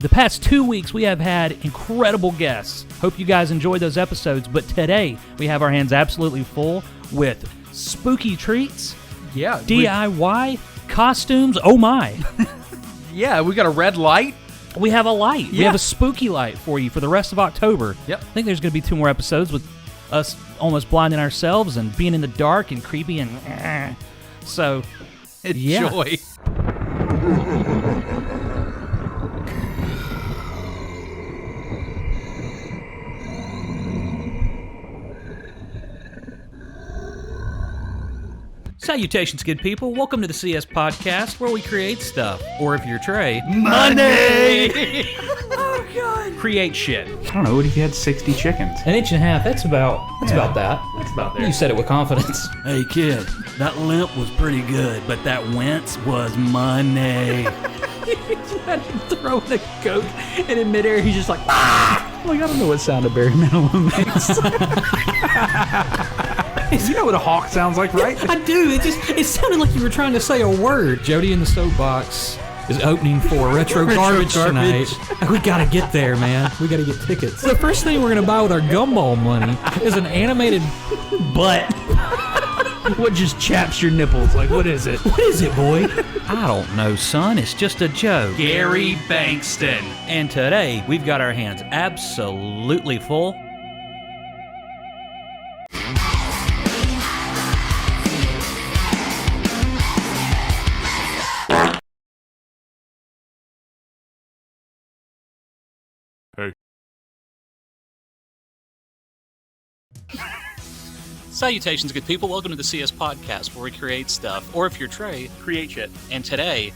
The past 2 weeks, we have had incredible guests. Hope you guys enjoyed those episodes, but today we have our hands absolutely full with spooky treats, DIY, costumes, oh my. Yeah, we got a red light. We have a light. Yeah. We have a spooky light for you for the rest of October. Yep. I think there's going to be 2 more episodes with us almost blinding ourselves and being in the dark and creepy and so, Enjoy. Salutations, good people. Welcome to the CS Podcast, where we create stuff. Or if you're Trey, Money! Oh, God. Create shit. I don't know, what if you had 60 chickens? An inch and a half, that's about that. That's about there. You said it with confidence. Hey kid, that limp was pretty good, but that wince was money. Imagine throwing a Coke, and in midair he's just like, ah! Like, I don't know what sound a Barry Manilow makes. You know what a hawk sounds like, right? I do. It sounded like you were trying to say a word. Jody in the Soapbox is opening for Retro Garbage tonight. We gotta get there, man. We gotta get tickets. The first thing we're gonna buy with our gumball money is an animated butt. What just chaps your nipples? Like, what is it? What is it, boy? I don't know, son. It's just a joke. Gary Bankston. And today, we've got our hands absolutely full. Salutations, good people. Welcome to the CS Podcast, where we create stuff. Or if you're Trey, create shit. And today,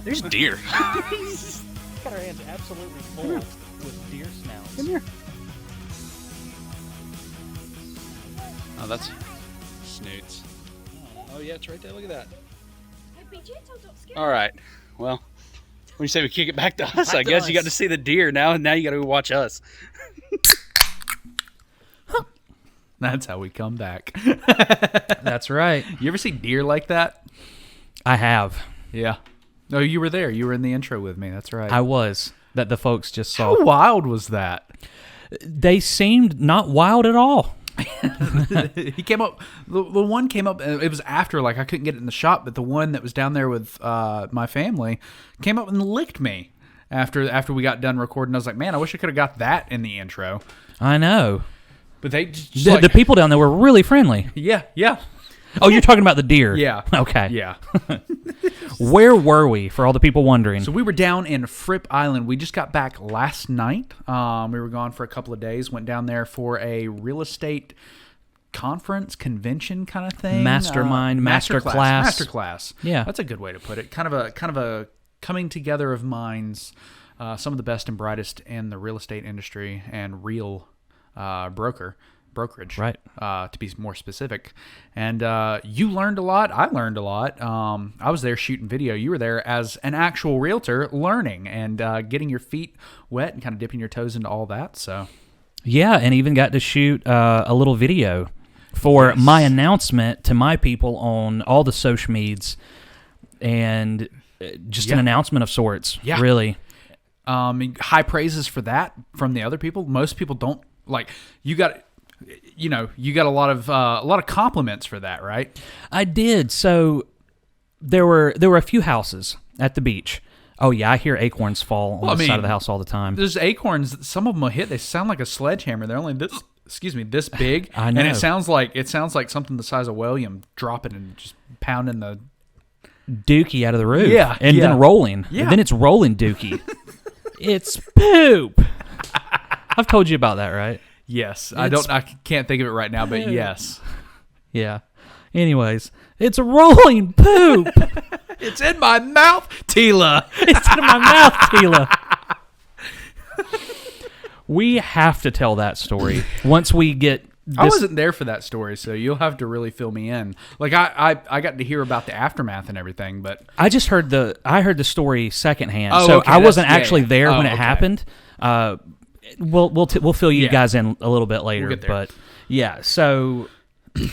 there's deer. Got our hands absolutely full with deer snouts. Come here. Oh, that's snoots. Oh, yeah, it's right there. Look at that. All right. Well, when you say we kick it back to us, I guess you got to see the deer now, and now you got to watch us. That's how we come back. That's right. You ever see deer like that? I have. Yeah. No, you were there. You were in the intro with me. That's right. I was. That the folks just saw. How wild was that? They seemed not wild at all. He came up. The one came up. It was after, like, I couldn't get it in the shop, but the one that was down there with my family came up and licked me after we got done recording. I was like, man, I wish I could have got that in the intro. I know. But they just The people down there were really friendly. Yeah. Oh, you're talking about the deer. Yeah. Okay. Yeah. Where were we, for all the people wondering? So we were down in Fripp Island. We just got back last night. We were gone for a couple of days. Went down there for a real estate conference, convention kind of thing. Mastermind, masterclass. Yeah. That's a good way to put it. Kind of a coming together of minds. Some of the best and brightest in the real estate industry and real brokerage, right? To be more specific. And you learned a lot. I learned a lot. I was there shooting video. You were there as an actual realtor, learning and getting your feet wet and kind of dipping your toes into all that. So, yeah, and even got to shoot a little video for my announcement to my people on all the social medias, and just an announcement of sorts. Yeah, really. High praises for that from the other people. Most people don't. Like, you got a lot of compliments for that, right? I did. So there were a few houses at the beach. Oh yeah, I hear acorns fall on the side of the house all the time. There's acorns. Some of them will hit. They sound like a sledgehammer. They're only this big. I know. And it sounds like something the size of William dropping and just pounding the dookie out of the roof. Yeah, and then rolling. Yeah. And then it's rolling dookie. It's poop. I've told you about that, right? Yes. I can't think of it right now, but yes. Yeah. Anyways, it's rolling poop. It's in my mouth, Tila. It's in my mouth, Tila. We have to tell that story once we get this. I wasn't there for that story, so you'll have to really fill me in. Like, I got to hear about the aftermath and everything, but I just heard the story secondhand. Oh, so okay, I wasn't actually there when it okay. happened. We'll fill you guys in a little bit later, we'll get there. But yeah, so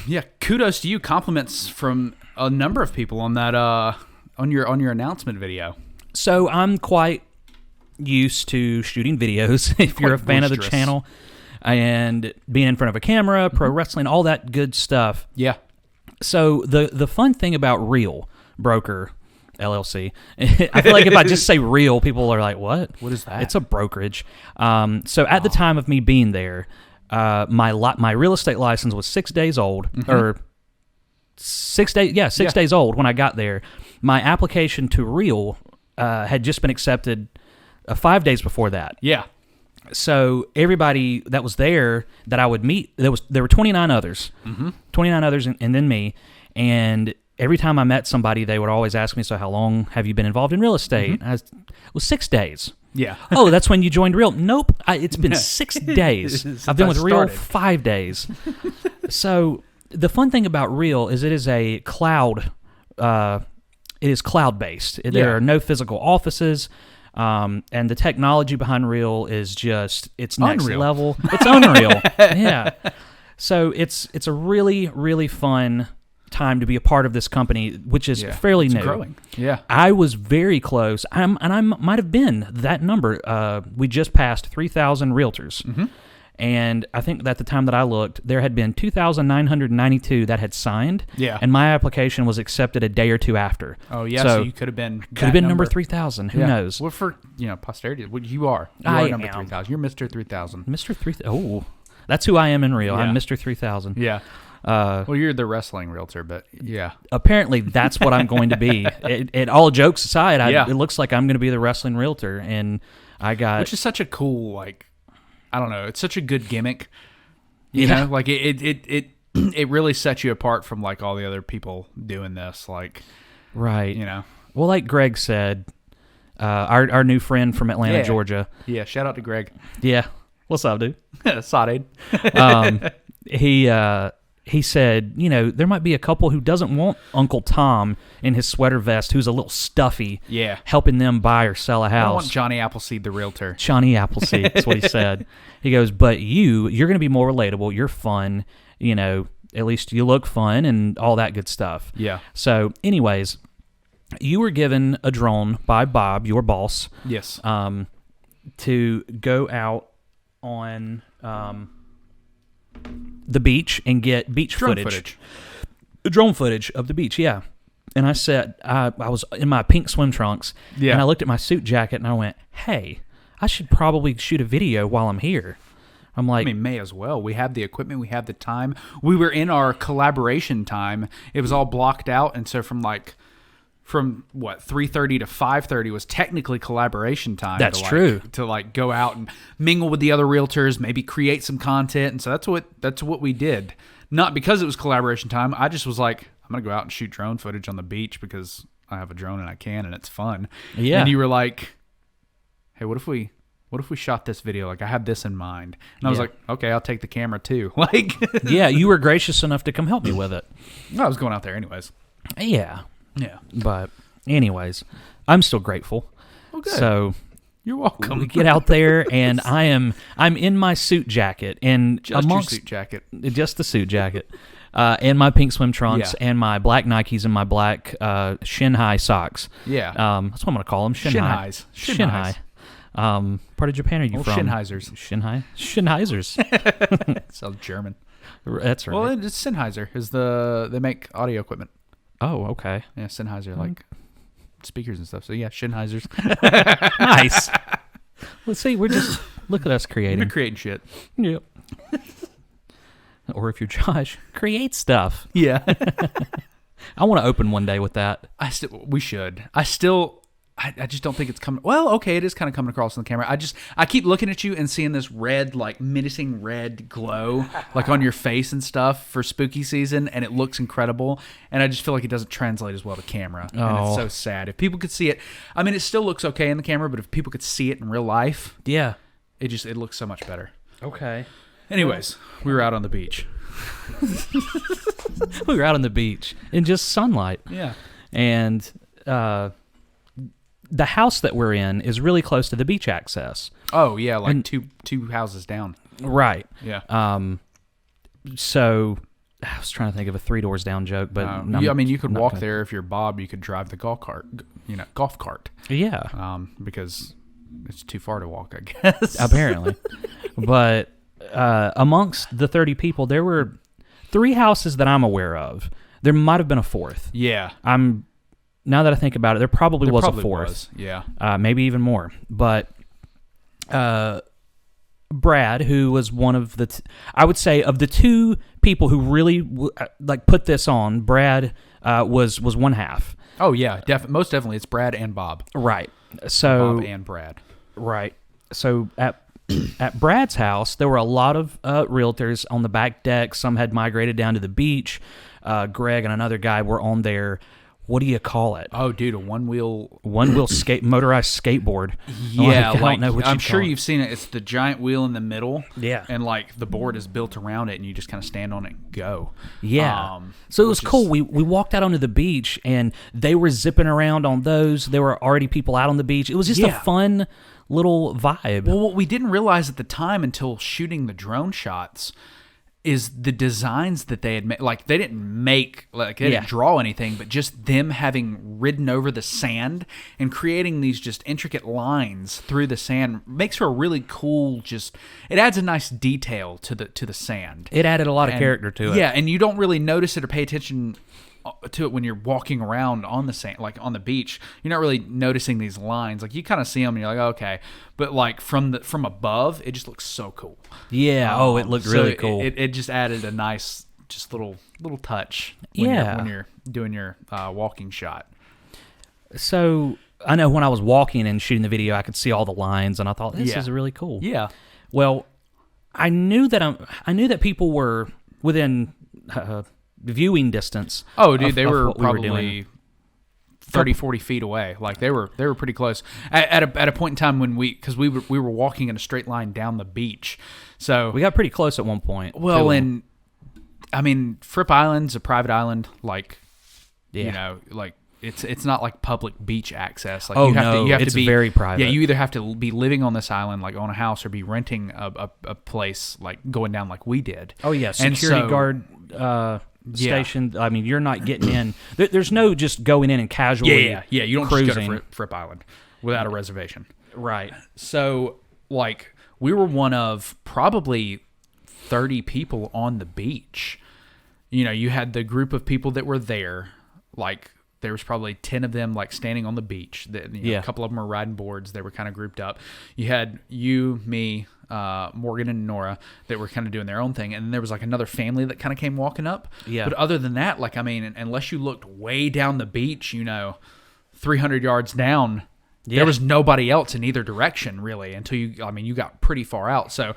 yeah, kudos to you. Compliments from a number of people on that on your announcement video. So I'm quite used to shooting videos, if you're a fan of the boisterous. channel, and being in front of a camera, pro wrestling, all that good stuff. Yeah. So the fun thing about Real Broker LLC, I feel like if I just say Real, people are like, what? What is that? It's a brokerage. So at the time of me being there, my real estate license was 6 days old, or 6 days. Yeah, 6 days old when I got there. My application to Real had just been accepted 5 days before that. Yeah. So everybody that was there that I would meet, there were 29 others, 29 others, and then me. And every time I met somebody, they would always ask me, "So how long have you been involved in real estate?" It was 6 days. Yeah. Oh, that's when you joined Real? Nope, it's been 6 days. Since I've been I with Real started. 5 days. So the fun thing about Real is it is a cloud. It is cloud based. There are no physical offices. And the technology behind Real is just, it's next Unreal. level. It's unreal. Yeah. So it's a really, really fun time to be a part of this company, which is fairly It's new. growing. Yeah. I was very close, I might have been that number. We just passed 3,000 realtors. And I think that at the time that I looked, there had been 2,992 that had signed. Yeah. And my application was accepted a day or two after. Oh, yeah. So you could have been number 3,000. Who knows? Well, for posterity, you are. You I are number am. 3,000. You're Mr. 3,000. Mr. 3000. Oh, that's who I am in Real. Yeah. I'm Mr. 3000. Yeah. Well, you're the wrestling realtor, but yeah. Apparently, that's what I'm going to be. All jokes aside, Yeah. it looks like I'm going to be the wrestling realtor, and I got. Which is such a cool, like, I don't know. It's such a good gimmick. You Yeah. know, like it really sets you apart from like all the other people doing this. Like, right. you know. Well, like Greg said, our new friend from Atlanta, Yeah. Georgia. Yeah. Shout out to Greg. Yeah. What's up, dude? Sodade. He said, there might be a couple who doesn't want Uncle Tom in his sweater vest, who's a little stuffy, Yeah. helping them buy or sell a I house. want Johnny Appleseed, the realtor. Johnny Appleseed, that's what he said. He goes, but you're going to be more relatable. You're fun. At least you look fun and all that good stuff. Yeah. So, anyways, you were given a drone by Bob, your boss, Yes. to go out on the beach and get beach Drone footage. Drone footage of the beach, yeah. And I said, I was in my pink swim trunks, Yeah. and I looked at my suit jacket, and I went, hey, I should probably shoot a video while I'm here. I'm like, I mean, may as well. We have the equipment. We have the time. We were in our collaboration time. It was all blocked out. And so from 3:30 to 5:30 was technically collaboration time. That's to true. To like go out and mingle with the other realtors, maybe create some content. And so that's what we did. Not because it was collaboration time. I just was like, I'm going to go out and shoot drone footage on the beach because I have a drone and I can and it's fun. Yeah. And you were like, hey, what if we shot this video? Like, I have this in mind. And I was Yeah. like, okay, I'll take the camera too. Like, yeah, you were gracious enough to come help me with it. I was going out there anyways. Yeah. Yeah. But anyways, I'm still grateful. Oh, good. So You're welcome. we get out there, and I'm in my suit jacket, and Just amongst your suit jacket. just the suit jacket, and my pink swim trunks, Yeah. and my black Nikes and my black shin high socks. Yeah. That's what I'm gonna call them. Shin high. Shin-highs. Shin high. Part of Japan are you Oh, from? Sennheisers. Shin high. Sennheisers. Sounds German. That's right. Well, it's Sennheiser. They make audio equipment. Oh, okay. Yeah, Sennheiser, like speakers and stuff. So yeah, Sennheisers. Nice. Let's see. Look at us You're creating. creating shit. Yep. Or if you're Josh, create stuff. Yeah. I want to open one day with that. We should. I just don't think it's coming. Well, okay, it is kind of coming across on the camera. I keep looking at you and seeing this red, like menacing red glow, like on your face and stuff for spooky season, and it looks incredible. And I just feel like it doesn't translate as well to camera, and Oh. it's so sad. If people could see it, I mean, it still looks okay in the camera, but if people could see it in real life, Yeah. it looks so much better. Okay. Anyways, we were out on the beach. We were out on the beach in just sunlight. Yeah. And the house that we're in is really close to the beach access. Oh yeah, like And- two houses down. Right. Yeah. So I was trying to think of a 3 doors down joke, but you could not walk gonna- there if you're Bob. You could drive the golf cart. Yeah. Because it's too far to walk, I guess. Apparently. But amongst the 30 people, there were 3 houses that I'm aware of. There might have been a 4th. Yeah. Now that I think about it, there probably was a 4th. Yeah. Maybe even more. But Brad, who was one of the, I would say, of the 2 people who really put this on, Brad was one half. Oh yeah, most definitely. It's Brad and Bob. Right. So Bob and Brad. Right. So at Brad's house, there were a lot of realtors on the back deck. Some had migrated down to the beach. Greg and another guy were on their, what do you call it? Oh, dude, a one-wheel motorized skateboard. Yeah, I don't know what I'm you'd sure call it. you've seen it. It's the giant wheel in the middle. Yeah. And like the board is built around it, and you just kind of stand on it and go. Yeah. So it was cool. We walked out onto the beach, and they were zipping around on those. There were already people out on the beach. It was just a fun little vibe. Well, what we didn't realize at the time until shooting the drone shots is the designs that they had made. Like, they didn't draw anything, but just them having ridden over the sand and creating these just intricate lines through the sand makes for a really cool, it adds a nice detail to the sand. It added a lot of character to it. Yeah, and you don't really notice it or pay attention to it when you're walking around on the sand, like on the beach. You're not really noticing these lines. Like, you kind of see them and you're like, okay, but like from above, it just looks so cool. Yeah. It looked really cool. It just added a nice, just little touch. When you're doing your walking shot. So I know when I was walking and shooting the video, I could see all the lines, and I thought this is really cool. Yeah. Well, I knew that people were within viewing distance. Oh, dude, they were probably doing. 30, 40 feet away. Like, they were pretty close at a point in time because we were walking in a straight line down the beach. So we got pretty close at one point. Well, and I mean, Fripp Island's a private island. Like, you know, like it's not like public beach access. Like, you have to be very private. Yeah, you either have to be living on this island, like on a house, or be renting a place, like going down like we did. Oh yeah, security guard. Station. I mean, you're not getting in. There's no just going in and casually. Yeah. You don't cruising. just go to Fripp Island without a reservation. Right. So, like, we were one of probably 30 people on the beach. You know, you had the group of people that were there. Like, there was probably 10 of them, like, standing on the beach. A couple of them were riding boards. They were kind of grouped up. You had you, me, Morgan and Nora that were kind of doing their own thing, and then there was like another family that kind of came walking up. Yeah. But other than that, like, I mean, unless you looked way down the beach, 300 yards down, there was nobody else in either direction really until you got pretty far out. So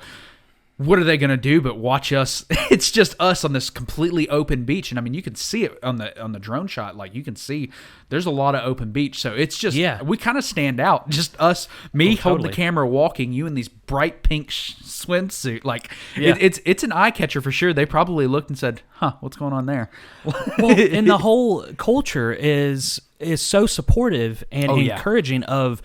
what are they going to do but watch us? It's just us on this completely open beach. And I mean, you can see it on the drone shot. Like, you can see there's a lot of open beach. So it's just, we kind of stand out. Just us, me holding the camera, walking, you in these bright pink swimsuit. Like, it's an eye catcher for sure. They probably looked and said, huh, what's going on there? Well, and the whole culture is so supportive and encouraging of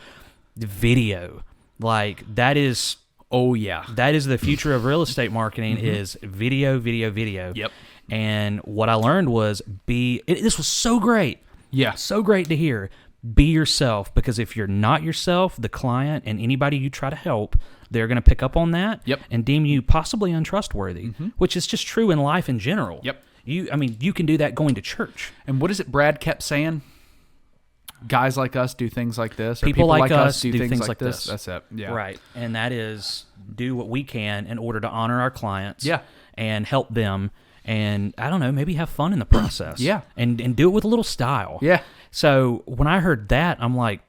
video. Like, that is... Oh, yeah. That is the future of real estate marketing is video. Yep. And what I learned was this was so great. Yeah. So great to hear. Be yourself, because if you're not yourself, the client and anybody you try to help, they're going to pick up on that and deem you possibly untrustworthy, which is just true in life in general. Yep. You can do that going to church. And what is it Brad kept saying? Guys like us do things like this. Or people like us do things like this. That's it. Yeah. Right. And that is do what we can in order to honor our clients. Yeah. And help them. And I don't know, maybe have fun in the process. Yeah. And do it with a little style. Yeah. So when I heard that, I'm like,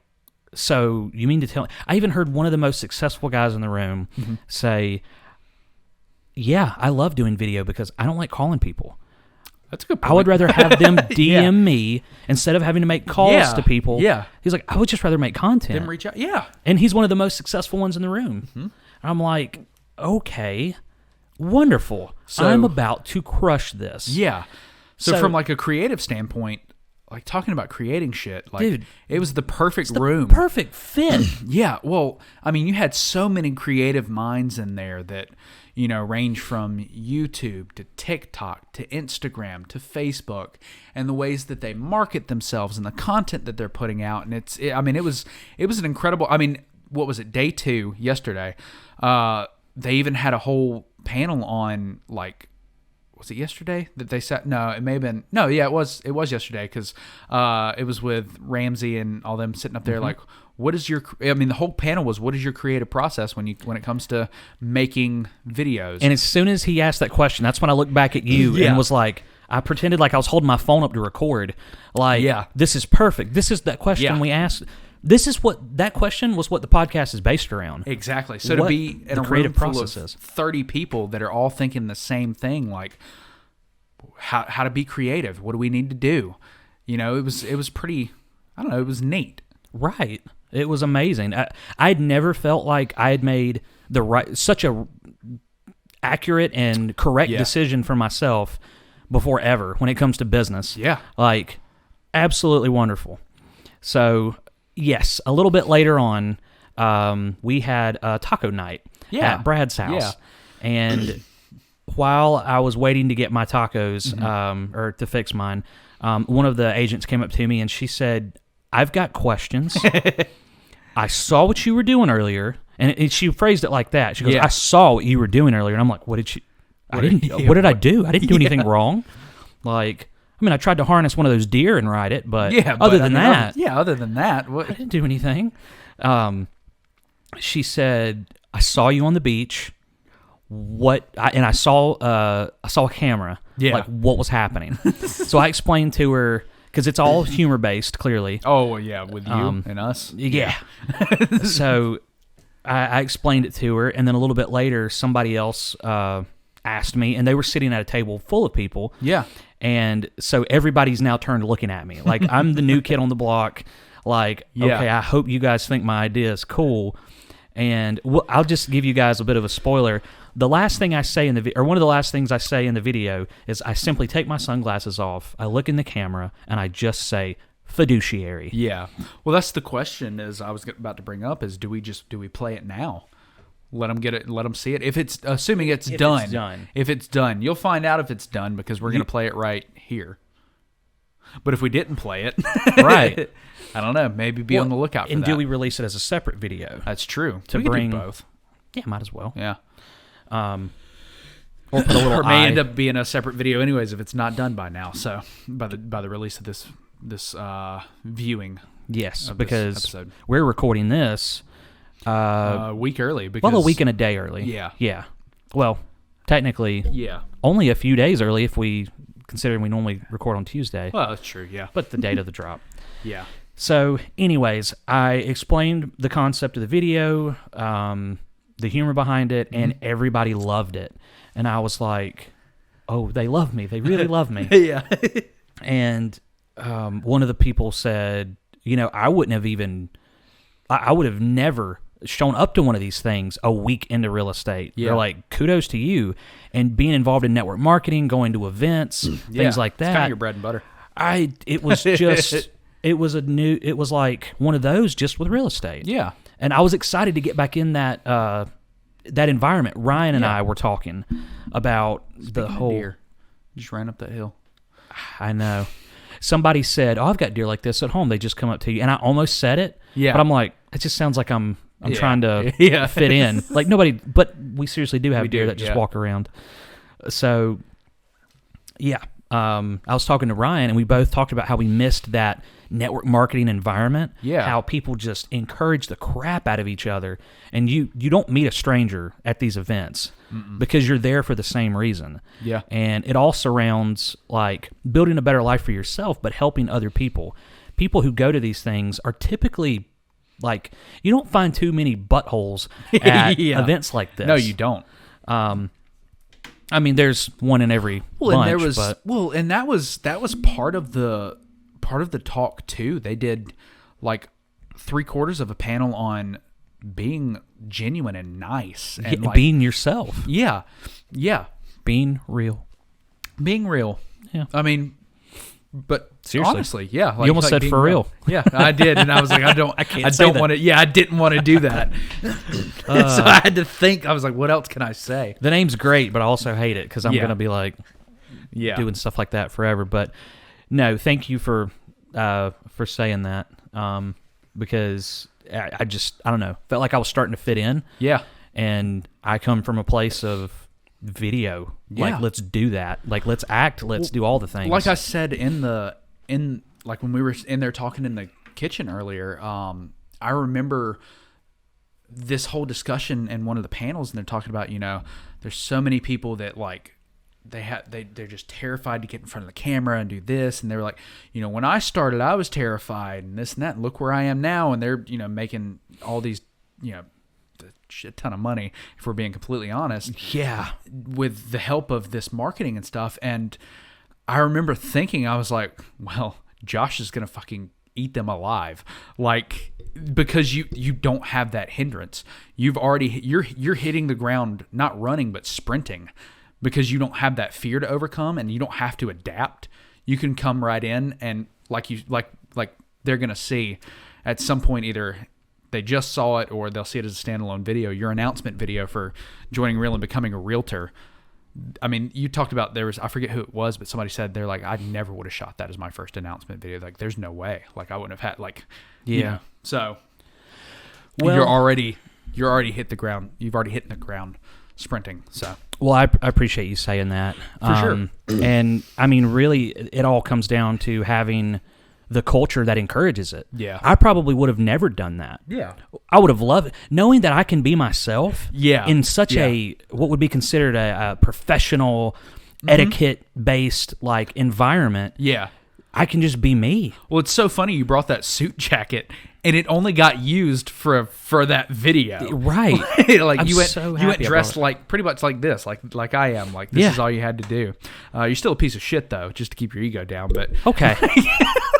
so you mean to tell me? I even heard one of the most successful guys in the room say, yeah, I love doing video because I don't like calling people. That's a good point. I would rather have them DM me instead of having to make calls to people. Yeah. He's like, I would just rather make content. Them reach out. Yeah. And he's one of the most successful ones in the room. And I'm like, okay, wonderful. So, I'm about to crush this. Yeah. So from like a creative standpoint, like talking about creating shit, like, dude, it was the perfect room. Perfect fit. Yeah. Well, I mean, you had so many creative minds in there that, range from YouTube to TikTok to Instagram to Facebook, and the ways that they market themselves and the content that they're putting out. And it was an incredible, I mean, what was it, day 2 yesterday. They even had a whole panel on, like, was it yesterday that they sat? No, it may have been. No, yeah, it was yesterday, because it was with Ramsey and all them sitting up there like, what is your, I mean, the whole panel was, what is your creative process when it comes to making videos? And as soon as he asked that question, that's when I looked back at you and was like, I pretended like I was holding my phone up to record. Like, this is perfect. This is that question we asked. This is what that question was. What the podcast is based around. Exactly. So to be in a room full of 30 people that are all thinking the same thing, like how to be creative. What do we need to do? You know, it was pretty. I don't know. It was neat. Right. It was amazing. I'd never felt like I had made such a accurate and correct decision for myself before ever when it comes to business. Yeah. Like, absolutely wonderful. So, yes, a little bit later on, we had a taco night at Brad's house. Yeah. And while I was waiting to get my tacos, or to fix mine, one of the agents came up to me and she said, I've got questions. I saw what you were doing earlier. And she phrased it like that. She goes, I saw what you were doing earlier. And I'm like, what did I do? I didn't do anything wrong. Like, I mean, I tried to harness one of those deer and ride it, but other than that, what? I didn't do anything. She said, I saw you on the beach. I saw a camera. Yeah. Like, what was happening? So I explained to her, because it's all humor based, clearly. Oh yeah, with you and us. Yeah. So I explained it to her, and then a little bit later, somebody else asked me, and they were sitting at a table full of people. Yeah. And so everybody's now turned looking at me. Like, I'm the new kid on the block. Like, okay, I hope you guys think my idea is cool. And I'll just give you guys a bit of a spoiler. The last thing I say one of the last things I say in the video is I simply take my sunglasses off, I look in the camera, and I just say fiduciary. Yeah. Well, that's the question is I was about to bring up is do we play it now? Let them get it. Let them see it. If it's assuming it's done. If it's done, you'll find out if it's done because we're going to play it right here. But if we didn't play it, right? I don't know. Maybe be on the lookout for that. And do we release it as a separate video? That's true. To we bring could do both. Yeah, might as well. Yeah. Or put a little or may end up being a separate video anyways if it's not done by now. So by the release of this viewing. Yes, because we're recording this a week early. Because, a week and a day early. Yeah. Yeah. Well, technically, only a few days early if we consider we normally record on Tuesday. Well, that's true, yeah. But the date of the drop. Yeah. So, anyways, I explained the concept of the video, the humor behind it, and everybody loved it. And I was like, oh, they love me. They really love me. Yeah. And one of the people said, I would have never shown up to one of these things a week into real estate. Yeah. They're like, kudos to you. And being involved in network marketing, going to events, things like that. It's kind of your bread and butter. It was just, it was like one of those just with real estate. Yeah. And I was excited to get back in that environment. Ryan and I were talking about the whole deer. Just ran up that hill. I know. Somebody said, "Oh, I've got deer like this at home. They just come up to you." And I almost said it. Yeah. But I'm like, it just sounds like I'm trying to fit in. Like nobody, but we seriously do have deer that just walk around. So, yeah. I was talking to Ryan, and we both talked about how we missed that network marketing environment. Yeah. How people just encourage the crap out of each other. And you don't meet a stranger at these events because you're there for the same reason. Yeah. And it all surrounds like building a better life for yourself, but helping other people. People who go to these things are typically like, you don't find too many buttholes at events like this. No, you don't. I mean, there's one in every bunch. And that was part of the talk too. They did like 3/4 of a panel on being genuine and nice and being yourself. Yeah, being real. Yeah, I mean, but seriously, honestly, yeah. You almost said for real. Yeah, I did, and I was like, I don't want to. Yeah, I didn't want to do that. So I had to think. I was like, what else can I say? The name's great, but I also hate it because I'm gonna be like, doing stuff like that forever. But no, thank you for saying that because I don't know, felt like I was starting to fit in. Yeah. And I come from a place of video. Yeah. Like, let's do that. Like, let's act. Let's do all the things. Like I said like when we were in there talking in the kitchen earlier, I remember this whole discussion in one of the panels, and they're talking about, there's so many people that like they're just terrified to get in front of the camera and do this, and they were like, when I started, I was terrified and this and that, and look where I am now, and they're making all these a shit ton of money, if we're being completely honest. Yeah. With the help of this marketing and stuff. And I remember thinking, I was like, well, Josh is gonna fucking eat them alive, like, because you don't have that hindrance. You're hitting the ground, not running but sprinting, because you don't have that fear to overcome, and you don't have to adapt. You can come right in, and like they're gonna see at some point, either they just saw it or they'll see it as a standalone video, your announcement video for joining Real and becoming a realtor. I mean, you talked about, I forget who it was, but somebody said they're like, I never would have shot that as my first announcement video. Like, there's no way. Like, I wouldn't have had, like, yeah. So, well, you're already hit the ground. You've already hit the ground sprinting. So, well, I appreciate you saying that. For sure. And I mean, really, it all comes down to having the culture that encourages it. Yeah. I probably would have never done that. Yeah. I would have loved it. Knowing that I can be myself. Yeah. In such a, what would be considered a professional, etiquette-based, like, environment. Yeah. I can just be me. Well, it's so funny you brought that suit jacket, and it only got used for that video. Right. Like, I'm you went so you went happy I dressed brought it. like pretty much like this, like I am. Like, this is all you had to do. You're still a piece of shit though, just to keep your ego down. But Okay.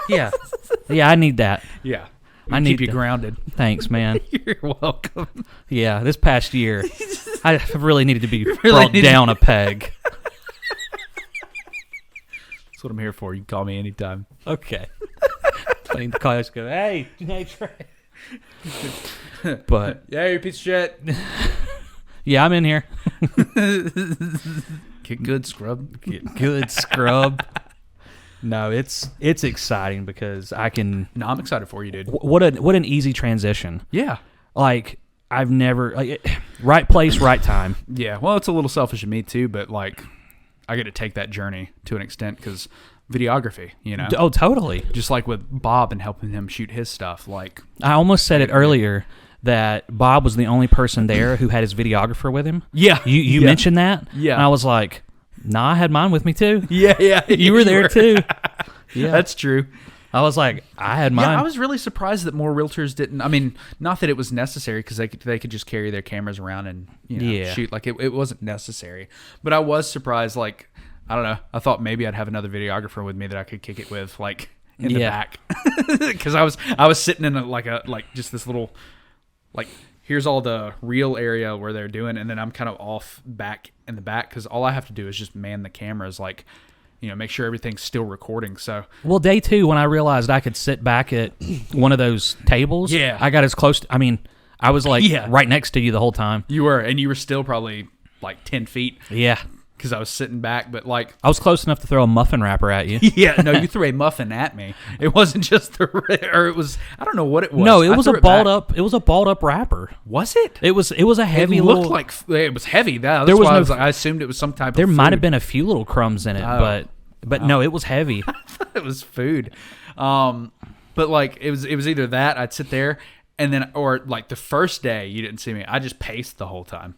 Yeah. Yeah, I need that. yeah, I keep need you that. grounded. Thanks, man. You're welcome. Yeah, this past year, I really needed to be really brought needed- down a peg. That's what I'm here for. You can call me anytime. Okay. I need to call you and go, hey, Trey. But, Yeah, you piece of shit. yeah, I'm in here. Get good, scrub. Good scrub. No, it's exciting because I can. No, I'm excited for you, dude. What an easy transition. Yeah. Like, I've never right place, right time. Yeah. Well, it's a little selfish of me too, but like, I get to take that journey to an extent because videography, Oh, totally. just like with Bob and helping him shoot his stuff. Like, I almost said it earlier that Bob was the only person there who had his videographer with him. yeah, You mentioned that. Yeah. And I was like, nah, I had mine with me too. yeah, You were there too. Yeah. That's true. I was like, I had mine. Yeah, I was really surprised that more realtors didn't. I mean, not that it was necessary because they could just carry their cameras around and Yeah. shoot. Like, it wasn't necessary. But I was surprised. Like, I don't know. I thought maybe I'd have another videographer with me that I could kick it with, like, in the back, because I was sitting in just this little, like, here's all the real area where they're doing, and then I'm kind of off back in the back because all I have to do is just man the cameras, like, make sure everything's still recording. So, well, day 2, when I realized I could sit back at one of those tables, Yeah. I got as close to, I was like right next to you the whole time. you were still probably like 10 feet Yeah. because I was sitting back, but like, I was close enough to throw a muffin wrapper at you. yeah, no, you threw a muffin at me. It wasn't just or it was, I don't know what it was. No, it I was threw a it back. It was a balled up wrapper. Was it? It was a heavy It looked little. like it was heavy. That's There was why no- I was like, I assumed it was some type There of food. might have been a few little crumbs in it, Oh. but no, it was heavy. It was food. But like it was either that I'd sit there and then, or like the first day you didn't see me, I just paced the whole time.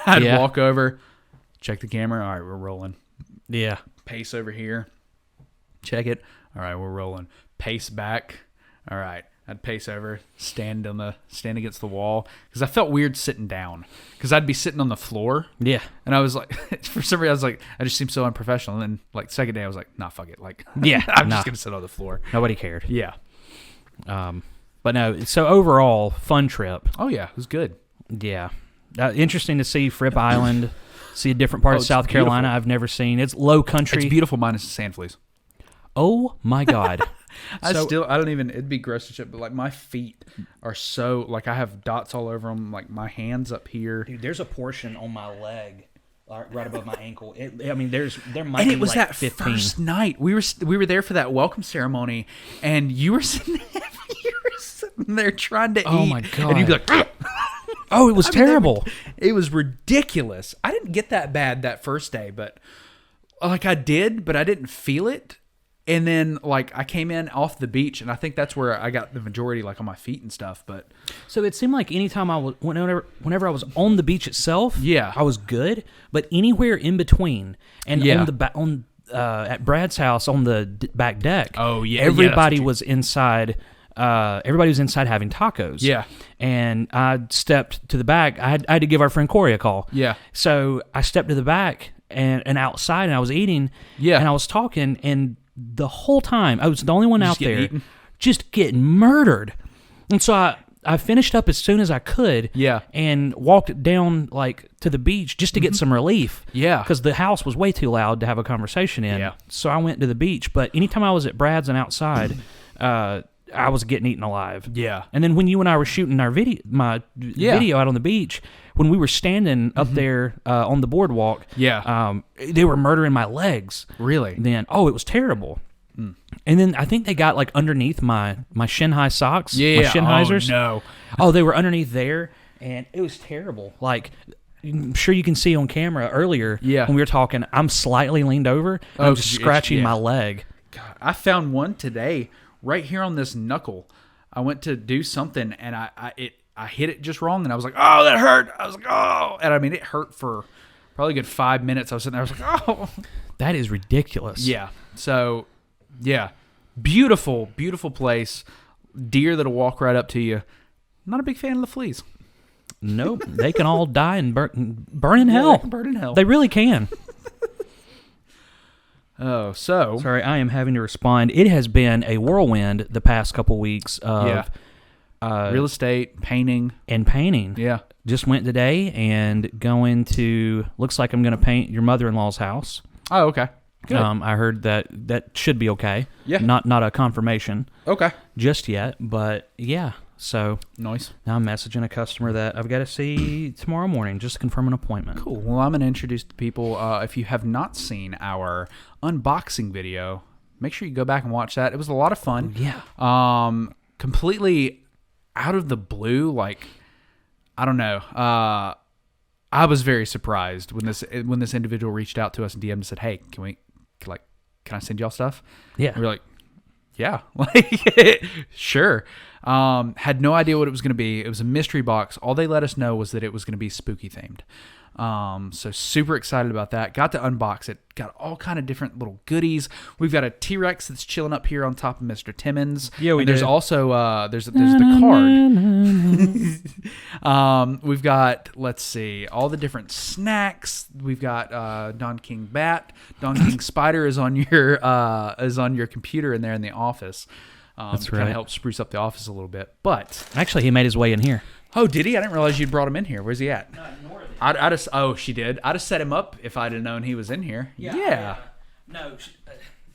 I'd Yeah. walk over, check the camera. All right, we're rolling. Yeah. Pace over here, check it. All right, we're rolling. Pace back. All right. I'd pace over, stand against the wall because I felt weird sitting down because I'd be sitting on the floor. Yeah. And I was like, for some reason, I was like, I just seemed so unprofessional. And then, like, second day, I was like, nah, fuck it. Like, Yeah, I'm nah. just going to sit on the floor. Nobody cared. Yeah. But no, so overall, fun trip. Oh, yeah. It was good. Yeah. Interesting to see Fripp Island, see a different part of it's South Carolina beautiful. I've never seen. It's low country. It's beautiful minus the sand fleas. Oh, my God. I don't even, it'd be gross to shit, but, like, my feet are so, like, I have dots all over them. Like, my hand's up here. Dude, there's a portion on my leg right above my ankle. There might And be it was like that 15. first night we were there for that welcome ceremony, and you were sitting sitting there trying to eat. Oh, my God. And you'd be like, Oh, it was terrible. it was ridiculous. I didn't get that bad that first day, but like I did, but I didn't feel it. And then like I came in off the beach, and I think that's where I got the majority, like on my feet and stuff. But So it seemed like anytime whenever I was on the beach itself, Yeah. I was good. But anywhere in between, and Yeah. on at Brad's house on the back deck, Oh, yeah. everybody Yeah, that's was inside. Everybody was inside having tacos. Yeah. And I stepped to the back. I had to give our friend Corey a call. Yeah. So I stepped to the back and outside, and I was eating. Yeah. And I was talking, and the whole time I was the only one out getting there, eaten? just getting murdered. And so I finished up as soon as I could. Yeah. And walked down like to the beach just to get some relief. Yeah. Because the house was way too loud to have a conversation in. Yeah. So I went to the beach. But anytime I was at Brad's and outside, I was getting eaten alive. Yeah. And then when you and I were shooting our video out on the beach, when we were standing up there on the boardwalk, they were murdering my legs. Really? Then it was terrible. And then I think they got like underneath my shin high socks, my shin hyzers. Oh, no. Oh, they were underneath there, and it was terrible. Like, I'm sure you can see on camera earlier when we were talking, I'm slightly leaned over, and I'm just scratching my leg. God, I found one today right here on this knuckle. I went to do something, and I hit it just wrong, and I was like, oh, that hurt. I was like, oh. And I mean, it hurt for probably a good 5 minutes. I was sitting there, I was like, oh. That is ridiculous. Yeah. So, yeah. Beautiful, beautiful place. Deer that'll walk right up to you. Not a big fan of the fleas. Nope. They can all die and burn in hell. They can burn in hell. They really can. Oh, so. Sorry, I am having to respond. It has been a whirlwind the past couple weeks of real estate, painting. and painting. Yeah. Just went today and going to, looks like I'm going to paint your mother-in-law's house. Oh, okay. Good. I heard that should be okay. Yeah. Not a confirmation Okay. just yet, but yeah. So Nice. now I'm messaging a customer that I've got to see tomorrow morning just to confirm an appointment. Cool. Well, I'm going to introduce the people. If you have not seen our unboxing video, make sure you go back and watch that. It was a lot of fun. Yeah. Completely out of the blue. Like, I don't know. I was very surprised when this individual reached out to us and DM'd and said, "Hey, can I send y'all stuff?" Yeah. And we were like, "Yeah, like sure." Had no idea what it was going to be. It was a mystery box. All they let us know was that it was going to be spooky themed. So super excited about that. Got to unbox it. Got all kind of different little goodies. We've got a T-Rex that's chilling up here on top of Mr. Timmons. Yeah, we and there's did. also there's the card. We've got, let's see, all the different snacks. We've got Don King Bat. Don King Spider is on your computer in there in the office. That's to right. kind of help spruce up the office a little bit. But Actually, he made his way in here. oh, did he? I didn't realize you'd brought him in here. Where's he at? She did. I'd have set him up if I'd have known he was in here. Yeah. No,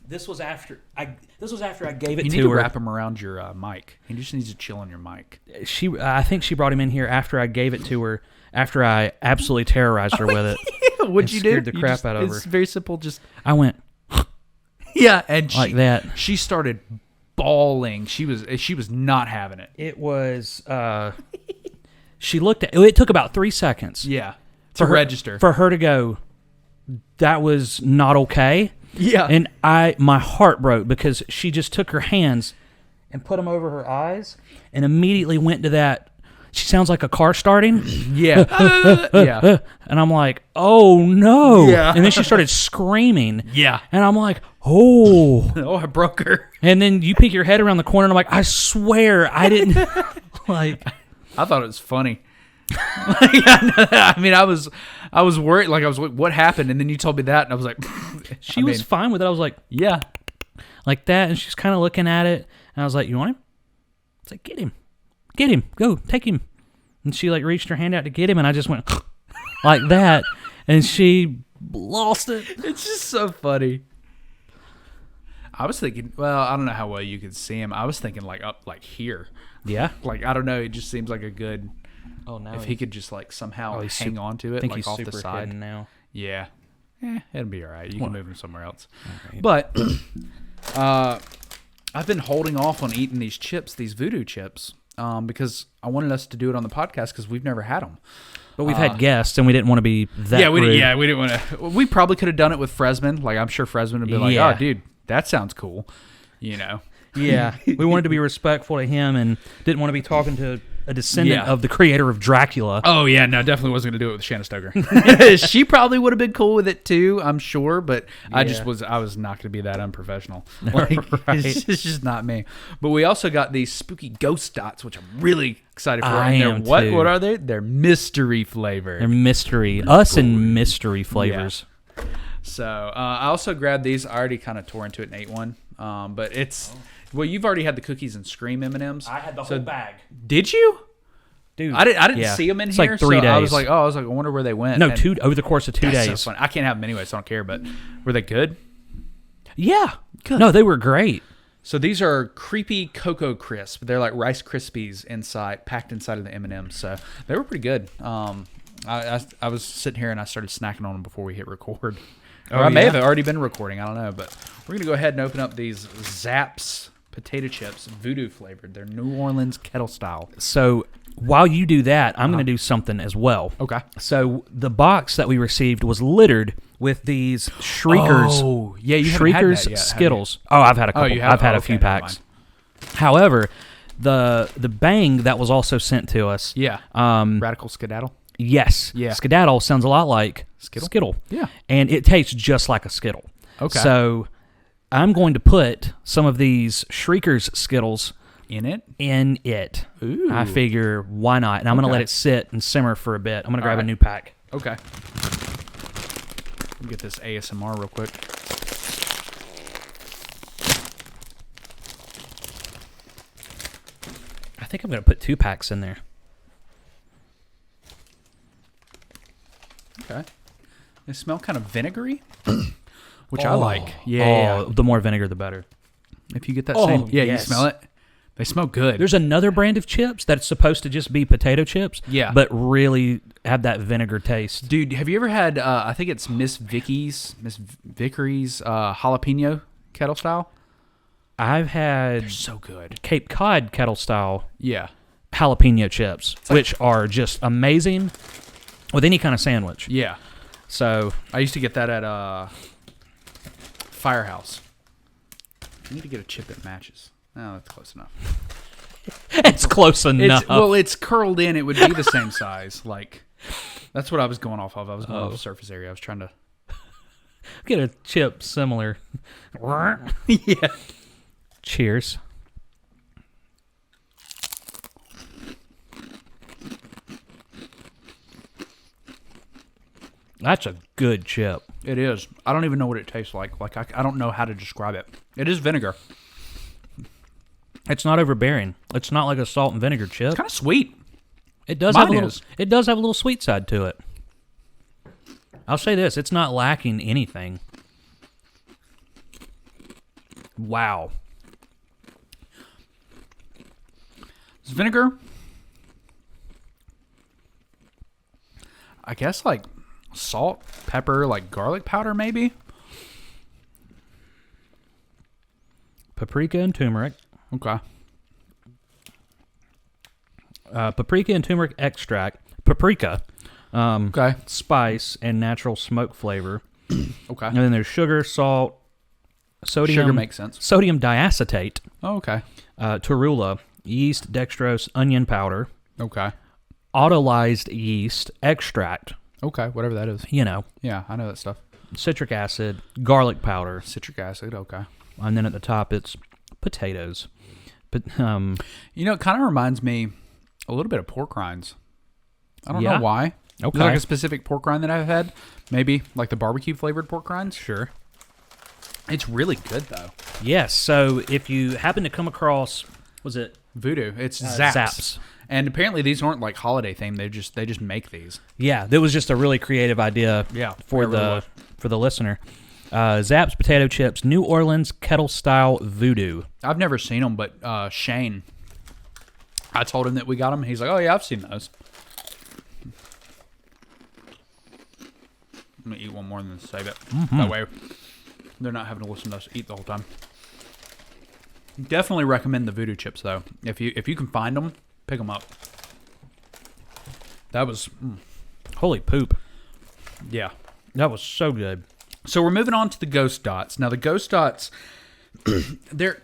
this was after I gave it You to need to her. wrap him around your mic. He just needs to chill on your mic. I think she brought him in here after I gave it to her. After I absolutely terrorized her with it. What'd It you do? scared the crap out of It's her. very simple. Just I went yeah, and like that. She started bawling. She was not having it. It was. She looked at it. Took about 3 seconds. Yeah, to register for her to go. That was not okay. Yeah, And my heart broke because she just took her hands and put them over her eyes and immediately went to that. She sounds like a car starting. yeah, yeah. And I'm like, oh no. Yeah. And then she started screaming. Yeah. And I'm like, oh. Oh, I broke her. And then you peek your head around the corner and I'm like, I swear I didn't. Like, I thought it was funny. I mean, I was worried. Like, I was like, what happened? And then you told me that, and I was like, she was fine with it. I was like, yeah, like that. And she's kind of looking at it. And I was like, you want him? It's like, get him, go, take him. And she like reached her hand out to get him. And I just went like that. And she lost it. it's just so funny. I was thinking, well, I don't know how well you could see him. I was thinking like up like here. Yeah. Like, I don't know. It just seems like a good. Oh, now If he could just like somehow hang on to I it, think like he's off super the side. hidden now. Yeah, it'll be all right. You can move him somewhere else. Right. But I've been holding off on eating these chips, these voodoo chips. because I wanted us to do it on the podcast because we've never had them. But we've had guests, and we didn't want to be that Yeah, we rude. didn't want to. We probably could have done it with Fresman. Like, I'm sure Fresman would be like, Yeah. "Oh, dude, that sounds cool," you know. Yeah, we wanted to be respectful to him and didn't want to be talking to a descendant Yeah. of the creator of Dracula. Oh yeah, no, definitely wasn't gonna do it with Shanna Stoker. She probably would have been cool with it too, I'm sure, but I was not gonna be that unprofessional. Like, it's just not me. But we also got these spooky ghost dots, which I'm really excited for. I And they're am what? too. What are they? They're mystery flavored. They're mystery. Us and mystery flavors. So I also grabbed these. I already kind of tore into it and ate one, but it's. Well, you've already had the cookies and scream M&Ms. I had the whole bag. Did you? Dude, I didn't yeah. see them in It's here. like 3 so days. I was like, I wonder where they went. No, And over the course of 2 that's days. so fun. I can't have them anyway, so I don't care. But were they good? Yeah. No, they were great. So these are creepy Cocoa Crisp. They're like Rice Krispies packed inside of the M&Ms. So they were pretty good. I was sitting here and I started snacking on them before we hit record. Or I may have already been recording. I don't know. But we're going to go ahead and open up these Zapp's potato chips, voodoo flavored. They're New Orleans kettle style. So while you do that, I'm going to do something as well. Okay. So the box that we received was littered with these Shriekers. Oh, yeah, you haven't had Shriekers that yet, have Skittles. Oh, I've had a couple. you have? I've had Oh, a few okay, never packs. However, the bang that was also sent to us. Yeah. Um, Radical Skedaddle. Yes. Yeah. Skedaddle sounds a lot like Skittle? Yeah. And it tastes just like a Skittle. Okay. So I'm going to put some of these Shriekers Skittles In it? in it. Ooh. I figure, why not? And I'm going to Okay. let it sit and simmer for a bit. I'm going to grab right. a new pack. Okay. Let me get this ASMR real quick. I think I'm going to put 2 packs in there. Okay. They smell kind of vinegary, which I like. Yeah. Oh, the more vinegar, the better. If you get that Oh, same, yeah, yes. you smell it. They smell good. There's another brand of chips that's supposed to just be potato chips, Yeah. but really have that vinegar taste. Dude, have you ever had? I think it's Miss Vickery's jalapeno kettle style. I've had So good. Cape Cod kettle style Yeah. jalapeno chips, which are just amazing with any kind of sandwich. Yeah. So I used to get that at Firehouse. I need to get a chip that matches. Oh, that's close enough. it's close enough. It's curled in. It would be the same size. Like, that's what I was going off of. I was going off the surface area. I was trying to. Get a chip similar. Yeah. Cheers. That's a good chip. It is. I don't even know what it tastes like. Like, I don't know how to describe it. It is vinegar. It's not overbearing. It's not like a salt and vinegar chip. It's kind of sweet. It does Mine have a little. is. It does have a little sweet side to it. I'll say this: it's not lacking anything. Wow. It's vinegar. I guess like salt, pepper, like garlic powder, maybe. Paprika and turmeric. Okay. Paprika and turmeric extract. Paprika. Okay. Spice and natural smoke flavor. Okay. And then there's sugar, salt, sodium. Sugar makes sense. Sodium diacetate. Oh, okay. Torula, yeast, dextrose, onion powder, Okay. autolyzed yeast, extract. Okay. Whatever that is. You know, Yeah, I know that stuff. citric acid, garlic powder, Citric acid. Okay. and then at the top it's potatoes. But You know, it kind of reminds me a little bit of pork rinds. I don't Yeah? know why. Okay. There's like a specific pork rind that I've had. Maybe like the barbecue flavored pork rinds. sure. It's really good though. Yes. So if you happen to come across, was it Voodoo. It's Zapp's. Zapp's? And apparently these aren't like holiday themed. They just make these. Yeah, that was just a really creative idea. Yeah, for it really the was. for the listener. Zapp's potato chips, New Orleans kettle style voodoo. I've never seen them, but Shane, I told him that we got them. He's like, "Oh yeah, I've seen those." I'm gonna eat one more and then save it. That way, they're not having to listen to us eat the whole time. Definitely recommend the voodoo chips though. If you can find them, Pick them up. That was Holy poop. yeah. That was so good. So we're moving on to the ghost dots. Now the ghost dots, they're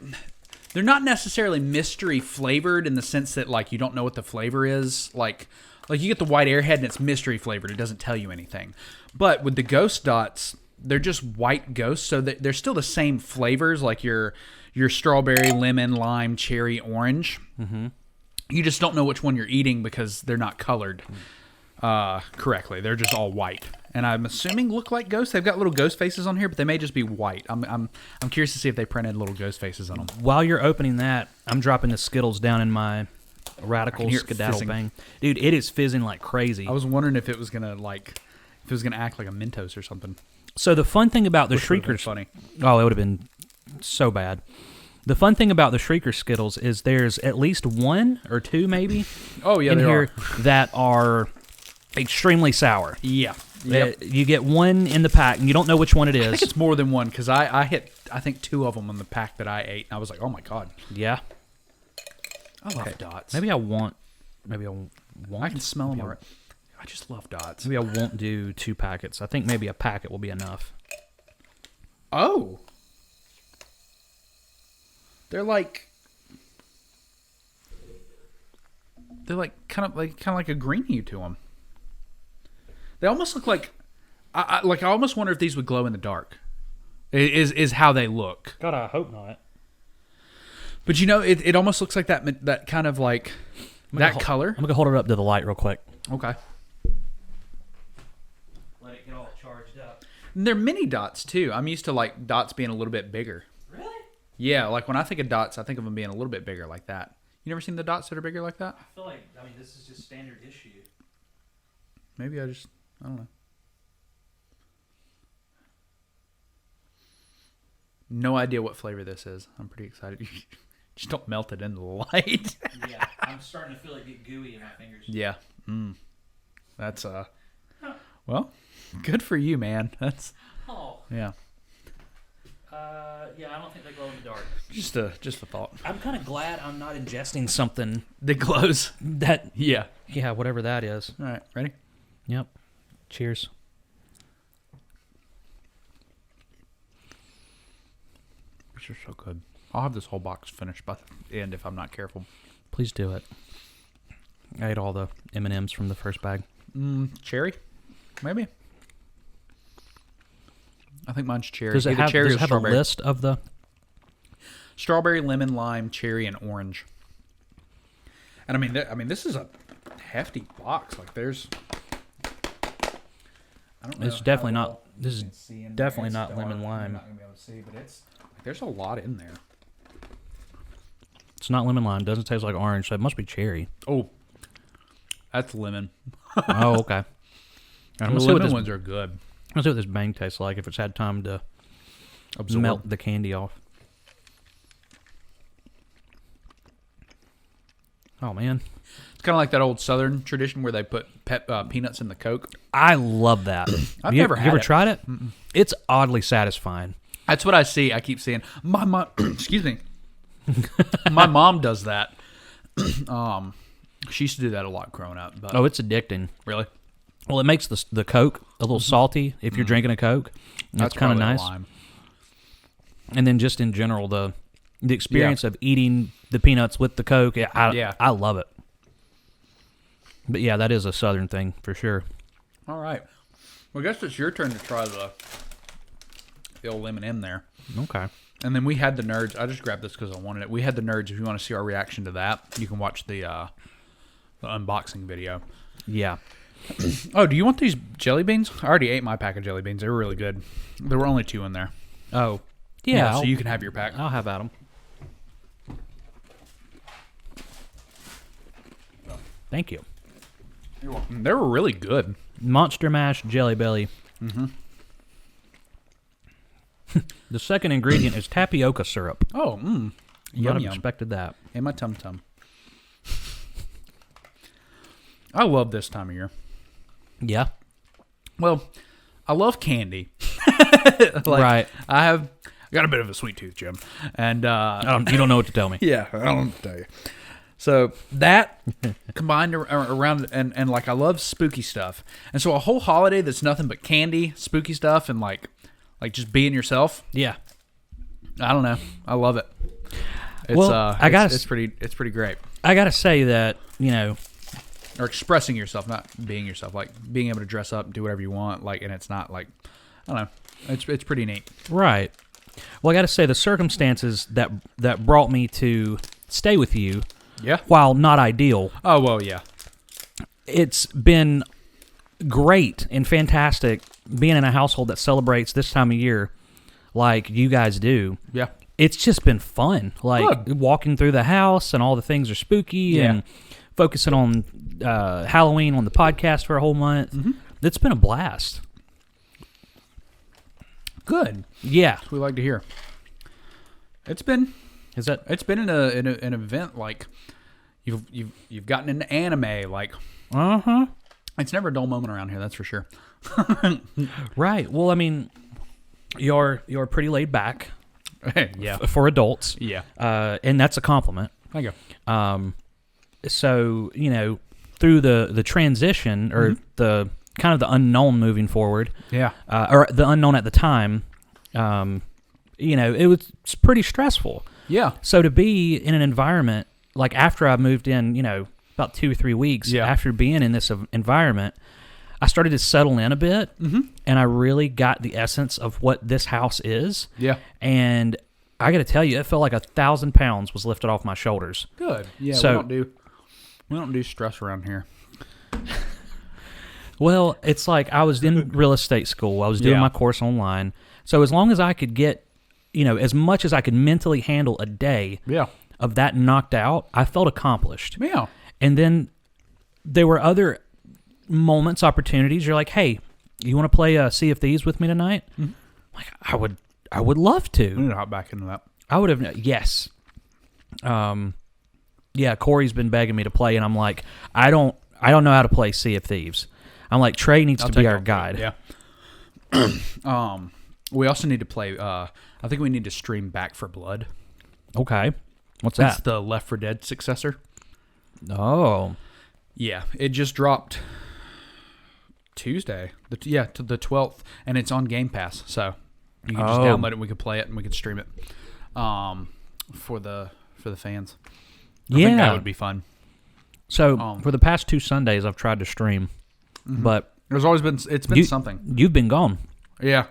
not necessarily mystery flavored in the sense that like you don't know what the flavor is. Like you get the white airhead and it's mystery flavored. It doesn't tell you anything. But with the ghost dots, they're just white ghosts, so they're still the same flavors, like your strawberry, lemon, lime, cherry, orange. Mm-hmm. You just don't know which one you're eating because they're not colored correctly. They're just all white, and I'm assuming look like ghosts. They've got little ghost faces on here, but they may just be white. I'm curious to see if they printed little ghost faces on them. While you're opening that, I'm dropping the Skittles down in my Radical hear it Skedaddle fizzing. Bang. Dude, it is fizzing like crazy. I was wondering if it was gonna act like a Mentos or something. So the fun thing about the Which would've been Shriekers... funny. Oh, it would have been so bad. The fun thing about the Shrieker Skittles is there's at least one or two maybe Oh yeah, in there here are. that are extremely sour. Yeah. You get one in the pack, and you don't know which one it I think is. it's more than one because I hit I think 2 of them on the pack that I ate, and I was like, oh my god, Yeah. I love dots. Maybe I won't. I can smell them already. I just love dots. Maybe I won't do 2 packets. I think maybe a packet will be enough. Oh, they're like kind of like a green hue to them. They almost look like I almost wonder if these would glow in the dark. Is how they look. God, I hope not. But you know, it almost looks like that kind of like that color. I'm gonna hold it up to the light real quick. Okay. Let it get all charged up. And they're mini dots too. I'm used to like dots being a little bit bigger. Really? Yeah, like when I think of dots, I think of them being a little bit bigger like that. You never seen the dots that are bigger like that? I feel like this is just standard issue. Maybe I don't know. No idea what flavor this is. I'm pretty excited. Just don't melt it into the light. Yeah, I'm starting to feel it get gooey in my fingers. Yeah. That's well, good for you, man. That's Oh. yeah. Yeah, I don't think they glow in the dark. Just a thought. I'm kind of glad I'm not ingesting something That glows. that, Yeah. yeah, whatever that is. All right, ready? Yep. Cheers. These are so good. I'll have this whole box finished by the end if I'm not careful. Please do it. I ate all the M&Ms from the first bag. Cherry? Maybe. I think mine's cherry. Does it Either have, cherry does or it have a strawberry. list of the... Strawberry, lemon, lime, cherry, and orange. And I mean, this is a hefty box. Like, there's. I don't know. It's definitely how not- well this you is can see in definitely there. It's not lemon dark. lime. You're not gonna be able to see, but it's like, there's a lot in there. It's not lemon lime. Doesn't taste like orange, so it must be cherry. Oh, that's lemon. Oh, okay. The I'm gonna see what lemon this, ones are good. let's see what this bang tastes like if it's had time to Absorb. melt the candy off. Oh, man. It's kind of like that old Southern tradition where they put peanuts in the Coke. I love that. I've never had You ever it. tried it? It's oddly satisfying. That's what I see. I keep seeing my mom. Excuse me. My mom does that. She used to do that a lot growing up. But Oh, it's addicting. really? Well, it makes the Coke a little salty if you're drinking a Coke. That's kind of probably a nice. lime. And then just in general, the experience of eating the peanuts with the Coke, I love it. But yeah, that is a Southern thing for sure. All right. Well, I guess it's your turn to try the old M&M there. Okay. And then we had the Nerds. I just grabbed this because I wanted it. We had the Nerds. If you want to see our reaction to that, you can watch the unboxing video. Yeah. Oh, do you want these jelly beans? I already ate my pack of jelly beans. They were really good. There were only 2 in there. Oh. Yeah. So you can have your pack. I'll have at 'em. Thank you. You're welcome. They were really good. Monster Mash Jelly Belly. Mm-hmm. The second ingredient is tapioca syrup. Oh, Yum, yum yum. expected that. In my tum tum. I love this time of year. Yeah. Well, I love candy. Right. I got a bit of a sweet tooth, Jim, and You don't know what to tell me. yeah, I don't tell you. So that combined around, and like I love spooky stuff. And so a whole holiday that's nothing but candy, spooky stuff, and like just being yourself. Yeah. I don't know. I love it. It's, Well, it's pretty great. I gotta say that, Or expressing yourself, not being yourself. Like being able to dress up and do whatever you want. Like, and it's not like, I don't know. It's pretty neat. right. Well, I gotta say the circumstances that brought me to stay with you, Yeah. while not ideal, Oh well, yeah. it's been great and fantastic being in a household that celebrates this time of year like you guys do. Yeah. It's just been fun. Like Good. walking through the house and all the things are spooky and focusing on Halloween on the podcast for a whole month. Mm-hmm. It's been a blast. Good. Yeah. That's what we like to hear. It's been an event like you've gotten into anime, like it's never a dull moment around here, that's for sure. Right. Well, I mean, you're pretty laid back. Yeah. For adults. Yeah. And that's a compliment. Thank you. So, through the transition or the kind of the unknown moving forward, or the unknown at the time, it was pretty stressful. Yeah. So to be in an environment, like after I moved in, about 2 or 3 weeks after being in this environment, I started to settle in a bit, and I really got the essence of what this house is. Yeah. And I got to tell you, it felt like 1,000 pounds was lifted off my shoulders. Good. Yeah. So, we don't do stress around here. Well, it's like I was in real estate school. I was doing my course online. So as long as I could get, as much as I could mentally handle a day of that knocked out, I felt accomplished. Yeah. And then there were other moments, opportunities. You're like, hey, you want to play Sea of Thieves with me tonight? Mm-hmm. Like, I would love to. We need to hop back into that. I would have, yes. Yeah, Corey's been begging me to play, and I'm like, I don't know how to play Sea of Thieves. I'm like, Trey needs to be our guide. Yeah. We also need to play. I think we need to stream Back for Blood. Okay. What's That's that? the Left 4 Dead successor. Oh. Yeah, it just dropped Tuesday. To the 12th, and it's on Game Pass, so you can just download it and we could play it and we could stream it for the fans. I think that would be fun. So for the past 2 Sundays, I've tried to stream, but There's always been something. You've been gone. Yeah,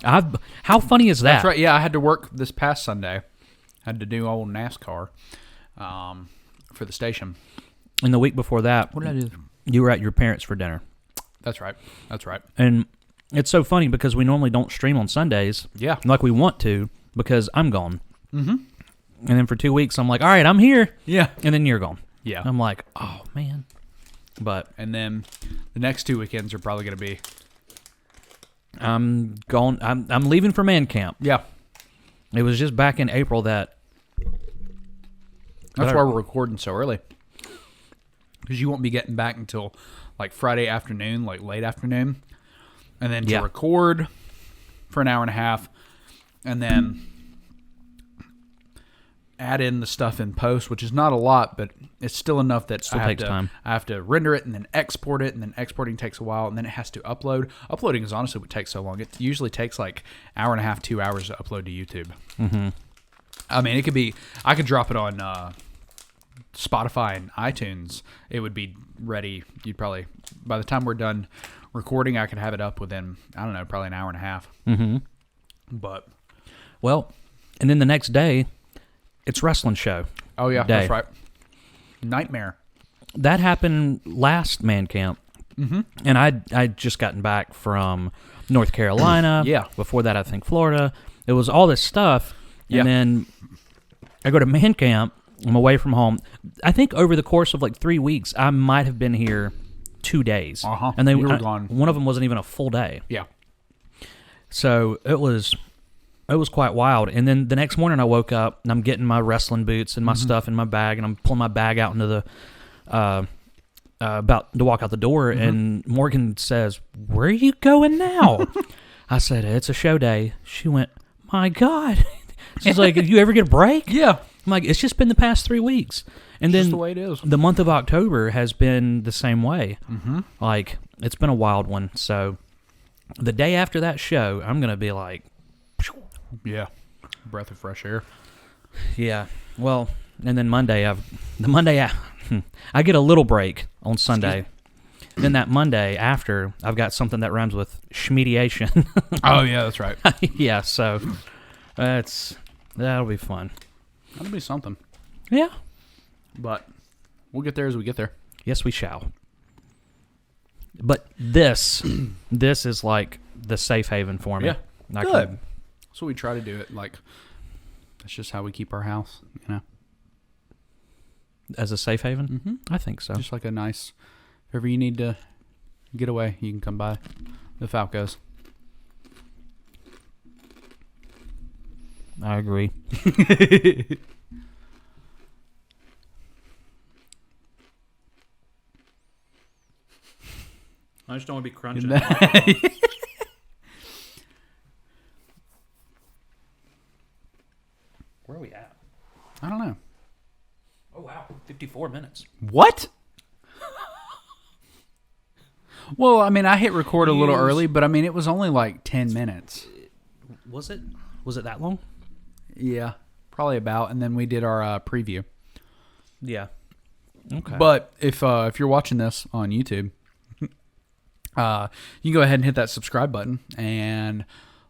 how funny is that? that's right. Yeah, I had to work this past Sunday. Had to do old NASCAR for the station. And the week before that, What did I do? you were at your parents for dinner. That's right. That's right. And it's so funny because we normally don't stream on Sundays. Yeah. Like we want to because I'm gone. Mm-hmm. And then for 2 weeks, I'm like, all right, I'm here. Yeah. And then you're gone. Yeah. I'm like, oh, man. But And then the next 2 weekends are probably going to be. I'm gone. I'm leaving for Bandcamp. Yeah. It was just back in April that. That's why we're recording so early. Because you won't be getting back until like Friday afternoon, like late afternoon. And then to record for an hour and a half. And then add in the stuff in post, which is not a lot, but it's still enough that Still takes time. I have to render it and then export it, and then exporting takes a while, and then it has to upload. Uploading is honestly what takes so long. It usually takes like hour and a half, 2 hours to upload to YouTube. Mm-hmm. I mean, it could be. I could drop it on Spotify and iTunes. It would be ready. You'd probably by the time we're done recording, I could have it up within probably an hour and a half. Mm-hmm. But and then the next day, it's wrestling show. Oh yeah, day. that's right. Nightmare. That happened last Man Camp. Mm-hmm. And I'd just gotten back from North Carolina. Yeah. Before that, I think Florida. It was all this stuff. And then I go to Man Camp. I'm away from home. I think over the course of like 3 weeks, I might have been here 2 days. Uh-huh. And You were gone. One of them wasn't even a full day. Yeah. So it was quite wild. And then the next morning I woke up and I'm getting my wrestling boots and my stuff in my bag, and I'm pulling my bag out into the about to walk out the door, and Morgan says, "Where are you going now?" I said, "It's a show day." She went, "My God." She's like, "Did you ever get a break?" Yeah. I'm like, "It's just been the past 3 weeks." And Just then the way it is. the month of October has been the same way. Mm-hmm. Like, it's been a wild one. So the day after that show, I'm going to be like, Yeah. Breath of fresh air. yeah. Well, and then Monday, I get a little break on Sunday. Then that Monday after, I've got something that rhymes with schmediation. Oh, yeah, that's right. Yeah, so that'll be fun. That'll be something. Yeah. But we'll get there as we get there. Yes, we shall. But this is like the safe haven for me. Yeah. I Good. can- So we try to do it like that's just how we keep our house, you know. As a safe haven? Mm-hmm. I think so. Just like a nice, if ever you need to get away, you can come by the Falcos. I agree. I just don't want to be crunching. Where are we at? I don't know. Oh, wow. 54 minutes. What? Well, I mean, I hit record a little early, but I mean, it was only like 10 minutes. Was it? Was it that long? Yeah, probably about. And then we did our preview. Yeah. Okay. But if you're watching this on YouTube, you can go ahead and hit that subscribe button and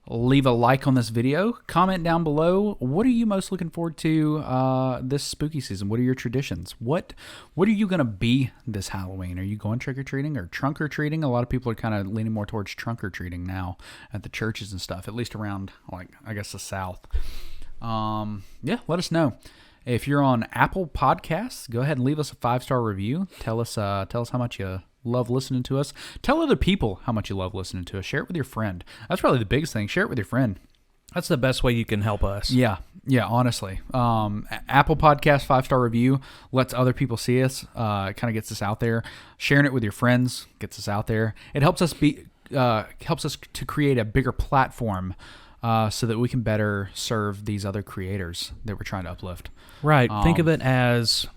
leave a like on this video. Comment down below. What are you most looking forward to this spooky season? What are your traditions? What are you going to be this Halloween? Are you going trick-or-treating or trunk-or-treating? A lot of people are kind of leaning more towards trunk-or-treating now at the churches and stuff, at least around, like, I guess the South. Yeah, let us know. If you're on Apple Podcasts, go ahead and leave us a 5-star review. Tell us how much you love listening to us. Tell other people how much you love listening to us. Share it with your friend. That's probably the biggest thing. Share it with your friend. That's the best way you can help us. Yeah, honestly. Apple Podcast 5-star review lets other people see us. It kind of gets us out there. Sharing it with your friends gets us out there. It helps us to create a bigger platform so that we can better serve these other creators that we're trying to uplift. Right. Think of it as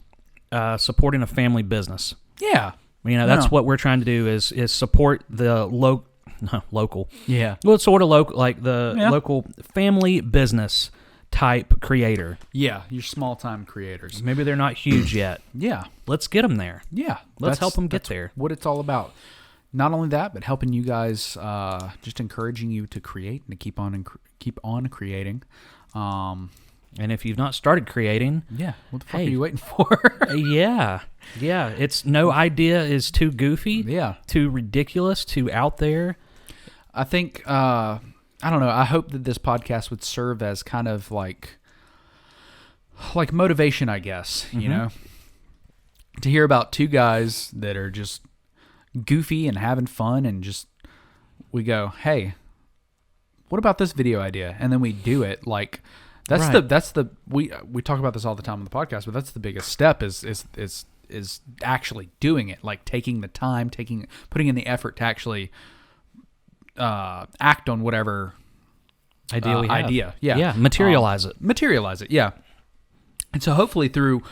supporting a family business. Yeah. You know, that's what we're trying to do is support the local. Yeah. Well, it's sort of local, like the local family business type creator. Yeah, your small-time creators. Maybe they're not huge yet. Yeah. Let's get them there. Yeah. Let's help them get that's there. What it's all about. Not only that, but helping you guys, just encouraging you to create and to keep on creating. And if you've not started creating, Yeah. What the fuck are you waiting for? yeah. It's no idea is too goofy, Yeah. too ridiculous, too out there. I think, I don't know, I hope that this podcast would serve as kind of like motivation, I guess, you know? To hear about two guys that are just goofy and having fun and just, we go, hey, what about this video idea? And then we do it. Like, we talk about this all the time on the podcast, but that's the biggest step is actually doing it, like taking the time, putting in the effort to actually act on whatever idea. Yeah. Materialize it. Yeah. And so hopefully through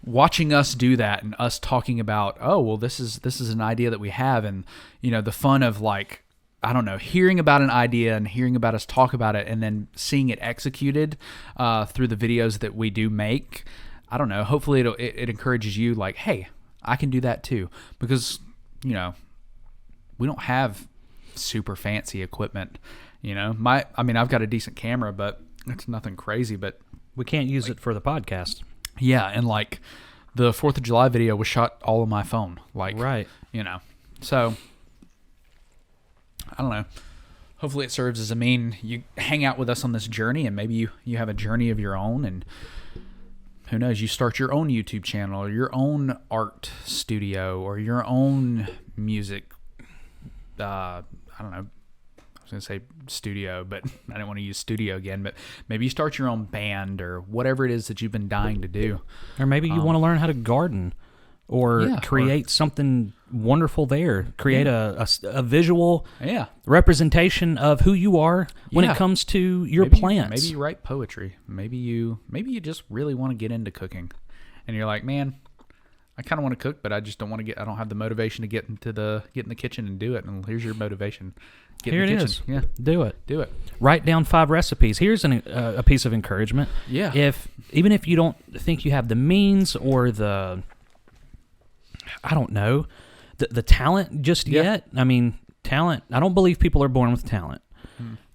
watching us do that and us talking about, oh, well, this is an idea that we have, and you know, the fun of like, I don't know, hearing about an idea and hearing about us talk about it and then seeing it executed through the videos that we do make. I don't know. Hopefully it encourages you like, hey, I can do that too. Because, you know, we don't have super fancy equipment. You know, I've got a decent camera, but it's nothing crazy. But We can't use it for the podcast. yeah, and like the 4th of July video was shot all on my phone. Like, Right. You know, so I don't know. Hopefully it serves as a mean. You hang out with us on this journey, and maybe you have a journey of your own, and who knows, you start your own YouTube channel or your own art studio or your own music. I don't know. I was going to say studio, but I didn't want to use studio again. But maybe you start your own band or whatever it is that you've been dying to do. Or maybe you want to learn how to garden or create something wonderful there. Create a visual representation of who you are when it comes to your plants. Maybe you write poetry. Maybe you just really want to get into cooking. And you're like, man, I kind of want to cook, but I just don't want to get. I don't have the motivation to get in the kitchen and do it. And here's your motivation. Get Here in it the is. kitchen. Yeah, Do it. do it. Write down 5 recipes. Here's a piece of encouragement. Yeah. Even if you don't think you have the means or I don't know, the talent just yet. I mean, talent. I don't believe people are born with talent.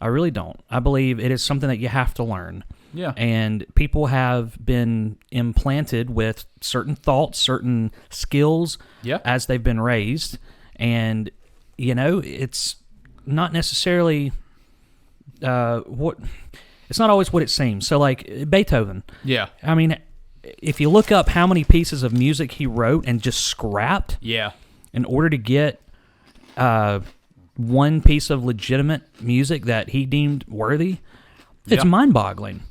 I really don't. I believe it is something that you have to learn. Yeah. And people have been implanted with certain thoughts, certain skills as they've been raised. And, it's not necessarily it's not always what it seems. So, like Beethoven. Yeah. I mean, if you look up how many pieces of music he wrote and just scrapped in order to get one piece of legitimate music that he deemed worthy, it's mind-boggling.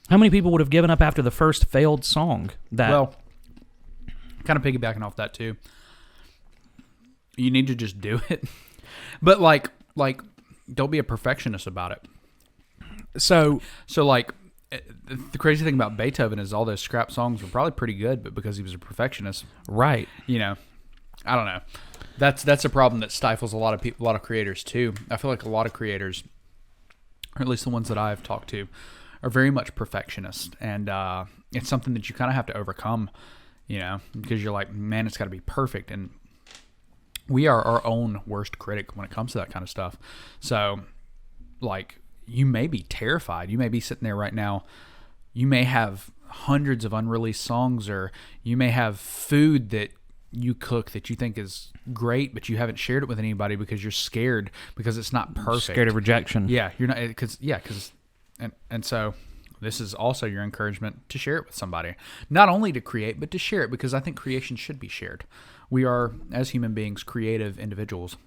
How many people would have given up after the first failed song? Well, kind of piggybacking off that too. You need to just do it, but like, don't be a perfectionist about it. So like, the crazy thing about Beethoven is all those scrap songs were probably pretty good, but because he was a perfectionist, right? I don't know. That's a problem that stifles a lot of people, a lot of creators too. I feel like a lot of creators, or at least the ones that I've talked to, are very much perfectionist, and it's something that you kind of have to overcome, because you're like, man, it's got to be perfect, and we are our own worst critic when it comes to that kind of stuff. So, like, you may be terrified. You may be sitting there right now. You may have hundreds of unreleased songs, or you may have food that you cook that you think is great, but you haven't shared it with anybody because you're scared because it's not perfect. Scared of rejection. Yeah, you're not and so this is also your encouragement to share it with somebody. Not only to create, but to share it, because I think creation should be shared. We are, as human beings, creative individuals.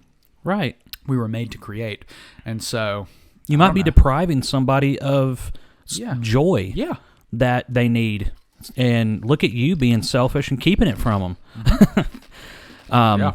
Right. We were made to create. And so you might be depriving somebody of joy that they need. And look at you being selfish and keeping it from them.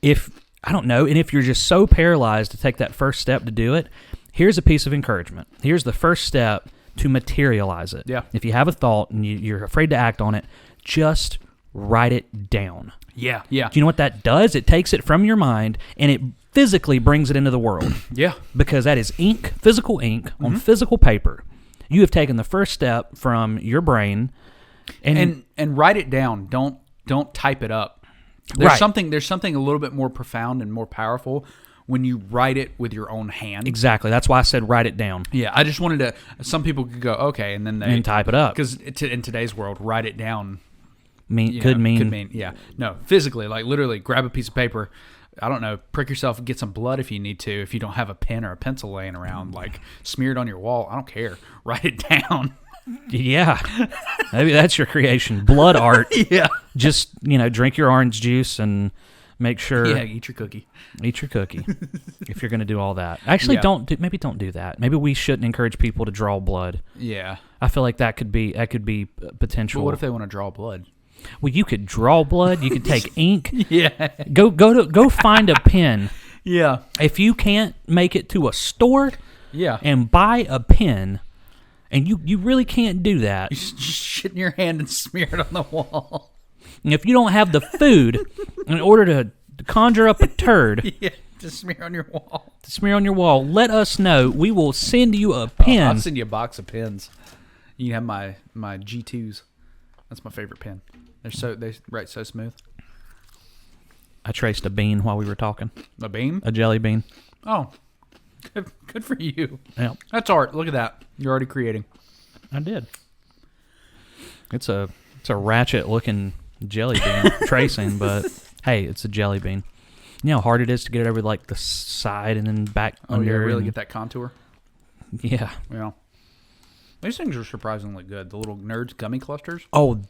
If, I don't know, and if you're just so paralyzed to take that first step to do it, here's a piece of encouragement. Here's the first step to materialize it. Yeah. If you have a thought and you're afraid to act on it, just write it down. Yeah. Do you know what that does? It takes it from your mind and it physically brings it into the world. Yeah. Because that is ink, physical ink, on physical paper. You have taken the first step from your brain and write it down. Don't type it up. There's something a little bit more profound and more powerful when you write it with your own hand. Exactly. That's why I said write it down. Yeah, I just wanted to. Some people could go, okay, and then they type it up, because in today's world, write it down could mean no, physically, like literally grab a piece of paper. I don't know, prick yourself and get some blood if you need to. If you don't have a pen or a pencil laying around, like smear it on your wall. I don't care. Write it down. Yeah, maybe that's your creation, blood art. Yeah, just drink your orange juice and make sure. Yeah, eat your cookie. Eat your cookie. If you're going to do all that, actually, don't do that. Maybe we shouldn't encourage people to draw blood. Yeah, I feel like that could be potential. But what if they want to draw blood? Well, you could draw blood. You could take ink. Yeah. Go find a pen. Yeah. If you can't make it to a store. Yeah. And buy a pen. And you really can't do that. You just shit in your hand and smear it on the wall. And if you don't have the food in order to conjure up a turd, to smear on your wall. Let us know. We will send you a pen. I'll send you a box of pens. You can have my G2s. That's my favorite pen. They write so smooth. I traced a bean while we were talking. A bean? A jelly bean. Oh, good for you. Yeah, that's art. Look at that. You're already creating. I did. It's a ratchet looking jelly bean tracing, but hey, it's a jelly bean. You know how hard it is to get it over like the side and then back under. Yeah, really get that contour. Yeah. Yeah. These things are surprisingly good. The little Nerds gummy clusters. Oh,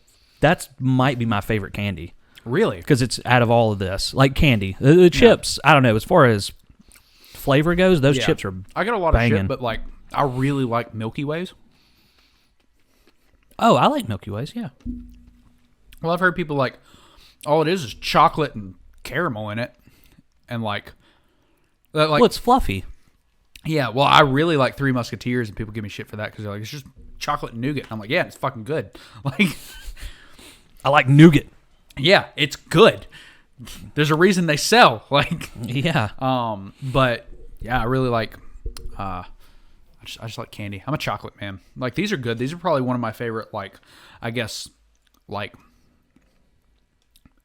that might be my favorite candy. Really? Because it's out of all of this. Like candy. The chips, I don't know. As far as flavor goes, those chips are I got a lot banging. of shit, but like I really like Milky Ways. Oh, I like Milky Ways, yeah. Well, I've heard people like, all it is chocolate and caramel in it. And like well, it's fluffy. Yeah, well, I really like Three Musketeers, and people give me shit for that because they're like, it's just chocolate and nougat. And I'm like, yeah, it's fucking good. Like, I like nougat. Yeah, it's good. There's a reason they sell. Like, Yeah. but yeah, I really like. I just like candy. I'm a chocolate man. Like, these are good. These are probably one of my favorite. Like, I guess, like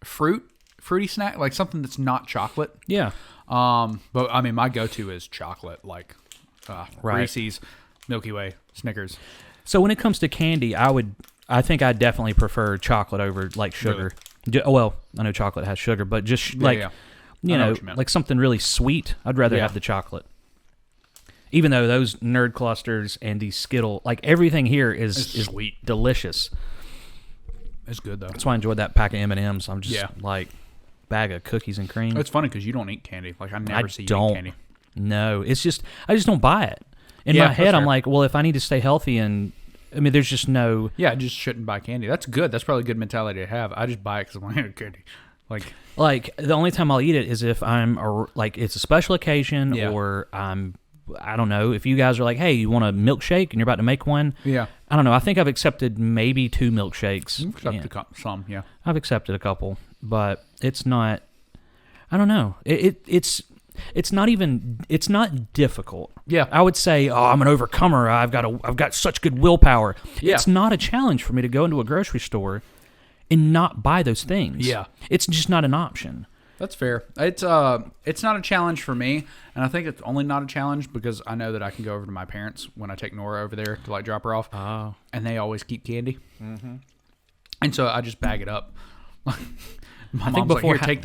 fruity snack, like something that's not chocolate. Yeah. But I mean, my go-to is chocolate, like Right. Reese's, Milky Way, Snickers. So when it comes to candy, I think I definitely prefer chocolate over like sugar. Well, I know chocolate has sugar, but just like yeah. you I know know, what you meant. like something really sweet, I'd rather Yeah. have the chocolate. Even though those nerd clusters and these Skittle, like everything here is sweet. delicious. It's good though. That's why I enjoyed that pack of M&Ms. I'm just Yeah. like bag of cookies and cream. It's funny because you don't eat candy. Like, I never see you don't. eat candy. No, it's just I just don't buy it. In Yeah, my that's head, I'm fair. like, well, if I need to stay healthy, and I mean, there's just no. Yeah, I just shouldn't buy candy. That's good. That's probably a good mentality to have. I just buy it because I want to eat candy. Like the only time I'll eat it is if like it's a special occasion, Yeah. or I don't know, if you guys are like, hey, you want a milkshake and you're about to make one. Yeah. I don't know. I think I've accepted maybe 2 milkshakes. Some, yeah. I've accepted a couple, but it's not. I don't know. It's not difficult. Yeah. I would say, oh, I'm an overcomer. I've got such good willpower. Yeah. It's not a challenge for me to go into a grocery store and not buy those things. Yeah. It's just not an option. That's fair. It's not a challenge for me, and I think it's only not a challenge because I know that I can go over to my parents when I take Nora over there to like drop her off, and they always keep candy, and so I just bag it up. My mom's like, "Here, take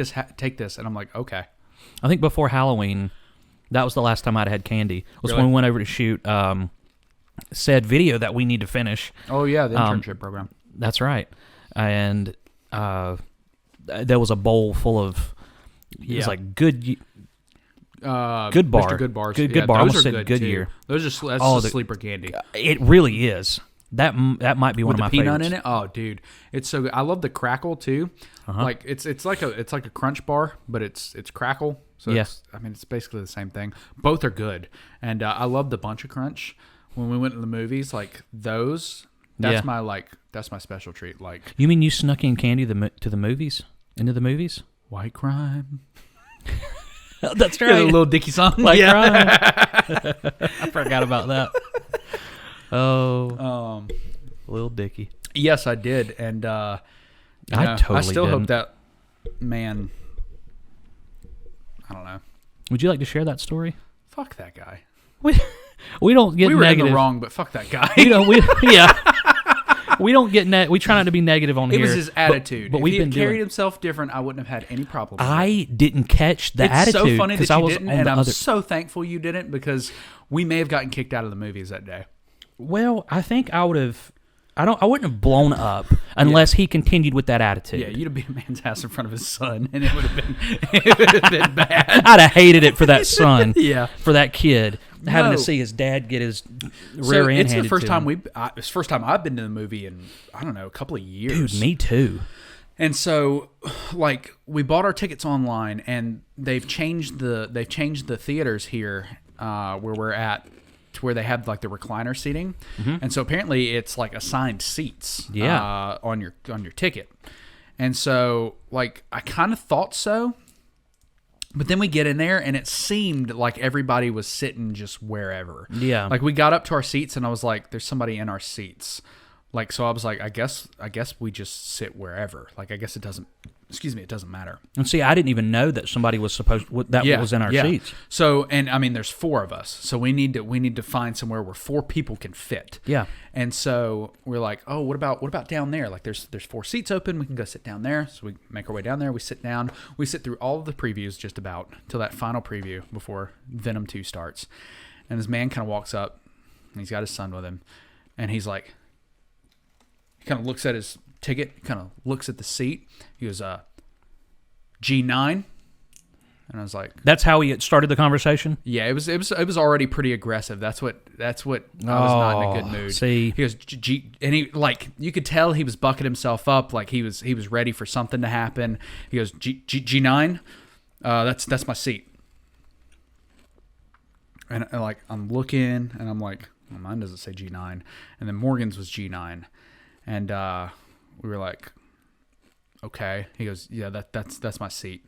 this," and I'm like, "Okay." I think before Halloween, that was the last time I'd had candy. Was Really? when we went over to shoot said video that we need to finish. Oh yeah, the internship program. That's right, and there was a bowl full of. It was like good bar. Mr. Good bars. Good bar. I Those almost are said good Goodyear. too. Those are Oh, the sleeper candy. It really is. That might be one With of the my peanut favorites. in it. Oh, dude, it's so good. I love the crackle too. Like it's like a crunch bar, but it's crackle. So Yes. it's basically the same thing. Both are good, and I love the bunch of crunch. When we went to the movies, like those, that's Yeah. that's my special treat. Like, You mean you snuck in candy to the movies? Into the movies? white crime. That's Yeah, the little Dickie song. Like I forgot about that. Oh, Lil Dicky. Yes, I did, and I I totally still hope didn't. that man. I don't know. Would you like to share that story? Fuck that guy. We don't get We were negative. in the wrong, but fuck that guy. Yeah. We don't get. We try not to be negative on It here. was his attitude. But If we've he been had carried doing. himself different, I wouldn't have had any problem with it. I didn't catch the It's attitude so funny that I you was didn't, on and the I'm other. so thankful you didn't because we may have gotten kicked out of the movies that day. Well, I think I would have. I wouldn't have blown up unless he continued with that attitude. Yeah, you'd have beat a man's ass in front of his son, and it would have been bad. I'd have hated it for that son. Yeah. For that kid having No. to see his dad get his So rear end it's the handed first to time him. it's the first time I've been to the movie in I don't know a couple of years. Dude, me too. And so, like, we bought our tickets online, and they've changed the theaters here where we're at to where they have like the recliner seating, and so apparently it's like assigned seats on your ticket, and so like I kind of thought so, but then we get in there and it seemed like everybody was sitting just wherever. Yeah. Like we got up to our seats and I was like, "There's somebody in our seats." Like, so I was like, I guess we just sit wherever. Like, I guess it doesn't matter. And see, I didn't even know that somebody was supposed that was in our seats. So, and I mean, there's 4 of us, so we need to find somewhere where 4 people can fit. Yeah. And so we're like, oh, what about down there? Like, there's 4 seats open. We can go sit down there. So we make our way down there. We sit down. We sit through all of the previews just about till that final preview before Venom 2 starts. And this man kind of walks up, and he's got his son with him, and he's like. He kind of looks at his ticket, kind of looks at the seat. He goes, G9. And I was like, That's how he started the conversation. yeah, it was already pretty aggressive. That's what I was not in a good mood. See. He goes, G, and he like you could tell he was bucking himself up, like he was ready for something to happen. He goes, G9, that's my seat. And like I'm looking, and I'm like, well, mine doesn't say G9, and then Morgan's was G9. And we were like, okay. He goes, yeah, that's my seat.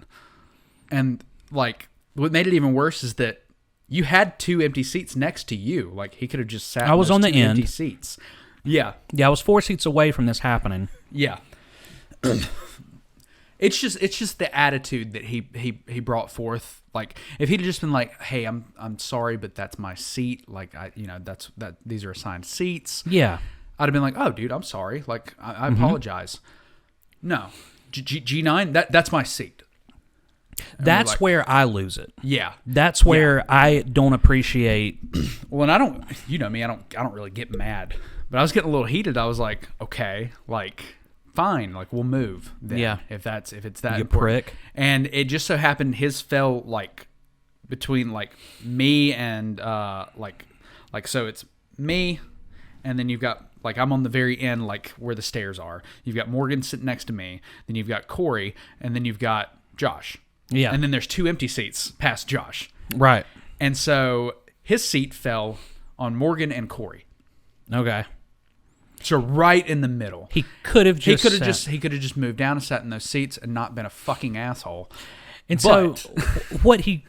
And like, what made it even worse is that you had 2 empty seats next to you. Like, he could have just sat. I was in on those the 2 end. empty seats. Yeah, Yeah, I was 4 seats away from this happening. yeah. It's just the attitude that he brought forth. Like, if he'd just been like, "Hey, I'm sorry, but that's my seat. Like, these are assigned seats." Yeah. I'd have been like, "Oh, dude, I'm sorry. Like, I apologize." No, G9, that's my seat. And That's we're like, where I lose it. yeah. That's where I don't appreciate. Well, and I don't. You know me. I don't really get mad, but I was getting a little heated. I was like, okay, like, fine, like, we'll move. Then, Yeah. if it's that You important. prick. And it just so happened his fell like between like me and like so it's me, and then you've got like I'm on the very end, like where the stairs are. You've got Morgan sitting next to me, then you've got Corey, and then you've got Josh. Yeah. And then there's 2 empty seats past Josh. Right. And so his seat fell on Morgan and Corey. Okay. So right in the middle. He could have just. He could have just moved down and sat in those seats and not been a fucking asshole. And But- so, what he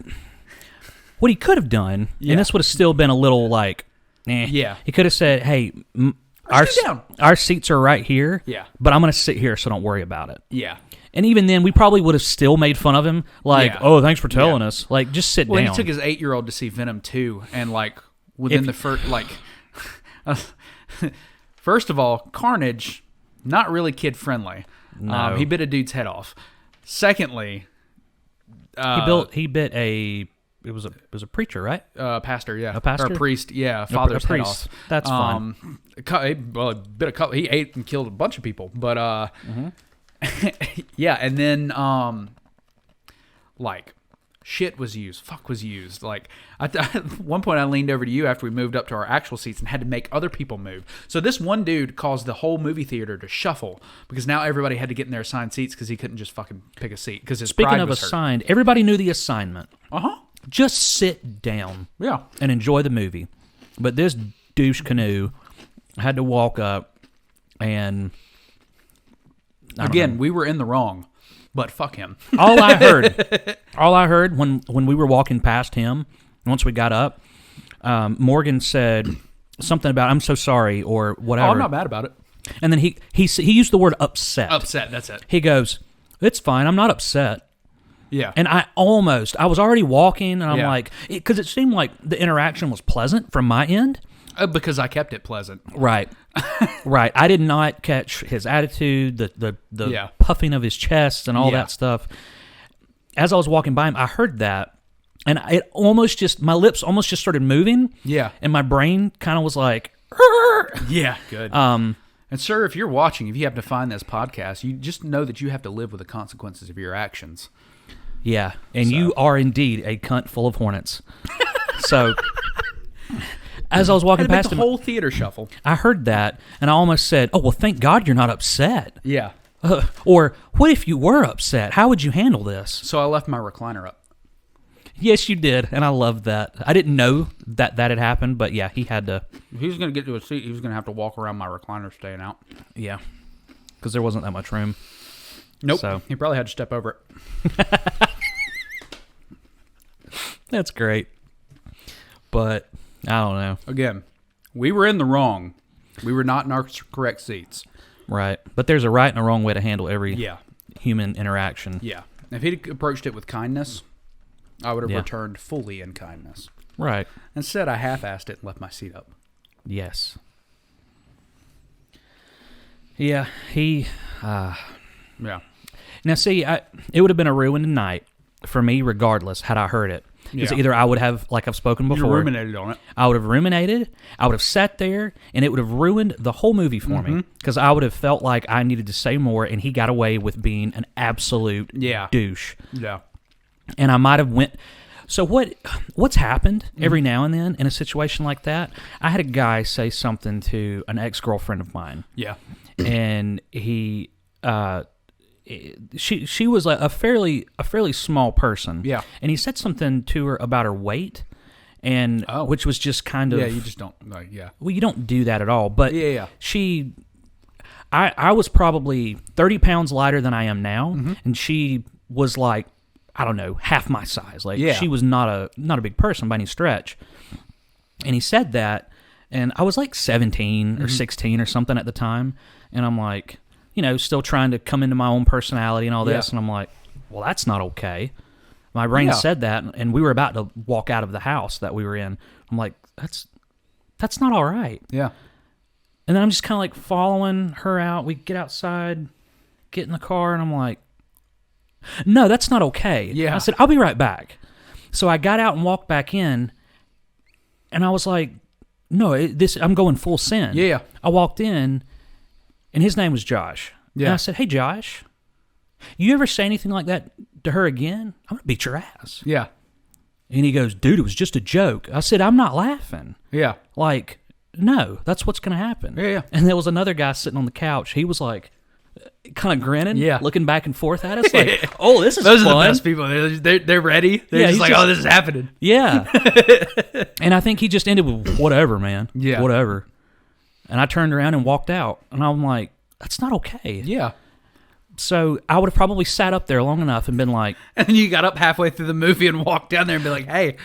could have done, Yeah. and this would have still been a little like, Yeah. He could have said, "Hey, sit down." our seats are right here. Yeah. But I'm going to sit here, so don't worry about it." Yeah. And even then, we probably would have still made fun of him, like, Yeah. "Oh, thanks for telling Yeah. us." Like, just sit Well, down. he took his 8-year-old to see Venom 2, and like within the first like, first of all, Carnage, not really kid friendly. No. He bit a dude's head off. Secondly, he bit a. It was a preacher, right? pastor, yeah, A pastor? or a priest, yeah, father's a head priest. off. That's fine. He ate and killed a bunch of people, but yeah, and then like shit was used, fuck was used. Like at one point, I leaned over to you after we moved up to our actual seats and had to make other people move. So this one dude caused the whole movie theater to shuffle because now everybody had to get in their assigned seats because he couldn't just fucking pick a seat because his Speaking pride of was hurt. assigned, everybody knew the assignment. Just Sit down. yeah. And enjoy the movie. But this douche canoe had to walk up and Again, we were in the wrong, but fuck him. all I heard when we were walking past him, once we got up, Morgan said something about "I'm so sorry" or whatever. Oh, I'm not mad about it. And then he used the word upset. Upset, that's it. He goes, "It's fine. I'm not upset." Yeah. And I was already walking, and I'm Yeah. like, because it seemed like the interaction was pleasant from my end. Because I kept it pleasant. Right. Right. I did not catch his attitude, the Yeah. puffing of his chest and all Yeah. that stuff. As I was walking by him, I heard that, and it almost just, my lips almost just started moving. Yeah. And my brain kind of was like, Yeah, good. And sir, if you're watching, if you happen to find this podcast, you just know that you have to live with the consequences of your actions. yeah. And you are indeed a cunt full of hornets. So as I was walking Had to make past the him, whole theater shuffle. I heard that, and I almost said, "Oh, well, thank God you're not upset." Yeah. Or, what if you were upset? How would you handle this? So I left my recliner up. Yes, you did, and I loved that. I didn't know that had happened, but yeah, he had to. If he was going to get to a seat, he was going to have to walk around my recliner staying out. Yeah, because there wasn't that much room. Nope. So. He probably had to step over it. That's great, but I don't know. Again, we were in the wrong. We were not in our correct seats. Right, but there's a right and a wrong way to handle every Yeah. human interaction. Yeah. If he'd approached it with kindness, I would have Yeah. returned fully in kindness. Right. Instead, I half-assed it and left my seat up. Yes. Yeah, he. Yeah. Now, see, it would have been a ruined night for me, regardless, had I heard it. Because Yeah. either I would have, like I've spoken You before, ruminated on it. I would have ruminated, I would have sat there, and it would have ruined the whole movie for me. Because I would have felt like I needed to say more, and he got away with being an absolute Yeah. douche. Yeah. And I might have went. So what's happened every now and then in a situation like that? I had a guy say something to an ex-girlfriend of mine, Yeah. and he. She was a fairly small person. Yeah. And he said something to her about her weight, and which was just kind of Yeah, you just don't, like, yeah. well, you don't do that at all. But Yeah. she, I was probably 30 pounds lighter than I am now, and she was like, I don't know, half my size. Like, she was not a big person by any stretch. And he said that, and I was like 17 or 16 or something at the time, and I'm like, still trying to come into my own personality and all this, and I'm like, well, that's not okay. My brain said that, and we were about to walk out of the house that we were in. I'm like, that's not all right. Yeah. And then I'm just kind of like following her out. We get outside, get in the car, and I'm like, no, that's not okay. Yeah. I said, I'll be right back. So I got out and walked back in, and I was like, no, I'm going full send. Yeah. I walked in, and his name was Josh. Yeah. And I said, hey, Josh, you ever say anything like that to her again? I'm going to beat your ass. Yeah. And he goes, dude, it was just a joke. I said, I'm not laughing. Yeah. Like, no, that's what's going to happen. Yeah. And there was another guy sitting on the couch. He was like, kind of grinning, looking back and forth at us, like, oh, this is Those fun. are the best people. They're ready. They're just like, oh, this is happening. Yeah. And I think he just ended with, whatever, man. Yeah. Whatever. And I turned around and walked out. And I'm like, that's not okay. Yeah. So I would have probably sat up there long enough and been like... And then you got up halfway through the movie and walked down there and be like, hey.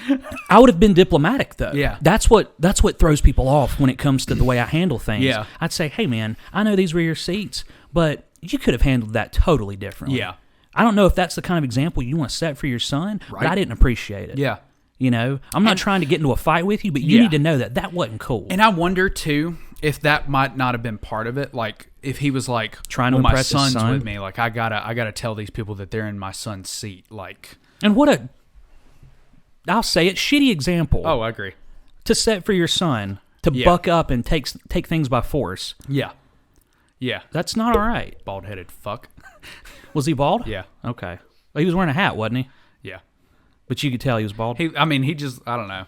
I would have been diplomatic, though. Yeah. That's what throws people off when it comes to the way I handle things. Yeah. I'd say, hey, man, I know these were your seats, but you could have handled that totally differently. Yeah. I don't know if that's the kind of example you want to set for your son, but I didn't appreciate it. Yeah. I'm not trying to get into a fight with you, but you need to know that wasn't cool. And I wonder, too, if that might not have been part of it. Like, if he was like, trying to my impress his son's son with me, like, I gotta tell these people that they're in my son's seat. Like, and I'll say it, shitty example. Oh, I agree. To set for your son to buck up and take things by force. Yeah. Yeah. That's not all right. Bald-headed fuck. Was he bald? Yeah. Okay. Well, he was wearing a hat, wasn't he? Yeah. But you could tell he was bald. He just, I don't know.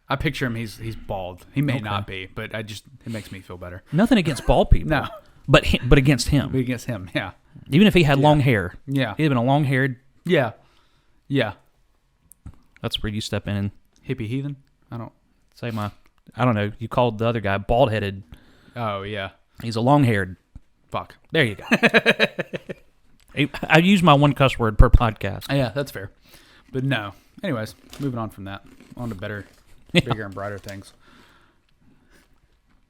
I picture him, he's bald. He may not be, but it makes me feel better. Nothing against bald people. No. But against him. But against him, yeah. Even if he had long hair. Yeah. He'd have been a long-haired... Yeah. Yeah. That's where you step in and... Hippie heathen? I don't know. You called the other guy bald-headed. Oh, yeah. He's a long-haired... Fuck. There you go. I use my one cuss word per podcast. Yeah, that's fair. But no. Anyways, moving on from that. On to better, bigger, and brighter things.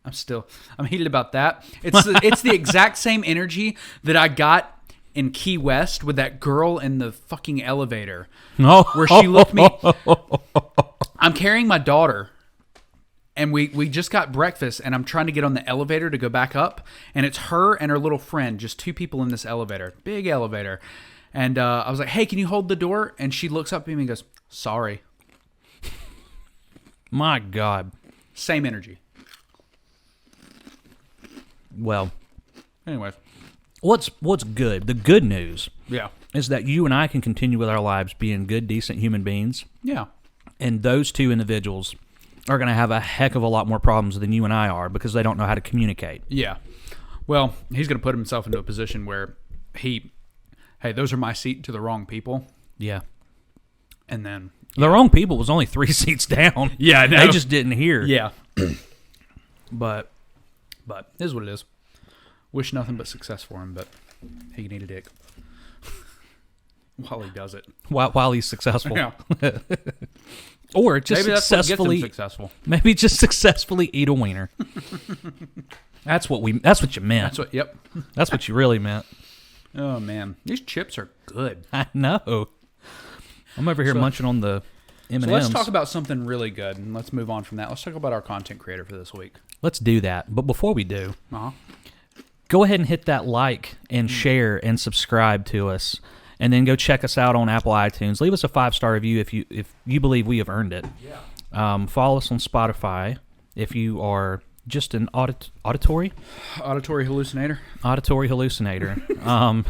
I'm heated about that. It's the exact same energy that I got in Key West with that girl in the fucking elevator. Where she looked me. I'm carrying my daughter. And we just got breakfast, and I'm trying to get on the elevator to go back up, and it's her and her little friend, just two people in this elevator, big elevator. And I was like, hey, can you hold the door? And she looks up at me and goes, sorry. My God. Same energy. Well. Anyways. What's good? The good news is that you and I can continue with our lives being good, decent human beings. Yeah. And those two individuals are going to have a heck of a lot more problems than you and I are because they don't know how to communicate. Yeah. Well, he's going to put himself into a position where hey, those are my seat to the wrong people. Yeah. And then... The wrong people was only 3 seats down. Yeah, I know. They just didn't hear. Yeah. But it is what it is. Wish nothing but success for him, but he can eat a dick. While he does it. While he's successful. Yeah. Or just maybe that's successfully what gets him successful. Maybe just successfully eat a wiener. That's what you meant. Yep. That's what you really meant. Oh man, these chips are good. I know. I'm over here munching on the M&Ms. So let's talk about something really good, and let's move on from that. Let's talk about our content creator for this week. Let's do that. But before we do, go ahead and hit that like and share and subscribe to us. And then go check us out on Apple iTunes. Leave us a 5-star review if you believe we have earned it. Yeah. Follow us on Spotify if you are just an auditory hallucinator. Auditory hallucinator.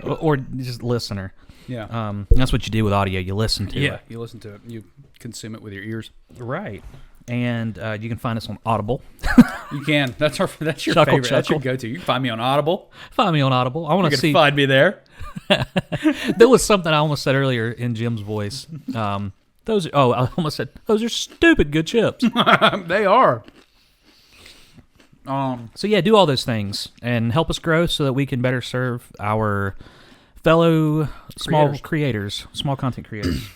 Or just listener. Yeah. That's what you do with audio. You listen to it. Yeah, you listen to it. You consume it with your ears. Right. And you can find us on Audible. You can. That's your Chuckle, favorite. chuckle. That's your go-to. You can find me on Audible. Find me on Audible. I want to see. Find me there. There was something I almost said earlier in Jim's voice. I almost said those are stupid good chips. They are. So yeah, do all those things and help us grow so that we can better serve our fellow small content creators,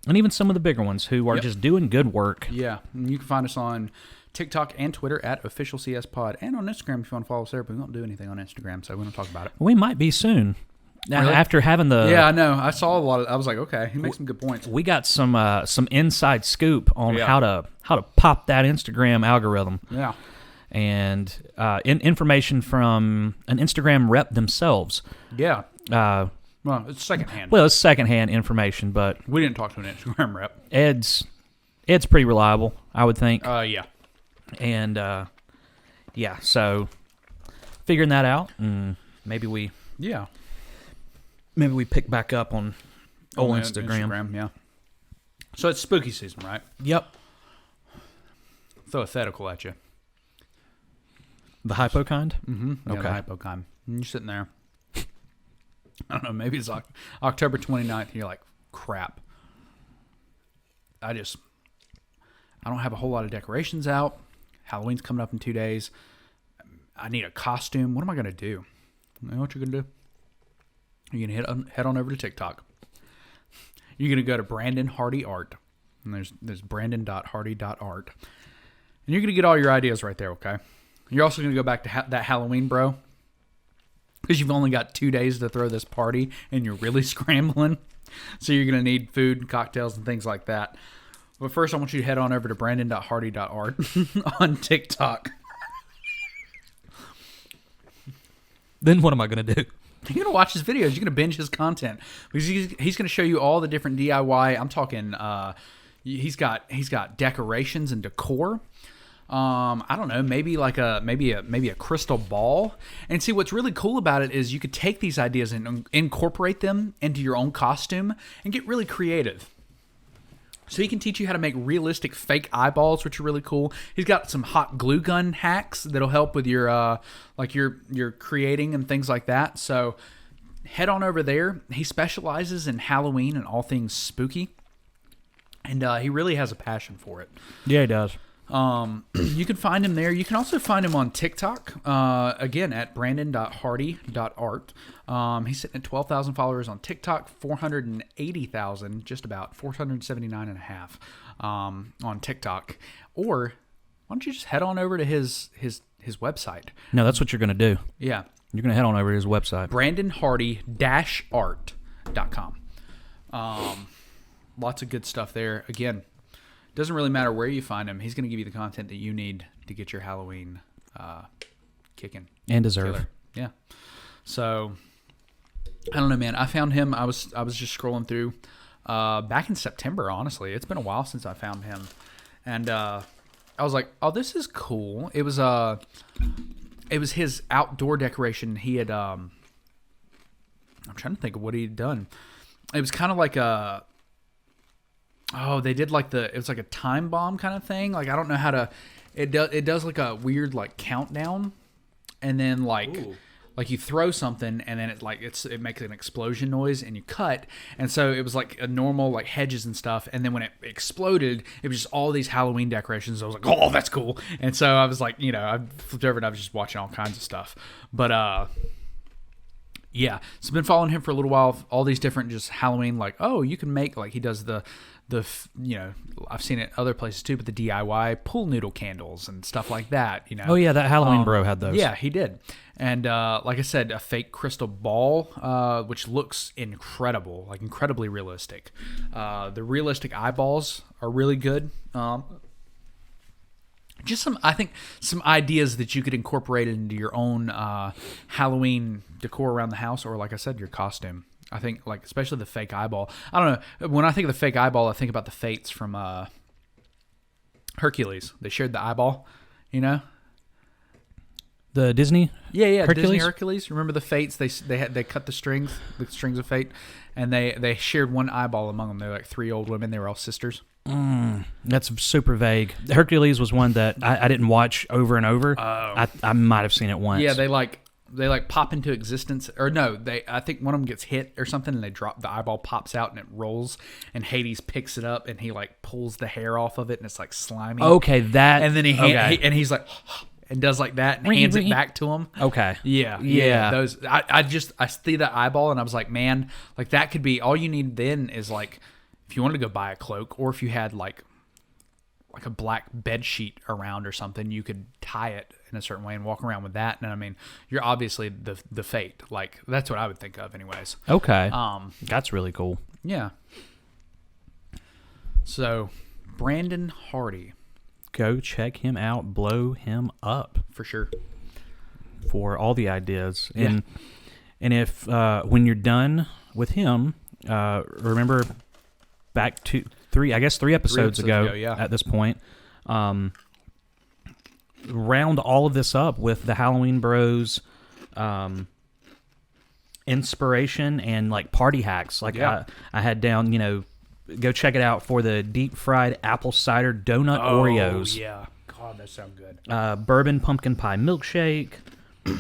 and even some of the bigger ones who are just doing good work. Yeah, and you can find us on TikTok and Twitter at OfficialCSPod, and on Instagram if you want to follow us there, but we don't do anything on Instagram, so we don't talk about it. We might be soon. Really? After having the Yeah, I know. I saw a lot of I was like, okay, he makes some good points. we got some inside scoop on how to pop that Instagram algorithm. Yeah. And information from an Instagram rep themselves. Yeah. Well, it's secondhand. Well, it's secondhand information, but We didn't talk to an Instagram rep. Ed's pretty reliable, I would think. Yeah. And so figuring that out, and maybe we pick back up on old Instagram. Yeah. So it's spooky season, right? Yep. Throw a thetical at you. The hypo kind? Mm-hmm. Yeah, Okay. the hypo kind. And you're sitting there. I don't know. Maybe it's like October 29th. And you're like, crap. I don't have a whole lot of decorations out. Halloween's coming up in 2 days. I need a costume. What am I going to do? You know what you're going to do? You're going to head on over to TikTok. You're going to go to Brandon Hardy Art. And there's brandon.hardy.art. And you're going to get all your ideas right there, okay? You're also going to go back to that Halloween, bro. Because you've only got 2 days to throw this party, and you're really scrambling. So you're going to need food, cocktails, and things like that. But first, I want you to head on over to brandon.hardy.art on TikTok. Then what am I going to do? You're going to watch his videos. You're going to binge his content. Because he's going to show you all the different DIY. I'm talking, he's got decorations and decor. I don't know, maybe a crystal ball. And see, what's really cool about it is you could take these ideas and incorporate them into your own costume and get really creative. So he can teach you how to make realistic fake eyeballs, which are really cool. He's got some hot glue gun hacks that'll help with your your creating and things like that. So head on over there. He specializes in Halloween and all things spooky, and he really has a passion for it. Yeah, he does. You can find him there. You can also find him on TikTok, again, at brandon.hardy.art. He's sitting at 12,000 followers on TikTok, 480,000, just about 479 and a half, on TikTok. Or why don't you just head on over to his website? No, that's what you're going to do. Yeah. You're going to head on over to his website. brandonhardy-art.com. Lots of good stuff there. Again, doesn't really matter where you find him. He's going to give you the content that you need to get your Halloween kicking. And deserve. Killer. Yeah. So, I don't know, man. I found him. I was just scrolling through back in September, honestly. It's been a while since I found him. And I was like, oh, this is cool. It was his outdoor decoration. He had, I'm trying to think of what he had done. It was kind of like they did it was like a time bomb kind of thing. Like, I don't know how to, it does like a weird like countdown, and then like you throw something and then it makes an explosion noise and you cut. And so it was like a normal like hedges and stuff. And then when it exploded, it was just all these Halloween decorations. I was like, oh, that's cool. And so I was like, I flipped over and I was just watching all kinds of stuff. But, yeah, so I've been following him for a little while. All these different just Halloween, like, oh, you can make, like, he does I've seen it other places too, but the DIY pool noodle candles and stuff like that, Oh, yeah, that Halloween bro had those. Yeah, he did. And like I said, a fake crystal ball, which looks incredible, like incredibly realistic. The realistic eyeballs are really good. Just some ideas that you could incorporate into your own Halloween decor around the house, or like I said, your costume. I think, like, especially the fake eyeball. I don't know. When I think of the fake eyeball, I think about the Fates from Hercules. They shared the eyeball, The Disney? Yeah, Hercules? Disney Hercules. Remember the Fates? They cut the strings of fate, and they shared one eyeball among them. They were like three old women. They were all sisters. That's super vague. Hercules was one that I didn't watch over and over. I might have seen it once. Yeah, they pop into existence, or no, I think one of them gets hit or something, and they drop the eyeball, pops out, and it rolls, and Hades picks it up, and he like pulls the hair off of it, and it's like slimy. Okay, that, and then he's like, and does like that and hands it back to him. Okay. Yeah. Those I see that eyeball and I was like, man, like that could be all you need then is like if you wanted to go buy a cloak or if you had like a black bed sheet around or something, you could tie it in a certain way and walk around with that. And I mean, you're obviously the fate. Like that's what I would think of anyways. Okay. That's really cool. Yeah. So, Brandon Hardy. Go check him out. Blow him up. For sure. For all the ideas. And if when you're done with him, remember back to three episodes ago at this point, round all of this up with the Halloween Bros inspiration and like party hacks. Like I had down, go check it out for the deep fried apple cider donut Oreos. Yeah. God, that sounds good. Bourbon pumpkin pie milkshake.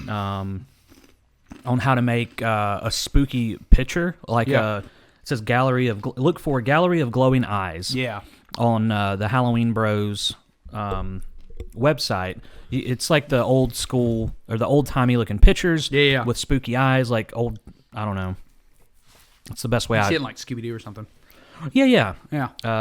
On how to make a spooky picture. Like it says look for gallery of glowing eyes. Yeah. On the Halloween Bros website. It's like the old school or the old timey looking pictures. Yeah. With spooky eyes, like old. I don't know. It's the best way. See it in like Scooby Doo or something. Yeah.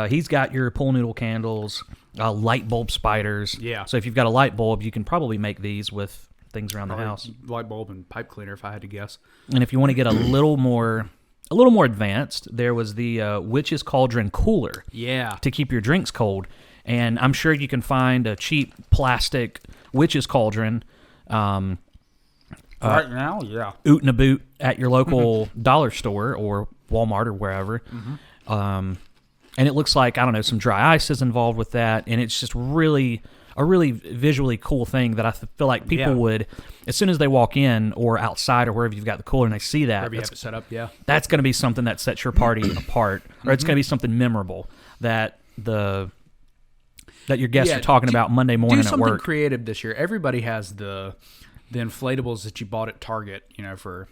He's got your pool noodle candles, light bulb spiders. Yeah. So if you've got a light bulb, you can probably make these with things around the house. Light bulb and pipe cleaner, if I had to guess. And if you want to get a little more advanced, there was the Witch's Cauldron cooler. Yeah. To keep your drinks cold. And I'm sure you can find a cheap plastic Witch's Cauldron. Right now, yeah. Oot and a boot at your local dollar store or Walmart or wherever. And it looks like, I don't know, some dry ice is involved with that. And it's just a really visually cool thing that I feel like people would, as soon as they walk in or outside or wherever you've got the cooler and they see that, wherever you have it set up, that's going to be something that sets your party apart, or it's going to be something memorable that your guests are talking about Monday morning at work. Do something creative this year. Everybody has the inflatables that you bought at Target, for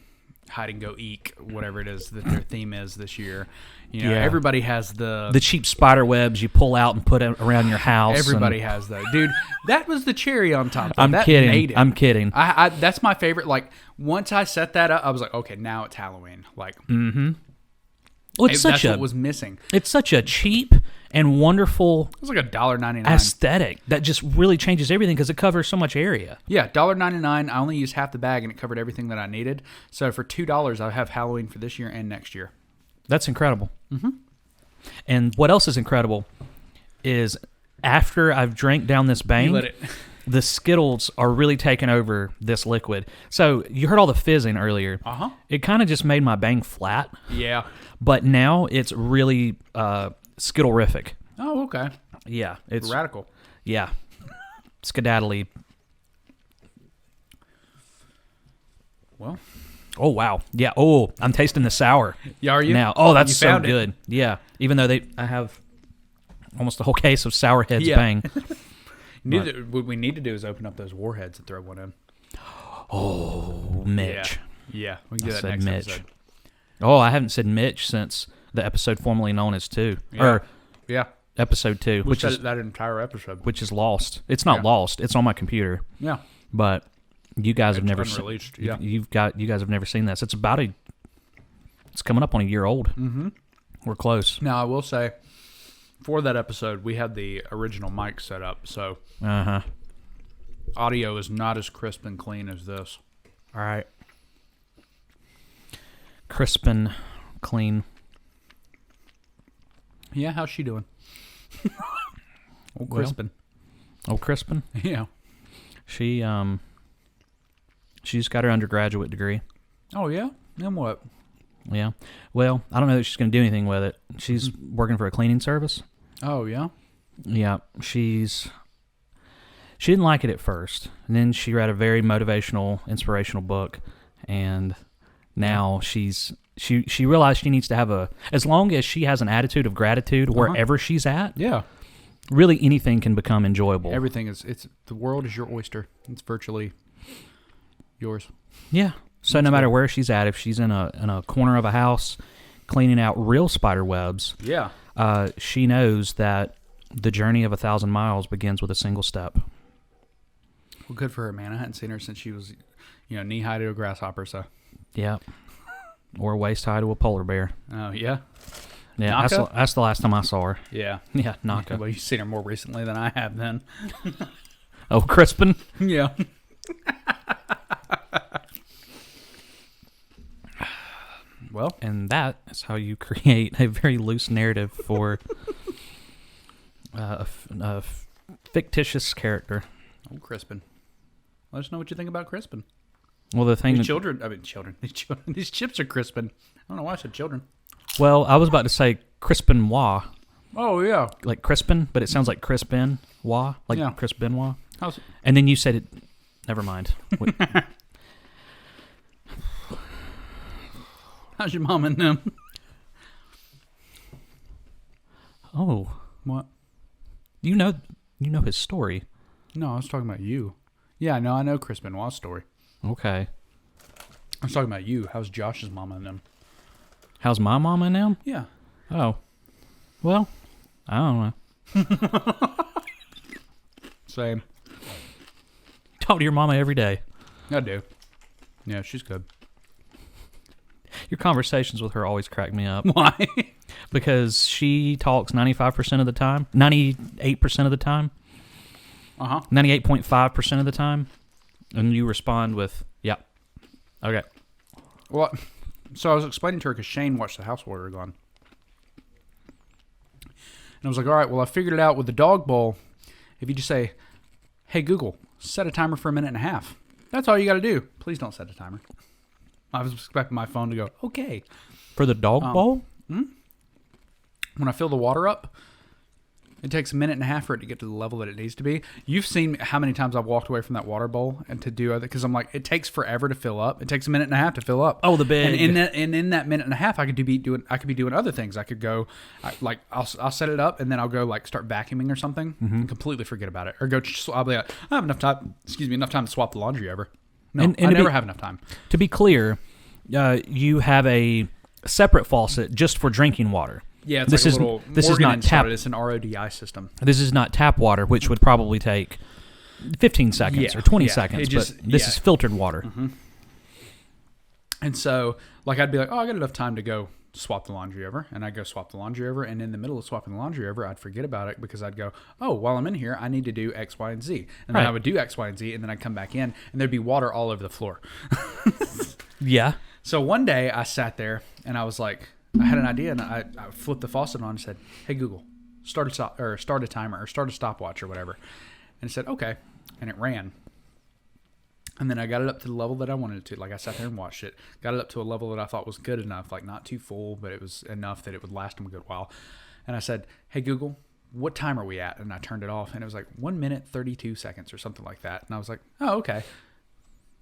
hide and go eek, whatever it is that their theme is this year. Everybody has the cheap spider webs you pull out and put around your house. Everybody has those, dude. That was the cherry on top. I'm kidding. Made it. I'm kidding. I that's my favorite. Like once I set that up, I was like, okay, now it's Halloween. Like, well, that's what was missing. It's such a cheap and wonderful. It was like $1.99 aesthetic that just really changes everything because it covers so much area. Yeah, $1.99. I only used half the bag and it covered everything that I needed. So for $2, I have Halloween for this year and next year. That's incredible. And what else is incredible is after I've drank down this bang, the Skittles are really taking over this liquid. So you heard all the fizzing earlier. It kind of just made my bang flat. Yeah. But now it's really Skittle-rific. Oh, okay. Yeah. It's radical. Yeah. Skedaddly. Well. Oh, wow. Yeah. Oh, I'm tasting the sour. Yeah, are you? Now. Oh, that's so found good. Yeah. Even though I have almost a whole case of Sour Heads Bang. What we need to do is open up those Warheads and throw one in. Oh, Mitch. Yeah. We can do that next episode. Oh, I haven't said Mitch since the episode formerly known as 2. Yeah. Episode 2. Which is that entire episode. Which is lost. It's not lost. It's on my computer. Yeah. But you guys have never seen. Yeah. You guys have never seen this. It's it's coming up on a year old. We're close. Now I will say, for that episode, we had the original mic set up, so audio is not as crisp and clean as this. All right. Crisp and clean. Yeah, how's she doing? Crispin. Crispin? Yeah. She just got her undergraduate degree. Oh, yeah? And what? Yeah. Well, I don't know that she's going to do anything with it. She's working for a cleaning service. Oh, yeah? Yeah. She didn't like it at first. And then she read a very motivational, inspirational book. And now she realized she needs to have as long as she has an attitude of gratitude wherever she's at. Yeah. Really anything can become enjoyable. Everything the world is your oyster. It's virtually yours. Yeah. So no matter where she's at, if she's in a corner of a house cleaning out real spider webs, she knows that the journey of 1,000 miles begins with a single step. Well, good for her, man. I hadn't seen her since she was, knee high to a grasshopper. So. Yeah. Or waist high to a polar bear. Oh yeah. Yeah, that's the last time I saw her. Yeah. Yeah, Naka. Well, you've seen her more recently than I have then. Oh, Crispin? Yeah. Well. And that is how you create a very loose narrative for a fictitious character. Oh, Crispin. Let us know what you think about Crispin. Well, the thing... These chips are Crispin. I don't know why I said children. Well, I was about to say Crispin-Wah. Oh, yeah. Like Crispin, but it sounds like Crispin-Wah. Like Yeah. Chris Benoit. How's And then you said it... Never mind. your mom and them? Oh. What? You know his story. No, I was talking about you. Yeah, no, I know Chris Benoit's story. Okay. I was talking about you. How's Josh's mama and them? How's my mama now? Yeah. Oh. Well, I don't know. Same. Talk to your mama every day. I do. Yeah, she's good. Your conversations with her always crack me up. Why? Because she talks 95% of the time, 98% of the time, 98.5% of the time, and you respond with, "Yeah, okay." Well, so I was explaining to her because Shane watched the house while we were gone. And I was like, all right, well, I figured it out with the dog bowl. If you just say, hey, Google, set a timer for 1.5 minutes. That's all you got to do. Please don't set a timer. I was expecting my phone to go, okay. For the dog bowl? When I fill the water up, it takes 1.5 minutes for it to get to the level that it needs to be. You've seen how many times I've walked away from that water bowl and to do other, because I'm like, it takes forever to fill up. It takes 1.5 minutes to fill up. Oh, the big. And in that 1.5 minutes, I could be doing other things. I could go, I'll set it up and then I'll go like start vacuuming or something and completely forget about it. Or go, I'll be like, I have enough time to swap the laundry over. No, And I never have enough time. To be clear, you have a separate faucet just for drinking water. Yeah, it's this like is, a little this Morgan is not tap. It's an RODI system. This is not tap water, which would probably take 15 seconds or 20 seconds. But this is filtered water. Mm-hmm. And so, like, I'd be like, oh, I got enough time to go swap the laundry over. And I'd go swap the laundry over. And in the middle of swapping the laundry over, I'd forget about it because I'd go, oh, while I'm in here, I need to do X, Y, and Z. And then I would do X, Y, and Z. And then I'd come back in and there'd be water all over the floor. Yeah. So one day I sat there and I was like, I had an idea and I flipped the faucet on and said, hey, Google, start a timer or start a stopwatch or whatever. And it said, okay. And it ran. And then I got it up to the level that I wanted it to. Like, I sat there and watched it. Got it up to a level that I thought was good enough. Like, not too full, but it was enough that it would last them a good while. And I said, hey, Google, what time are we at? And I turned it off. And it was like 1 minute, 32 seconds or something like that. And I was like, oh, okay.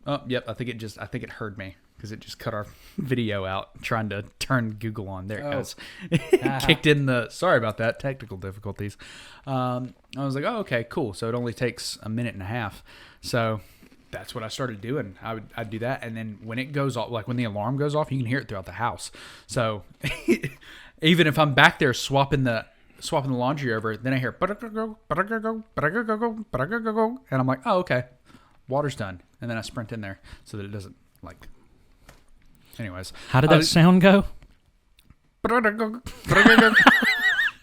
Oh, yep. I think it heard me because it just cut our video out trying to turn Google on. There it goes. It kicked in sorry about that, technical difficulties. I was like, oh, okay, cool. So it only takes 1.5 minutes. So that's what I started doing. I'd do that. And then when it goes off, like when the alarm goes off, you can hear it throughout the house. So even if I'm back there swapping the laundry over, then I hear, and I'm like, oh, okay, water's done. And then I sprint in there so that it doesn't like. Anyways, how did that sound go?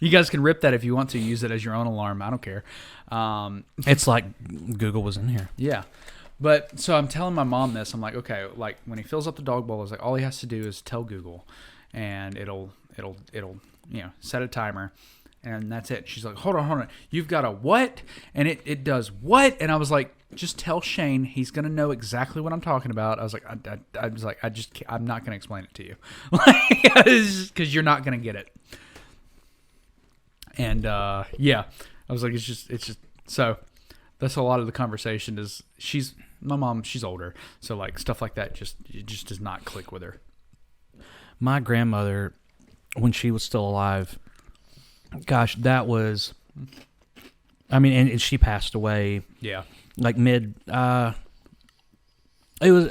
You guys can rip that if you want to. Use it as your own alarm. I don't care. It's like Google was in here. Yeah. But so I'm telling my mom this. I'm like, okay, like when he fills up the dog bowl, it's like all he has to do is tell Google, and it'll set a timer, and that's it. She's like, hold on, you've got a what? And it does what? And I was like, just tell Shane, he's gonna know exactly what I'm talking about. I was like, I'm not gonna explain it to you, because you're not gonna get it. And yeah, I was like, it's just so. That's a lot of the conversation is my mom, she's older. So like stuff like that just does not click with her. My grandmother, when she was still alive, gosh, that was, I mean, and she passed away. Yeah. Like it was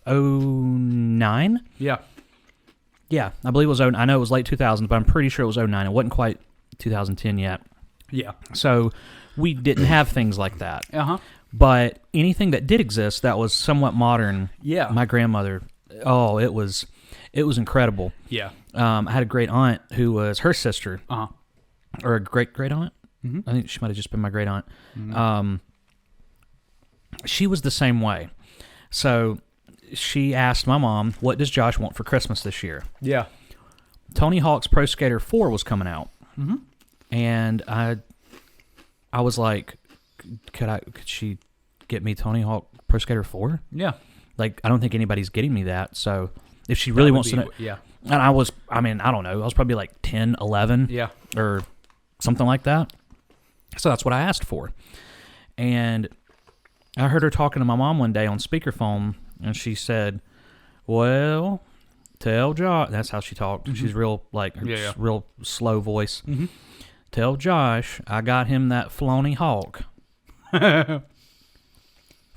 09? Yeah. Yeah, I believe it was 09. I know it was late 2000s, but I'm pretty sure it was 09. It wasn't quite 2010 yet. Yeah. So we didn't have things like that. Uh-huh. But anything that did exist that was somewhat modern, Yeah. my grandmother, it was incredible. Yeah. I had a great aunt who was her sister, Uh-huh. or a great aunt. Mm-hmm. I think she might have just been my great aunt. She was the same way. So she asked my mom, "What does Josh want for Christmas this year?" Yeah. Tony Hawk's Pro Skater 4 was coming out, and I was like, "Could she get me Tony Hawk Pro Skater 4?" Yeah. Like, I don't think anybody's getting me that. So if she really wants to know, Yeah. and I don't know, I was probably like 10, 11, Yeah. or something like that. So that's what I asked for. And I heard her talking to my mom one day on speakerphone, and she said, "Well, tell Josh." That's how she talked. She's real, like, real slow voice. "Tell Josh I got him that Flony Hawk."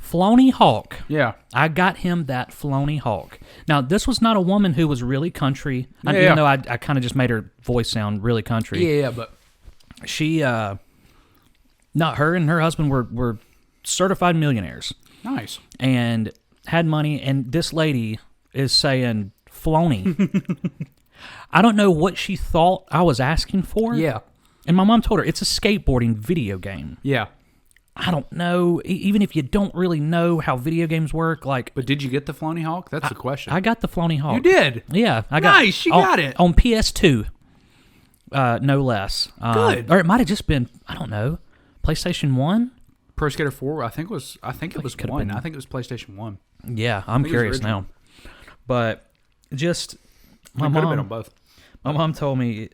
Flony Hawk. Yeah. I got him that Flony Hawk. Now, this was not a woman who was really country. Yeah, Even yeah. though I kind of just made her voice sound really country. Yeah, but She, her and her husband were certified millionaires nice. and had money. And this lady is saying Flony. I don't know what she thought I was asking for. Yeah. And my mom told her it's a skateboarding video game. Yeah. I don't know. Even if you don't really know how video games work, like, But did you get the Flony Hawk? That's the question. I got the Flony Hawk. You did? Yeah, I got. Nice, you got it. on PS2, no less. Good. Or it might have just been, I don't know, PlayStation 1. Pro Skater 4, I think it was could've 1. been- I think it was PlayStation 1. Yeah, I'm think it was curious original. now. But just my It could have been on mom. both. My mom told me.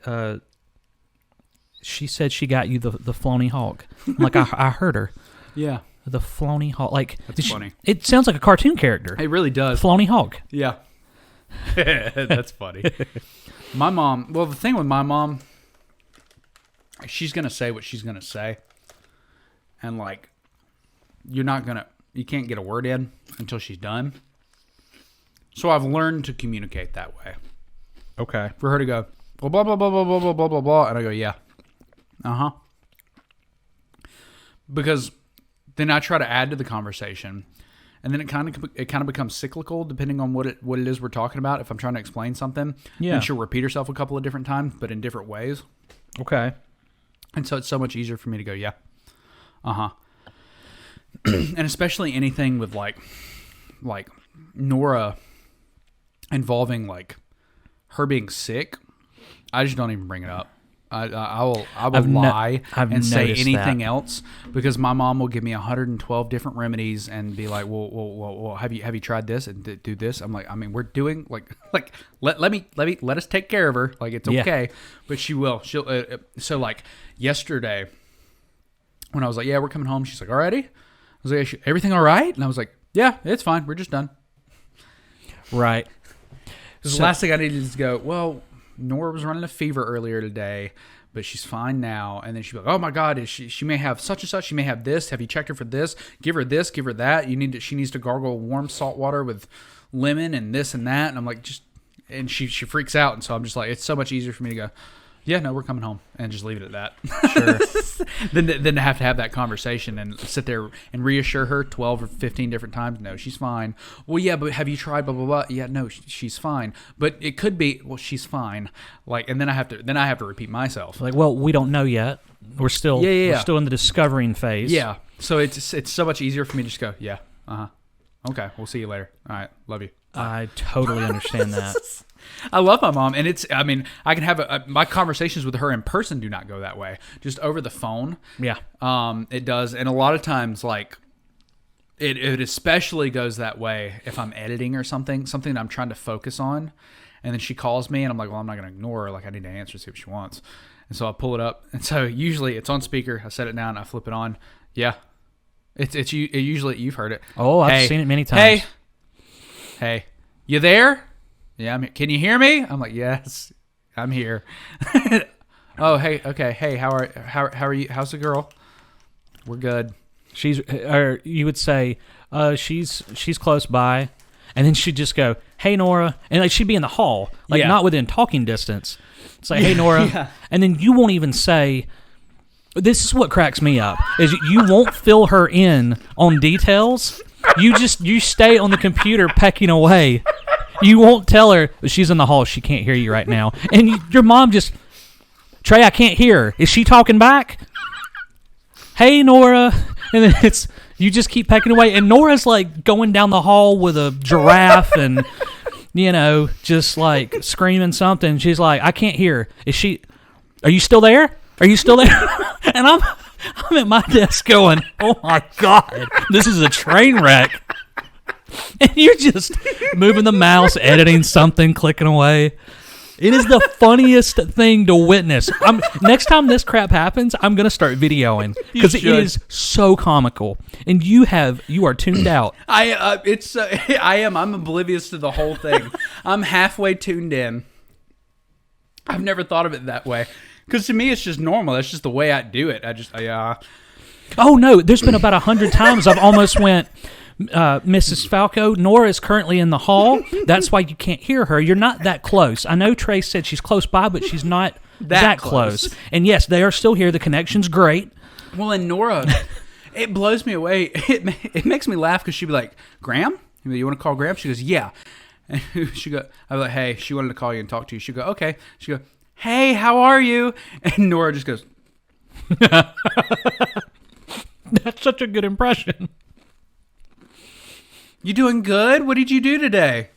She said she got you the Flony Hawk. I'm like, I heard her. Yeah. The Flony Hawk. Like, That's funny. It sounds like a cartoon character. It really does. Flony Hawk. Yeah. That's funny. My mom, well, the thing with my mom, she's going to say what she's going to say. And, like, you can't get a word in until she's done. So I've learned to communicate that way. Okay. For her to go, well, blah, blah, blah, blah, blah, blah, blah, blah, blah. And I go, yeah. Uh-huh. Because then I try to add to the conversation. And then it kind of becomes cyclical depending on what it is we're talking about. If I'm trying to explain something, Yeah. then she'll repeat herself a couple of different times, but in different ways. Okay. And so it's so much easier for me to go, yeah, uh-huh. And especially anything with like Nora involving like her being sick, I just don't even bring it up. I will lie and say anything else because my mom will give me 112 different remedies and be like, well, have you tried this and do this? I'm like, I mean, we're doing like let us take care of her. Like it's okay, but she'll so like yesterday when I was like, yeah, we're coming home. She's like, alrighty. I was like, everything all right? And I was like, yeah, it's fine. We're just done. Right. Because the last thing I needed is to go, well, Nora was running a fever earlier today, but she's fine now. And then she'd be like, oh my God, she may have such and such. She may have this. Have you checked her for this? Give her this, give her that. She needs to gargle warm salt water with lemon and this and that. And I'm like, and she freaks out. And so I'm just like, it's so much easier for me to go, yeah, no, we're coming home and just leave it at that. Sure. Then to have that conversation and sit there and reassure her 12 or 15 different times. No, she's fine. Well, yeah, but have you tried blah, blah, blah? Yeah, no, she's fine. But it could be, well, she's fine. Like, and then I have to repeat myself. Like, well, we don't know yet. We're still we're still in the discovering phase. Yeah. So it's so much easier for me to just go, yeah, uh-huh. Okay, we'll see you later. All right, love you. I totally understand that. I love my mom, and I can have my conversations with her in person do not go that way. Just over the phone. Yeah. It does, and a lot of times, like, it especially goes that way if I'm editing or something that I'm trying to focus on, and then she calls me, and I'm like, well, I'm not going to ignore her. Like, I need to answer, see what she wants, and so I pull it up, and so usually it's on speaker. I set it down, I flip it on. Yeah, it's usually you've heard it. Oh, I've seen it many times. Hey, you there? Yeah, I'm here. Can you hear me? I'm like, yes, I'm here. Oh, hey, okay. Hey, how are you? How's the girl? We're good. Or you would say, she's close by, and then she'd just go, hey, Nora, and like she'd be in the hall, like not within talking distance. Say, hey, Nora, and then you won't even say, This is what cracks me up, is you won't fill her in on details. You stay on the computer pecking away. You won't tell her she's in the hall. She can't hear you right now. And your mom just, Trey, I can't hear her. Is she talking back? Hey, Nora. And then you just keep pecking away. And Nora's like going down the hall with a giraffe and, just like screaming something. She's like, I can't hear. Are you still there? Are you still there? And I'm at my desk going, oh my God, this is a train wreck. And you're just moving the mouse, editing something, clicking away. It is the funniest thing to witness. Next time this crap happens, I'm going to start videoing because it is so comical. And you are tuned out. I am. I'm oblivious to the whole thing. I'm halfway tuned in. I've never thought of it that way. Because to me, it's just normal. That's just the way I do it. Oh, no. There's been about 100 times I've almost went, Mrs. Falco, Nora is currently in the hall. That's why you can't hear her. You're not that close. I know Trey said she's close by, but she's not that close. And yes, they are still here. The connection's great. Well, and Nora, it blows me away. It makes me laugh because she'd be like, Graham? You want to call Graham? She goes, yeah. And I'm like, hey, she wanted to call you and talk to you. She'd go, okay. She go, hey, how are you? And Nora just goes, that's such a good impression. You doing good? What did you do today?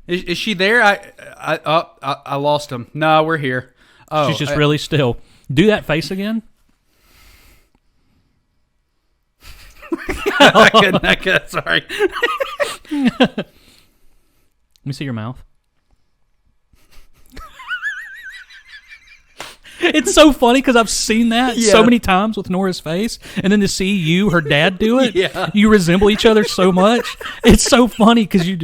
Is she there? I lost him. No, we're here. Oh, she's just really still. Do that face again. I couldn't. Sorry. Let me see your mouth. It's so funny because I've seen that so many times with Nora's face, and then to see her dad do it, you resemble each other so much. It's so funny because you.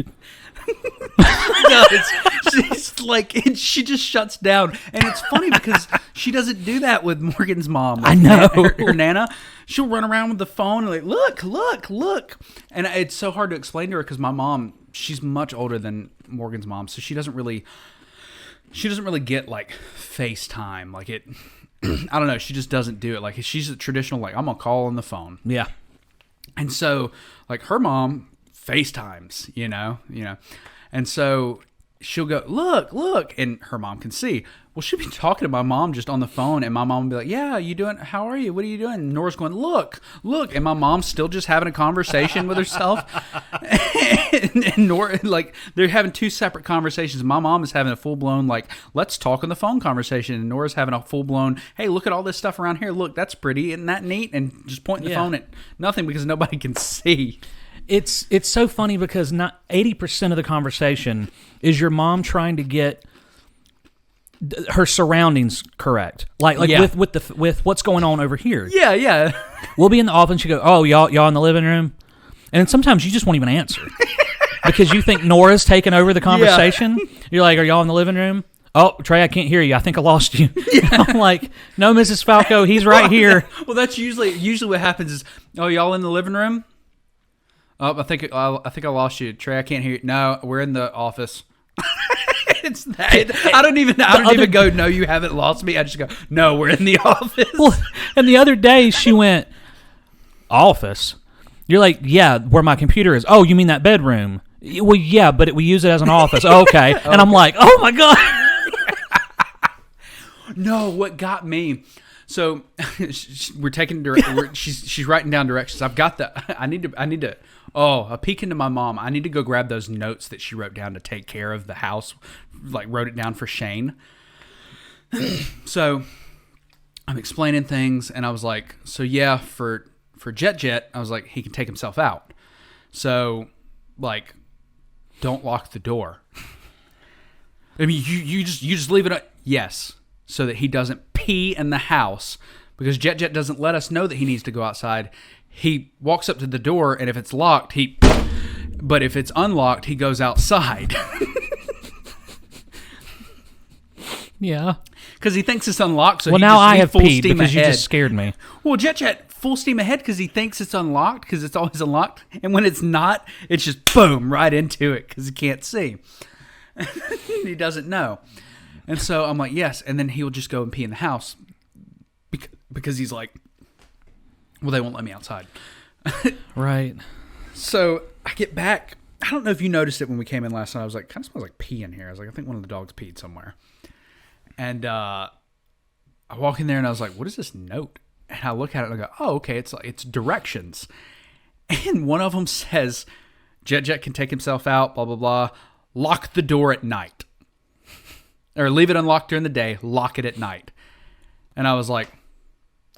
She's like, she just shuts down, and it's funny because she doesn't do that with Morgan's mom. Like, I know her Nana. She'll run around with the phone and like, look, and it's so hard to explain to her because my mom, she's much older than Morgan's mom, so she doesn't really get like FaceTime. Like it, I don't know. She just doesn't do it. Like she's a traditional, like I'm gonna call on the phone. Yeah. And so like her mom FaceTimes, you know, and so she'll go, look, and her mom can see. Well, she'll be talking to my mom just on the phone, and my mom will be like, yeah, you doing, how are you? What are you doing? And Nora's going, look, and my mom's still just having a conversation with herself. and Nora, like, they're having two separate conversations. My mom is having a full-blown, like, let's talk on the phone conversation, and Nora's having a full-blown, hey, look at all this stuff around here. Look, that's pretty. Isn't that neat? And just pointing the phone at nothing because nobody can see. It's so funny because not 80% of the conversation is your mom trying to get her surroundings correct, like with what's going on over here. Yeah. We'll be in the office and she go, oh, y'all in the living room, and sometimes you just won't even answer because you think Nora's taking over the conversation. Yeah. You're like, are y'all in the living room? Oh, Trey, I can't hear you. I think I lost you. Yeah. I'm like, no, Mrs. Falco, he's right here. Well, that's usually what happens is, oh, y'all in the living room? Oh, I think I lost you, Trey. I can't hear you. No, we're in the office. It's that. I don't even go, no, you haven't lost me. I just go, no, we're in the office. Well, and the other day she went, office? You're like, yeah, where my computer is. Oh, you mean that bedroom? Well, yeah, but we use it as an office. Okay. And I'm like, oh my God. No, what got me? So we're taking she's writing down directions. I've got I need to. Oh, a peek into my mom. I need to go grab those notes that she wrote down to take care of the house. Like wrote it down for Shane. So I'm explaining things, and I was like, so yeah, for Jet, I was like, he can take himself out. So like, don't lock the door. I mean, you just leave it. Yes, so that he doesn't pee in the house because Jet doesn't let us know that he needs to go outside. He walks up to the door, and if it's locked, but if it's unlocked, he goes outside. Yeah. Because he thinks it's unlocked, so well, now I have peed because you just scared me. Well, Jet, full steam ahead because he thinks it's unlocked because it's always unlocked. And when it's not, it's just boom, right into it because he can't see. He doesn't know. And so I'm like, yes. And then he'll just go and pee in the house because he's like, well, they won't let me outside. Right. So I get back. I don't know if you noticed it when we came in last night. I was like, kind of smells like pee in here. I was like, I think one of the dogs peed somewhere. And I walk in there and I was like, what is this note? And I look at it and I go, oh, okay, it's directions. And one of them says, Jet can take himself out, blah, blah, blah. Lock the door at night. Or leave it unlocked during the day, lock it at night. And I was like,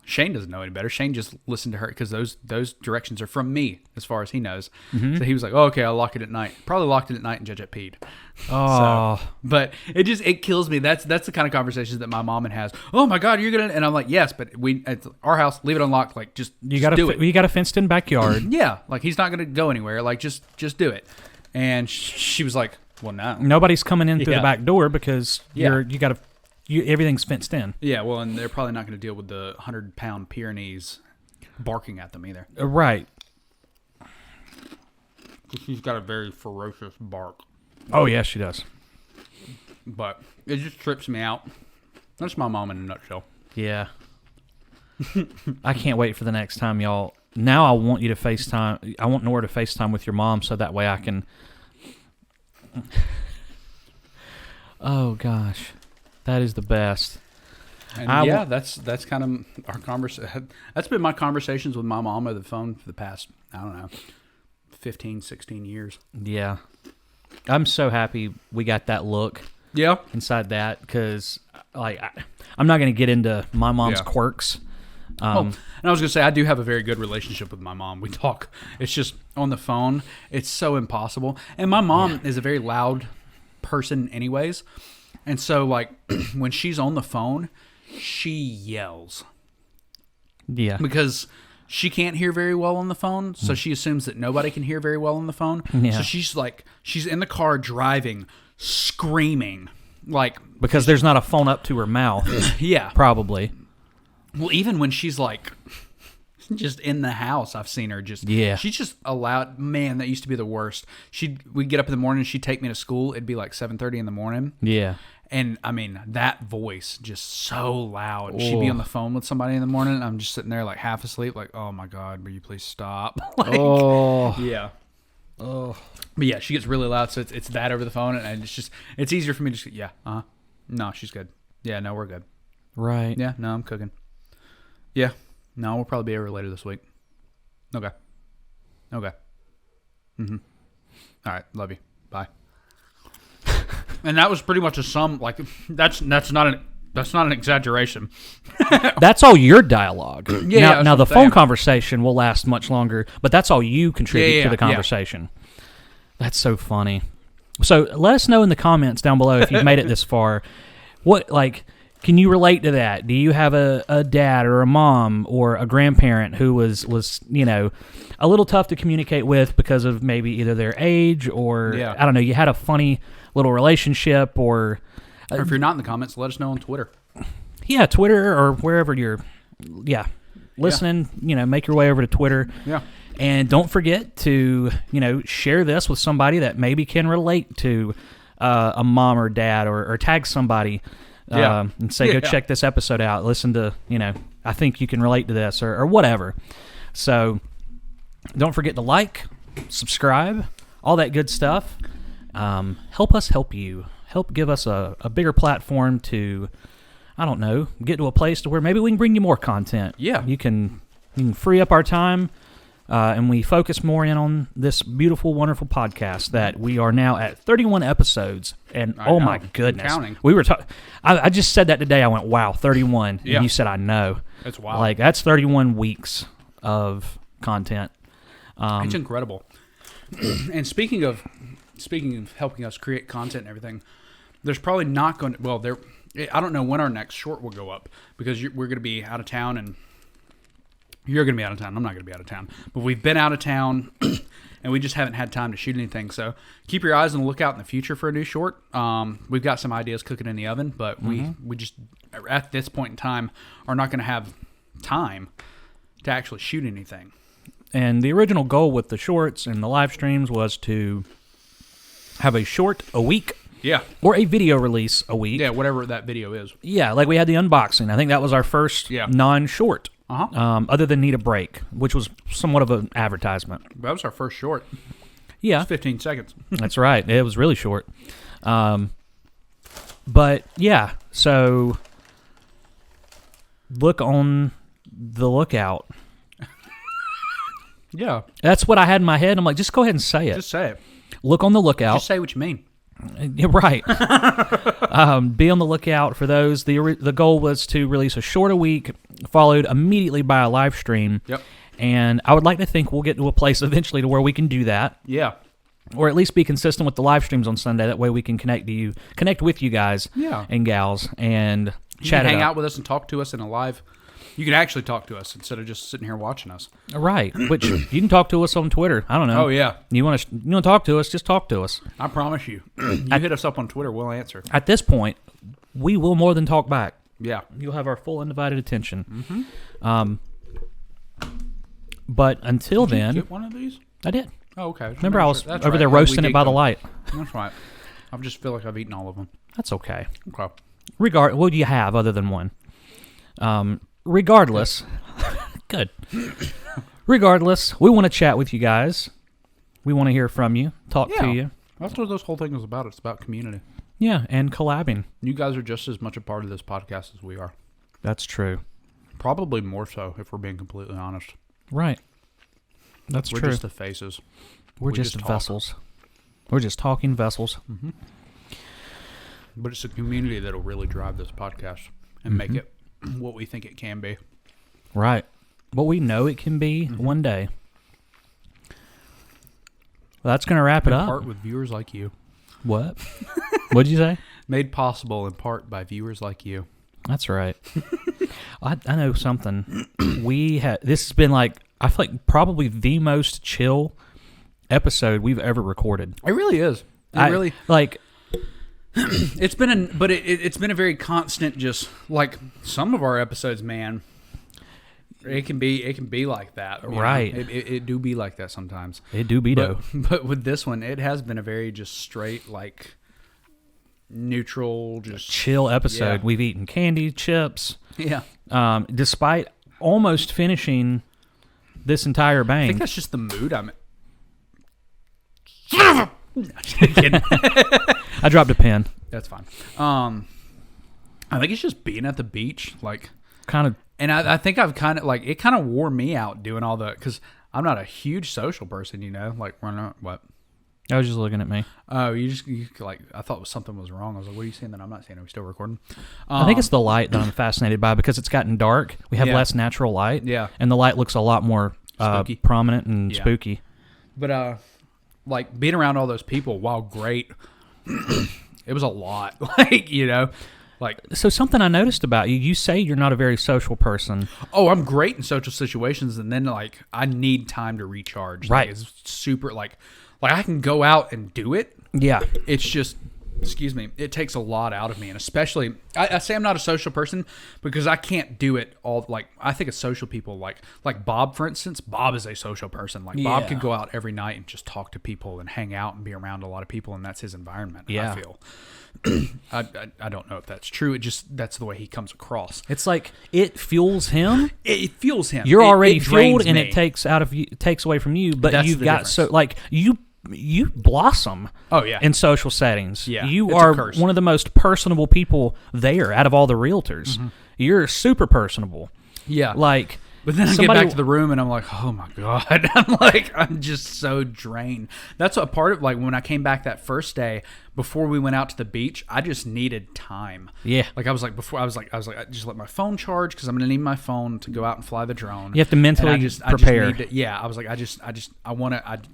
Shane doesn't know any better. Shane just listened to her because those directions are from me as far as he knows. So he was like, oh, okay, I'll lock it at night. Probably locked it at night and Jet peed. Oh. So, but it kills me. That's the kind of conversations that my mom has. Oh my God, you're gonna, and I'm like, yes, but at our house, leave it unlocked. Like just do it. You got a fenced in backyard. Yeah, like he's not gonna go anywhere. Like just do it. And she was like, well, no, Nobody's coming in through Yeah. the back door because Yeah. everything's fenced in. Yeah, well, and they're probably not going to deal with the 100-pound Pyrenees barking at them either. Right. She's got a very ferocious bark. Oh yeah, she does. But it just trips me out. That's my mom in a nutshell. Yeah. I can't wait for the next time y'all. Now I want you to FaceTime. I want Nora to FaceTime with your mom so that way I can. Oh gosh, that is the best. And that's kind of our conversation. That's been my conversations with my mom over the phone for the past, I don't know, 15, 16 years. Yeah. I'm so happy we got that look Yeah. inside that because I'm not going to get into my mom's quirks. And I was going to say, I do have a very good relationship with my mom. We talk. It's just on the phone. It's so impossible. And my mom is a very loud person anyways. And so, like, when she's on the phone, she yells. Yeah. Because she can't hear very well on the phone, so she assumes that nobody can hear very well on the phone. Yeah. So she's in the car driving, screaming. Like, Because there's not a phone up to her mouth. yeah. Probably. Well, even when she's like just in the house, I've seen her just. Yeah. She's just allowed. Man, that used to be the worst. We'd get up in the morning. She'd take me to school. It'd be like 7:30 in the morning. Yeah. And I mean, that voice just so loud. She'd be on the phone with somebody in the morning. And I'm just sitting there like half asleep, like, oh my God, will you please stop? Like, yeah. Oh. But yeah, she gets really loud, so it's that over the phone, and it's easier for me to just no, she's good. Yeah, no, we're good. Right. Yeah, no, I'm cooking. Yeah. No, we'll probably be over later this week. Okay. Mm-hmm. All right. Love you. Bye. And that was pretty much a sum. Like that's not an exaggeration. That's all your dialogue. Yeah. Now the phone conversation will last much longer, but that's all you contribute to the conversation. That's so funny. So let us know in the comments down below if you've made it this far. Can you relate to that? Do you have a dad or a mom or a grandparent who was a little tough to communicate with because of maybe either their age or I don't know, you had a funny little relationship or if you're not in the comments, let us know on Twitter. Yeah, Twitter or wherever you're listening, make your way over to Twitter. Yeah. And don't forget to, share this with somebody that maybe can relate to a mom or dad or tag somebody. And say, go check this episode out. Listen to, I think you can relate to this or whatever. So don't forget to like, subscribe, all that good stuff. Help us help you. Help give us a bigger platform to, I don't know, get to a place to where maybe we can bring you more content. Yeah. You can free up our time. And we focus more in on this beautiful, wonderful podcast that we are now at 31 episodes. And oh my goodness, counting. We were talking. I just said that today. I went, wow, 31. Yeah. And you said, I know. That's wild. Like that's 31 weeks of content. It's incredible. And speaking of helping us create content and everything, there's probably not going to. Well, I don't know when our next short will go up because we're going to be out of town and. You're going to be out of town. I'm not going to be out of town. But we've been out of town, and we just haven't had time to shoot anything. So keep your eyes on the lookout in the future for a new short. We've got some ideas cooking in the oven, but we just, at this point in time, are not going to have time to actually shoot anything. And the original goal with the shorts and the live streams was to have a short a week. Yeah. or a video release a week. Yeah, whatever that video is. Yeah, like we had the unboxing. I think that was our first non-short. Other than Need a Break, which was somewhat of an advertisement. That was our first short. Yeah. It was 15 seconds. That's right. It was really short. But yeah, so look on the lookout. Yeah. That's what I had in my head. I'm like, just go ahead and say it. Just say it. Look on the lookout. Just say what you mean. Yeah, right. Be on the lookout for those. The goal was to release a short a week, followed immediately by a live stream. Yep. And I would like to think we'll get to a place eventually to where we can do that. Yeah. Or at least be consistent with the live streams on Sunday. That way we can connect with you guys and gals, and chat. Hang out with us and talk to us in a live. You can actually talk to us instead of just sitting here watching us. Right. Which you can talk to us on Twitter. I don't know. Oh yeah. You want to talk to us? Just talk to us. I promise you. You hit us up on Twitter, we'll answer. At this point, we will more than talk back. Yeah. You'll have our full undivided attention. Mm-hmm. But until Did then, you get one of these? I did. Oh, okay. Remember, I was That's over right. there Yeah, roasting we it by did the go. light. That's right. I just feel like I've eaten all of them. That's okay. Okay. What do you have other than one? Regardless, good. Regardless, we want to chat with you guys. We want to hear from you, talk to you. That's what this whole thing is about. It's about community. Yeah, and collabing. You guys are just as much a part of this podcast as we are. That's true. Probably more so, if we're being completely honest. Right. That's We're true. just the faces. We're We just just talk. vessels. We're just talking vessels. Mm-hmm. But it's the community that'll really drive this podcast and make it what we think it can be. Right. What we know it can be one day. Well, that's going to wrap it In up. part with viewers like you. What? What'd you say? Made possible in part by viewers like you. That's right. I know something. This has been like, I feel like probably the most chill episode we've ever recorded. It really is. Really like. it's been it's been a very constant, just like some of our episodes, man. It can be like that, right? It do be like that sometimes. It do be though. But with this one, it has been a very just straight, like neutral, just chill episode. Yeah. We've eaten candy, chips. Yeah. Despite almost finishing this entire bang. I think that's just the mood I'm in. I dropped a pen. That's fine. I think it's just being at the beach, like kind of. And I think I've kind of like it kind of wore me out doing all the, because I'm not a huge social person, you know. Like we're not what. I was just looking at me. Oh, you like I thought something was wrong. I was like, "What are you saying that I'm not saying? Are we still recording?" I think it's the light that I'm fascinated by, because it's gotten dark. We have less natural light. Yeah. And the light looks a lot more prominent and spooky. But like being around all those people, while great, it was a lot. Like, you know, like so something I noticed about you. You say you're not a very social person. Oh, I'm great in social situations, and then like I need time to recharge. Right. Like, it's super like I can go out and do it. Yeah. It's just, excuse me, it takes a lot out of me. And especially, I say I'm not a social person because I can't do it all. Like, I think of social people like Bob, for instance. Bob is a social person. Like, Bob could go out every night and just talk to people and hang out and be around a lot of people, and that's his environment, Yeah. I feel. I don't know if that's true. It just, that's the way he comes across. It's like it fuels him. It fuels him. You're already drains fueled, and me. it takes away from you. But That's you've the got difference. so like you blossom. Oh, yeah. In social settings. Yeah, You it's a are curse. one of the most personable people there out of all the realtors. Mm-hmm. You're super personable. Yeah. Like, But then I get somebody- back to the room and I'm like, oh my God. I'm just so drained. That's a part of, like, when I came back that first day, before we went out to the beach, I just needed time. Yeah. Like I was like, I just let my phone charge, because I'm going to need my phone to go out and fly the drone. You have to mentally And I prepare. just need to, yeah. I was like, I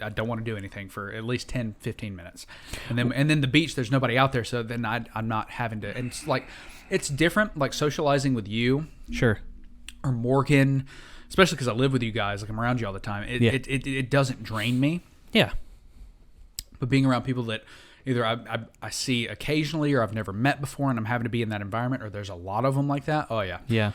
don't want to do anything for at least 10, 15 minutes. And then the beach, there's nobody out there. So then I'm not having to, and it's like, it's different, like socializing with you. Sure. Or Morgan, especially because I live with you guys, like I'm around you all the time. It doesn't drain me. Yeah. But being around people that either I see occasionally or I've never met before, and I'm having to be in that environment, or there's a lot of them like that. Oh yeah. Yeah.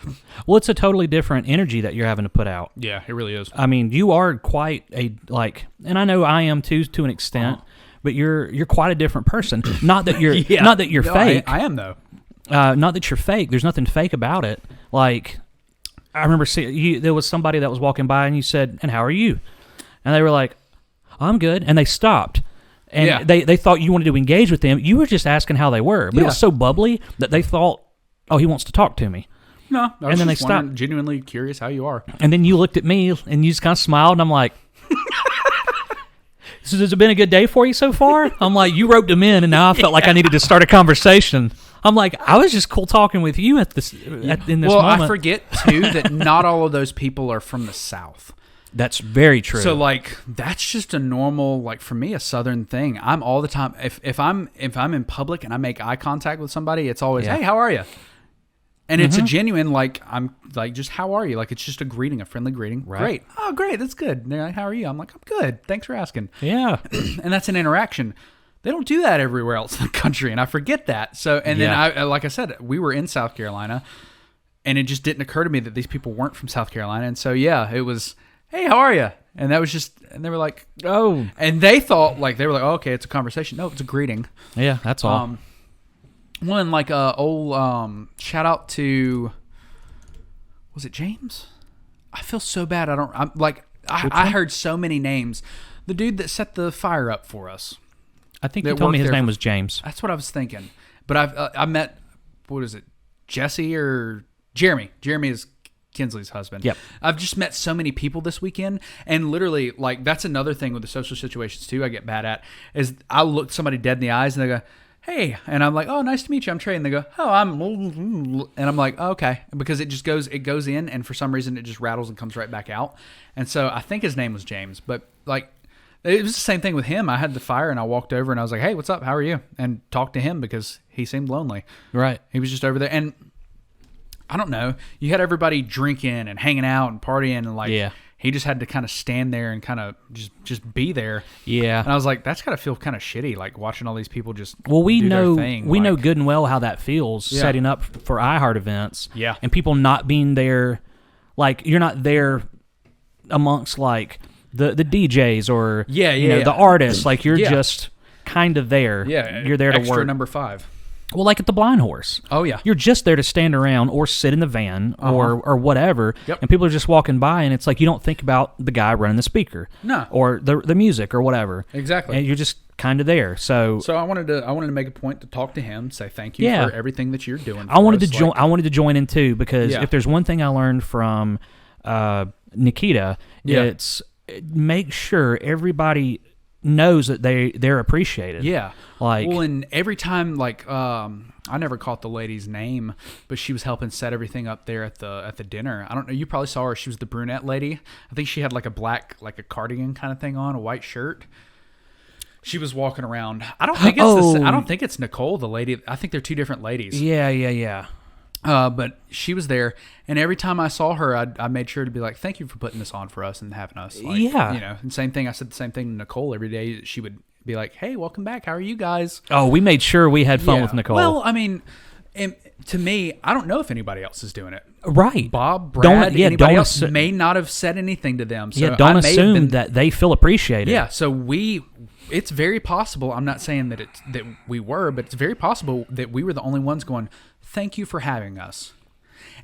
Well, it's a totally different energy that you're having to put out. Yeah, it really is. I mean, you are quite a, like, and I know I am too, to an extent, but you're quite a different person. Not that you're Yeah. not that you're No, fake. I am though. Not that you're fake. There's nothing fake about it. Like, I remember there was somebody that was walking by, and you said, "And how are you?" And they were like, "I'm good," and they stopped. And Yeah. they thought you wanted to engage with them. You were just asking how they were, but it Yeah. was so bubbly that they thought, "Oh, he wants to talk to me." No, I was And then just they stopped. wondering, genuinely curious how you are. And then you looked at me, and you just kind of smiled, and I'm like, "So has it been a good day for you so far?" I'm like, "You roped him in, and now I felt like I needed to start a conversation." I'm like, "I was just cool talking with you in this Well, moment." I forget too that not all of those people are from the South. That's very true. So like that's just a normal, like for me, a Southern thing. I'm all the time if I'm in public and I make eye contact with somebody, it's always, Yeah. "Hey, how are you?" And it's a genuine, like, I'm like, just how are you? Like, it's just a greeting, a friendly greeting. Right. Great. Oh, great. That's good. And they're like, how are you? I'm like, I'm good. Thanks for asking. yeah. And that's an interaction. They don't do that everywhere else in the country, and I forget that. So, and then Yeah. I, like I said, we were in South Carolina, and it just didn't occur to me that these people weren't from South Carolina. And so, yeah, it was, "Hey, how are you?" And that was just, and they were like, Oh. and they thought, like, they were like, oh, okay, it's a conversation. No, it's a greeting. Yeah, that's all. One, like, old, shout out to, was it James? I feel so bad. I heard so many names. The dude that set the fire up for us. I think that you told me worked his there name for- was James. That's what I was thinking. But I met, what is it, Jesse or Jeremy? Jeremy is Kinsley's husband. Yep. I've just met so many people this weekend, and literally, like, that's another thing with the social situations too I get bad at, is I'll look somebody dead in the eyes and they go, "Hey," and I'm like, "Oh, nice to meet you. I'm Trey," and they go, "Oh, I'm," and I'm like, oh, "Okay," because it goes in, and for some reason it just rattles and comes right back out. And so I think his name was James, but like, it was the same thing with him. I had the fire, and I walked over, and I was like, "Hey, what's up? How are you?" And talked to him because he seemed lonely. Right. He was just over there, and I don't know. You had everybody drinking and hanging out and partying, and like, Yeah. he just had to kind of stand there and kind of just be there. Yeah. And I was like, that's got to feel kind of shitty, like watching all these people just Well, we do know their thing. we know like- good and well how that feels Yeah. setting up for iHeart events. Yeah. And people not being there, like you're not there amongst like the DJs or Yeah, you yeah, know, yeah. the artists. Like you're Yeah. just kind of there. Yeah, You're there to extra work. number 5. Well, like at the Blind Horse. Oh yeah, You're just there to stand around or sit in the van or whatever, Yep. and people are just walking by, and it's like you don't think about the guy running the speaker, No. or the music or whatever. Exactly. And you're just kind of there. So So I wanted to make a point to talk to him, say thank you Yeah. for everything that you're doing. I wanted for to us. join. Like, I wanted to join in too because Yeah. if there's one thing I learned from Nikita, Yeah. it's make sure everybody knows that they're appreciated. Yeah. Like- well, and every time, like, I never caught the lady's name, but she was helping set everything up there at the dinner. I don't know. You probably saw her. She was the brunette lady. I think she had like a black, like a cardigan kind of thing on, a white shirt. She was walking around. I don't think it's I don't think it's Nicole, the lady. I think they're two different ladies. Yeah. But she was there, and every time I saw her, I made sure to be like, "Thank you for putting this on for us and having us." Like, Yeah. you know. And same thing. I said the same thing to Nicole every day. She would be like, "Hey, welcome back. How are you guys?" Oh, we made sure we had fun Yeah. with Nicole. Well, I mean, to me, I don't know if anybody else is doing it. right. Bob, Brad, anybody don't else assu- may not have said anything to them. So yeah, don't I may have assume been- that they feel appreciated. Yeah, so it's very possible. I'm not saying that we were, but it's very possible that we were the only ones going, "Thank you for having us."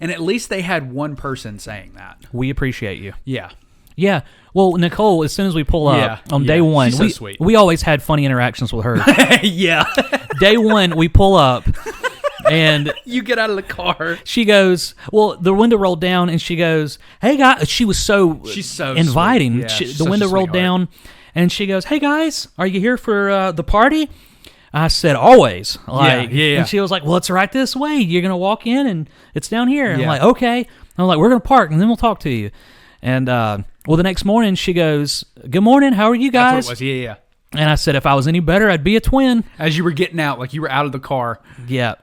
And at least they had one person saying that. We appreciate you. Yeah. Yeah. Well, Nicole, as soon as we pull up Yeah, on day yeah. one, She's so sweet. we always had funny interactions with her. Yeah. Day one, we pull up, and You get out of the car. she goes, well, the window rolled down, and she goes, "Hey, guys." She's so inviting. sweet. Yeah, she's The such window a rolled sweetheart. down, and she goes, "Hey, guys, are you here for the party?" I said, "Always." Like, yeah. And she was like, "Well, it's right this way. You're gonna walk in, and it's down here." And I'm Yeah. like, "Okay." I'm like, "We're gonna park, and then we'll talk to you." And well, the next morning she goes, "Good morning. How are you guys?" That's what it was. Yeah. And I said, "If I was any better, I'd be a twin." As you were getting out, like you were out of the car. Yeah.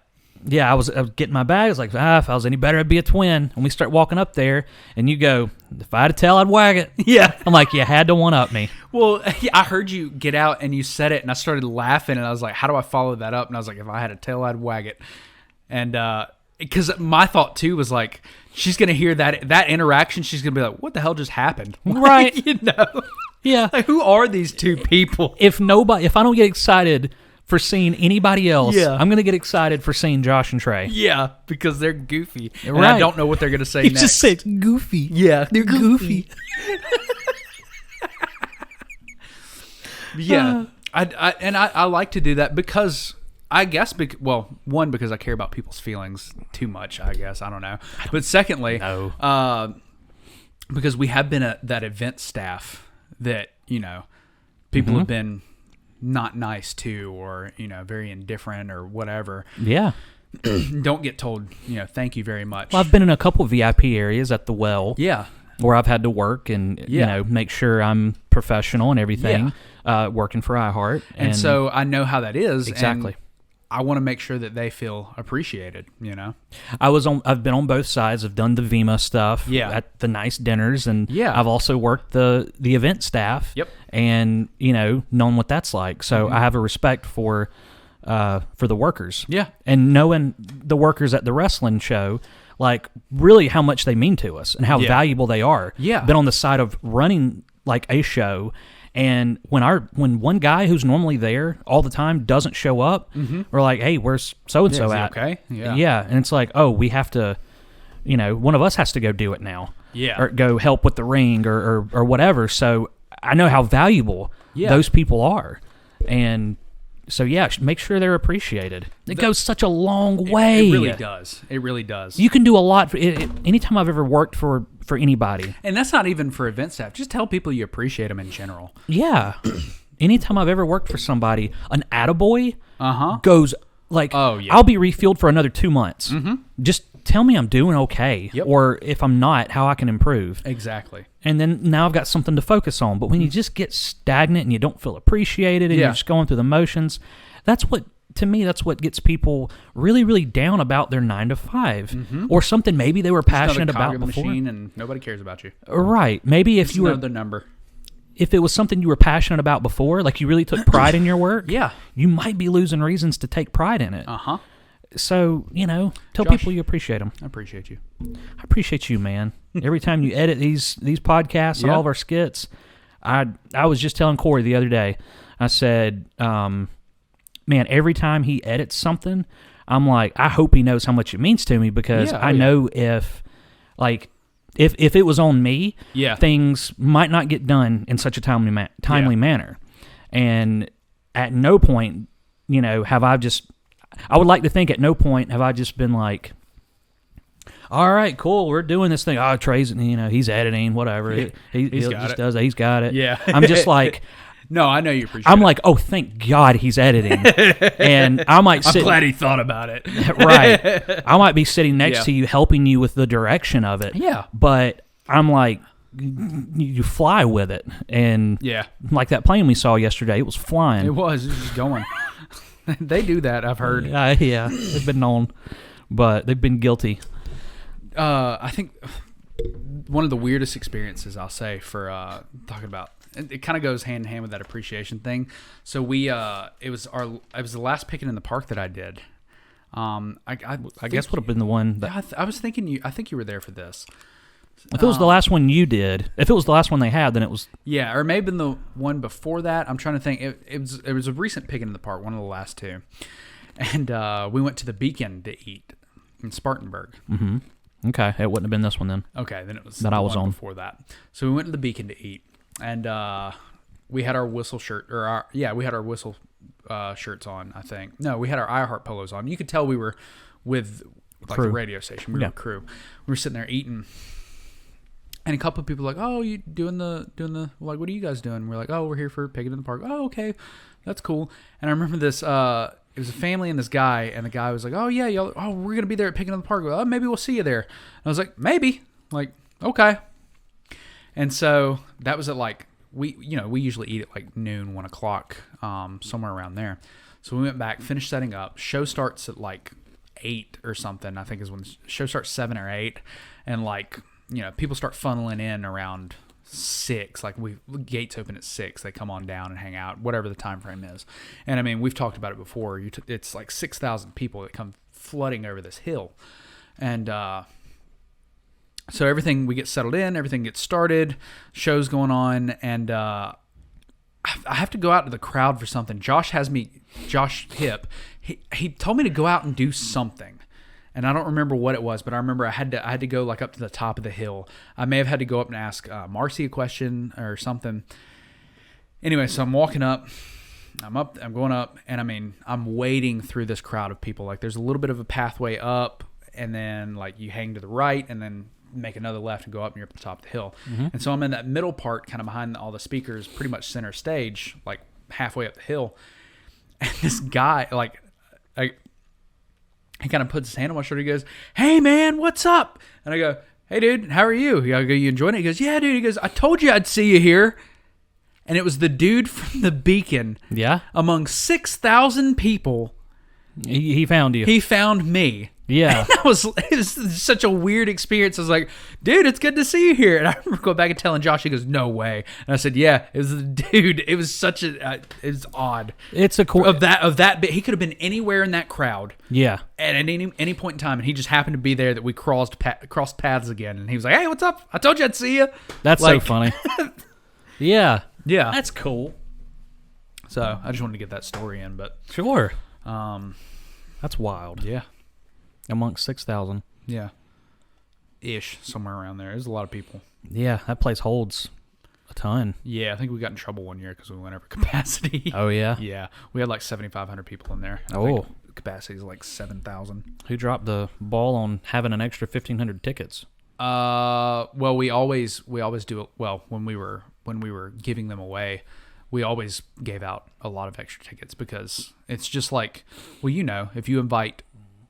I was getting my bag. I was like, if I was any better, I'd be a twin. And we start walking up there, and you go, "If I had a tail, I'd wag it." Yeah. I'm like, you had to one-up me. Well, I heard you get out and you said it, and I started laughing, and I was like, how do I follow that up? And I was like, if I had a tail, I'd wag it. And because my thought, too, was like, she's going to hear that interaction. She's going to be like, what the hell just happened? Right. You know? Yeah. Like, who are these two people? If I don't get excited for seeing anybody else, Yeah. I'm gonna get excited for seeing Josh and Trey. Yeah, because they're goofy. And Right. I don't know what they're going to say He next. just said goofy. yeah, They're goofy. Yeah. I like to do that because I guess, one, because I care about people's feelings too much, I guess. I don't know. But secondly, because we have been that event staff that, people have been not nice to, or, very indifferent or whatever. Yeah. Don't get told, thank you very much. Well, I've been in a couple VIP areas at the Well. Yeah. Where I've had to work and, make sure I'm professional and everything, working for iHeart. And so I know how that is. Exactly. And I want to make sure that they feel appreciated, I've been on both sides. I've done the Vima stuff at the nice dinners, and I've also worked the event staff. Yep. And, knowing what that's like. So I have a respect for the workers. Yeah. And knowing the workers at the wrestling show, like really how much they mean to us and how valuable they are. Yeah. Been on the side of running like a show, and when one guy who's normally there all the time doesn't show up, we're like, hey, where's so and so at? Okay. Yeah. Yeah. And it's like, oh, we have to, one of us has to go do it now. Yeah. Or go help with the ring or whatever. So I know how valuable those people are. And so, make sure they're appreciated. It goes such a long way. It really does. It really does. You can do a lot. Anytime I've ever worked for anybody. And that's not even for event staff. Just tell people you appreciate them in general. Yeah. Anytime I've ever worked for somebody, an attaboy goes like, I'll be refueled for another 2 months. Just tell me I'm doing okay. Yep. Or if I'm not, how I can improve. Exactly. And then now I've got something to focus on. But when you just get stagnant and you don't feel appreciated and you're just going through the motions, that's what gets people really, really down about their 9 to 5 or something maybe they were passionate about in the before. machine and nobody cares about you. Right. Maybe if you were the number. If it was something you were passionate about before, like you really took pride in your work, you might be losing reasons to take pride in it. So, tell Josh, people you appreciate them. I appreciate you. I appreciate you, man. Every time you edit these podcasts and all of our skits, I was just telling Corey the other day, I said, man, every time he edits something, I'm like, I hope he knows how much it means to me, because I know if it was on me, things might not get done in such a timely manner. And at no point, I would like to think at no point have I just been like, all right, cool, we're doing this thing. Oh, Trey's, he's editing, whatever. He just does it. He's got it. Yeah. I'm just like, no, I know you appreciate I'm it. like, oh, thank God he's editing. And I might sit. I'm glad he thought about it. Right. I might be sitting next to you, helping you with the direction of it. Yeah. But I'm like, you fly with it. And like that plane we saw yesterday, it was flying. It was just going. They do that, I've heard. Yeah, they've been known, but they've been guilty. I think one of the weirdest experiences, I'll say, for talking about, it kind of goes hand in hand with that appreciation thing. So it was the last Picking in the Park that I did. I guess would have been the one that I was thinking. I think you were there for this. If it was the last one you did, if it was the last one they had, then it was. Yeah, or maybe the one before that. I'm trying to think. It was a recent Picking in the Park, one of the last two, and we went to the Beacon to eat in Spartanburg. Mm-hmm. Okay, it wouldn't have been this one then. Okay, then it was that I was on before that. So we went to the Beacon to eat, and we had our whistle shirt, we had our whistle shirts on. I think we had our iHeart polos on. You could tell we were with the radio station. We were a crew. We were sitting there eating. And a couple of people were like, oh, you doing the like, what are you guys doing? We're like, oh, we're here for Picking in the Park. Oh, okay, that's cool. And I remember this. It was a family and this guy, and the guy was like, oh yeah, y'all. Oh, we're gonna be there at Picking in the Park. Oh, maybe we'll see you there. And I was like, maybe. Like, okay. And so that was at we usually eat at like noon, 1 o'clock, somewhere around there. So we went back, finished setting up. Show starts at like 8 or something. I think is when the show starts, 7 or 8, and people start funneling in around 6. Like gates open at 6. They come on down and hang out, whatever the time frame is. And I mean, we've talked about it before. It's like 6,000 people that come flooding over this hill, and So everything, we get settled in, everything gets started, show's going on, and I have to go out to the crowd for something. Josh Hipp, he told me to go out and do something. And I don't remember what it was, but I remember I had to go like up to the top of the hill. I may have had to go up and ask Marcy a question or something. Anyway, so I'm walking up. I'm going up, and I mean, I'm wading through this crowd of people. Like, there's a little bit of a pathway up, and then like you hang to the right, and then make another left and go up, and you're up the top of the hill. Mm-hmm. And so I'm in that middle part, kind of behind all the speakers, pretty much center stage, like halfway up the hill. And this guy, like, he kind of puts his hand on my shoulder. He goes, "Hey man, what's up?" And I go, "Hey dude, how are you?" I go, "You enjoying it?" He goes, "Yeah, dude." He goes, "I told you I'd see you here." And it was the dude from the Beacon. Yeah. Among 6,000 people. He found you. He found me. Yeah. And it was such a weird experience. I was like, "Dude, it's good to see you here." And I remember going back and telling Josh. He goes, "No way." And I said, "Yeah, it was the dude." It was such a, it was odd. It's a cool of that bit. He could have been anywhere in that crowd. Yeah. At any point in time, and he just happened to be there. That we crossed paths again. And he was like, "Hey, what's up? I told you I'd see you." That's like, so funny. Yeah. Yeah. That's cool. So I just wanted to get that story in, but sure. That's wild. Yeah. Amongst 6,000. Yeah. Ish, somewhere around there. There's a lot of people. Yeah, that place holds a ton. Yeah, I think we got in trouble one year because we went over capacity. Oh, yeah? Yeah. We had like 7,500 people in there. Oh. I think capacity is like 7,000. Who dropped the ball on having an extra 1,500 tickets? Well, we always do it. Well, when we were giving them away, we always gave out a lot of extra tickets because it's just like, well, you know, if you invite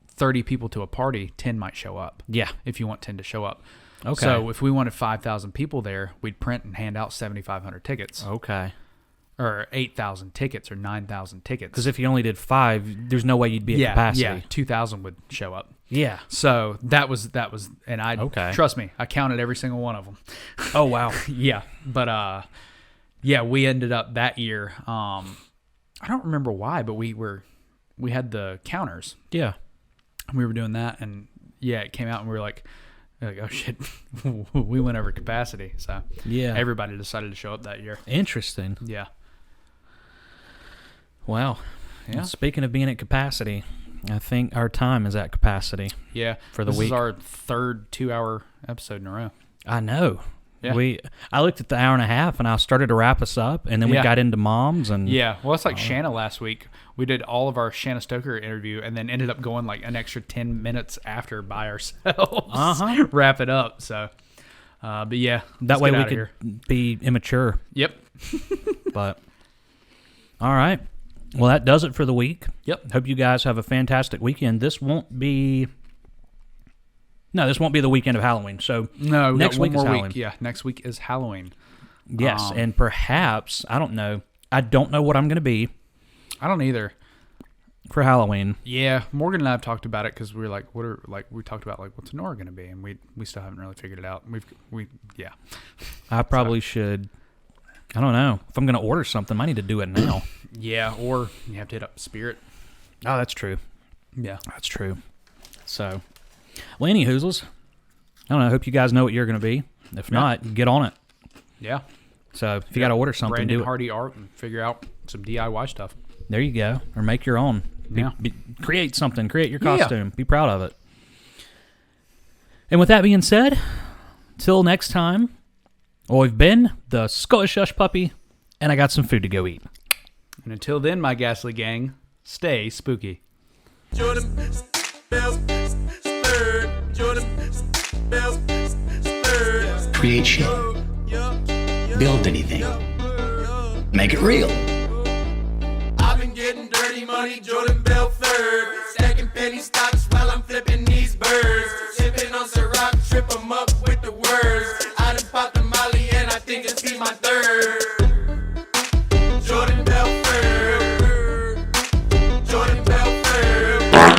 30 people to a party, 10 might show up. Yeah. If you want 10 to show up. Okay. So if we wanted 5,000 people there, we'd print and hand out 7,500 tickets. Okay. Or 8,000 tickets or 9,000 tickets. Because if you only did 5, there's no way you'd be at capacity. Yeah, 2,000 would show up. Yeah. So that was, and I, trust me, I counted every single one of them. Oh, wow. Yeah. But, yeah, we ended up that year. I don't remember why, but we had the counters. Yeah. We were doing that, and yeah, it came out, and we were like, oh shit, we went over capacity. So yeah, everybody decided to show up that year. Interesting. Yeah. Wow. Yeah. Well, speaking of being at capacity, I think our time is at capacity. Yeah. For the week. This is our third 2-hour episode in a row. I know. Yeah. I looked at the hour and a half, and I started to wrap us up, and then we got into moms and well, it's like Shanna last week. We did all of our Shanna Stoker interview, and then ended up going like an extra 10 minutes after by ourselves. Wrap it up. So, but yeah, that way we could be immature. Yep. But all right, well that does it for the week. Yep. Hope you guys have a fantastic weekend. This won't be the weekend of Halloween. So no, next week is Halloween. Week. Yeah, next week is Halloween. Yes, and perhaps I don't know what I'm going to be. I don't either. For Halloween. Yeah, Morgan and I have talked about it because we were like, we talked about like what's Nora going to be, and we still haven't really figured it out. Yeah. I probably should. I don't know if I'm going to order something. I need to do it now. Yeah, or you have to hit up Spirit. Oh, that's true. Yeah, that's true. So, well, any hoozles, I don't know. I hope you guys know what you're going to be. If not, get on it. Yeah. So if you got to order something, Brandon do it. Hardy art and figure out some DIY stuff. There you go. Or make your own. Create something. Create your costume. Be proud of it. And with that being said, till next time, we've been the Scottish Hush Puppy, and I got some food to go eat. And until then, my ghastly gang, stay spooky. Create shit. Build anything. Make it real. I've been getting dirty money, Jordan Belford. Stacking penny stocks while I'm flipping these birds. Sipping on Ciroc, trip 'em up with the words. I done popped the molly and I think it's be my third.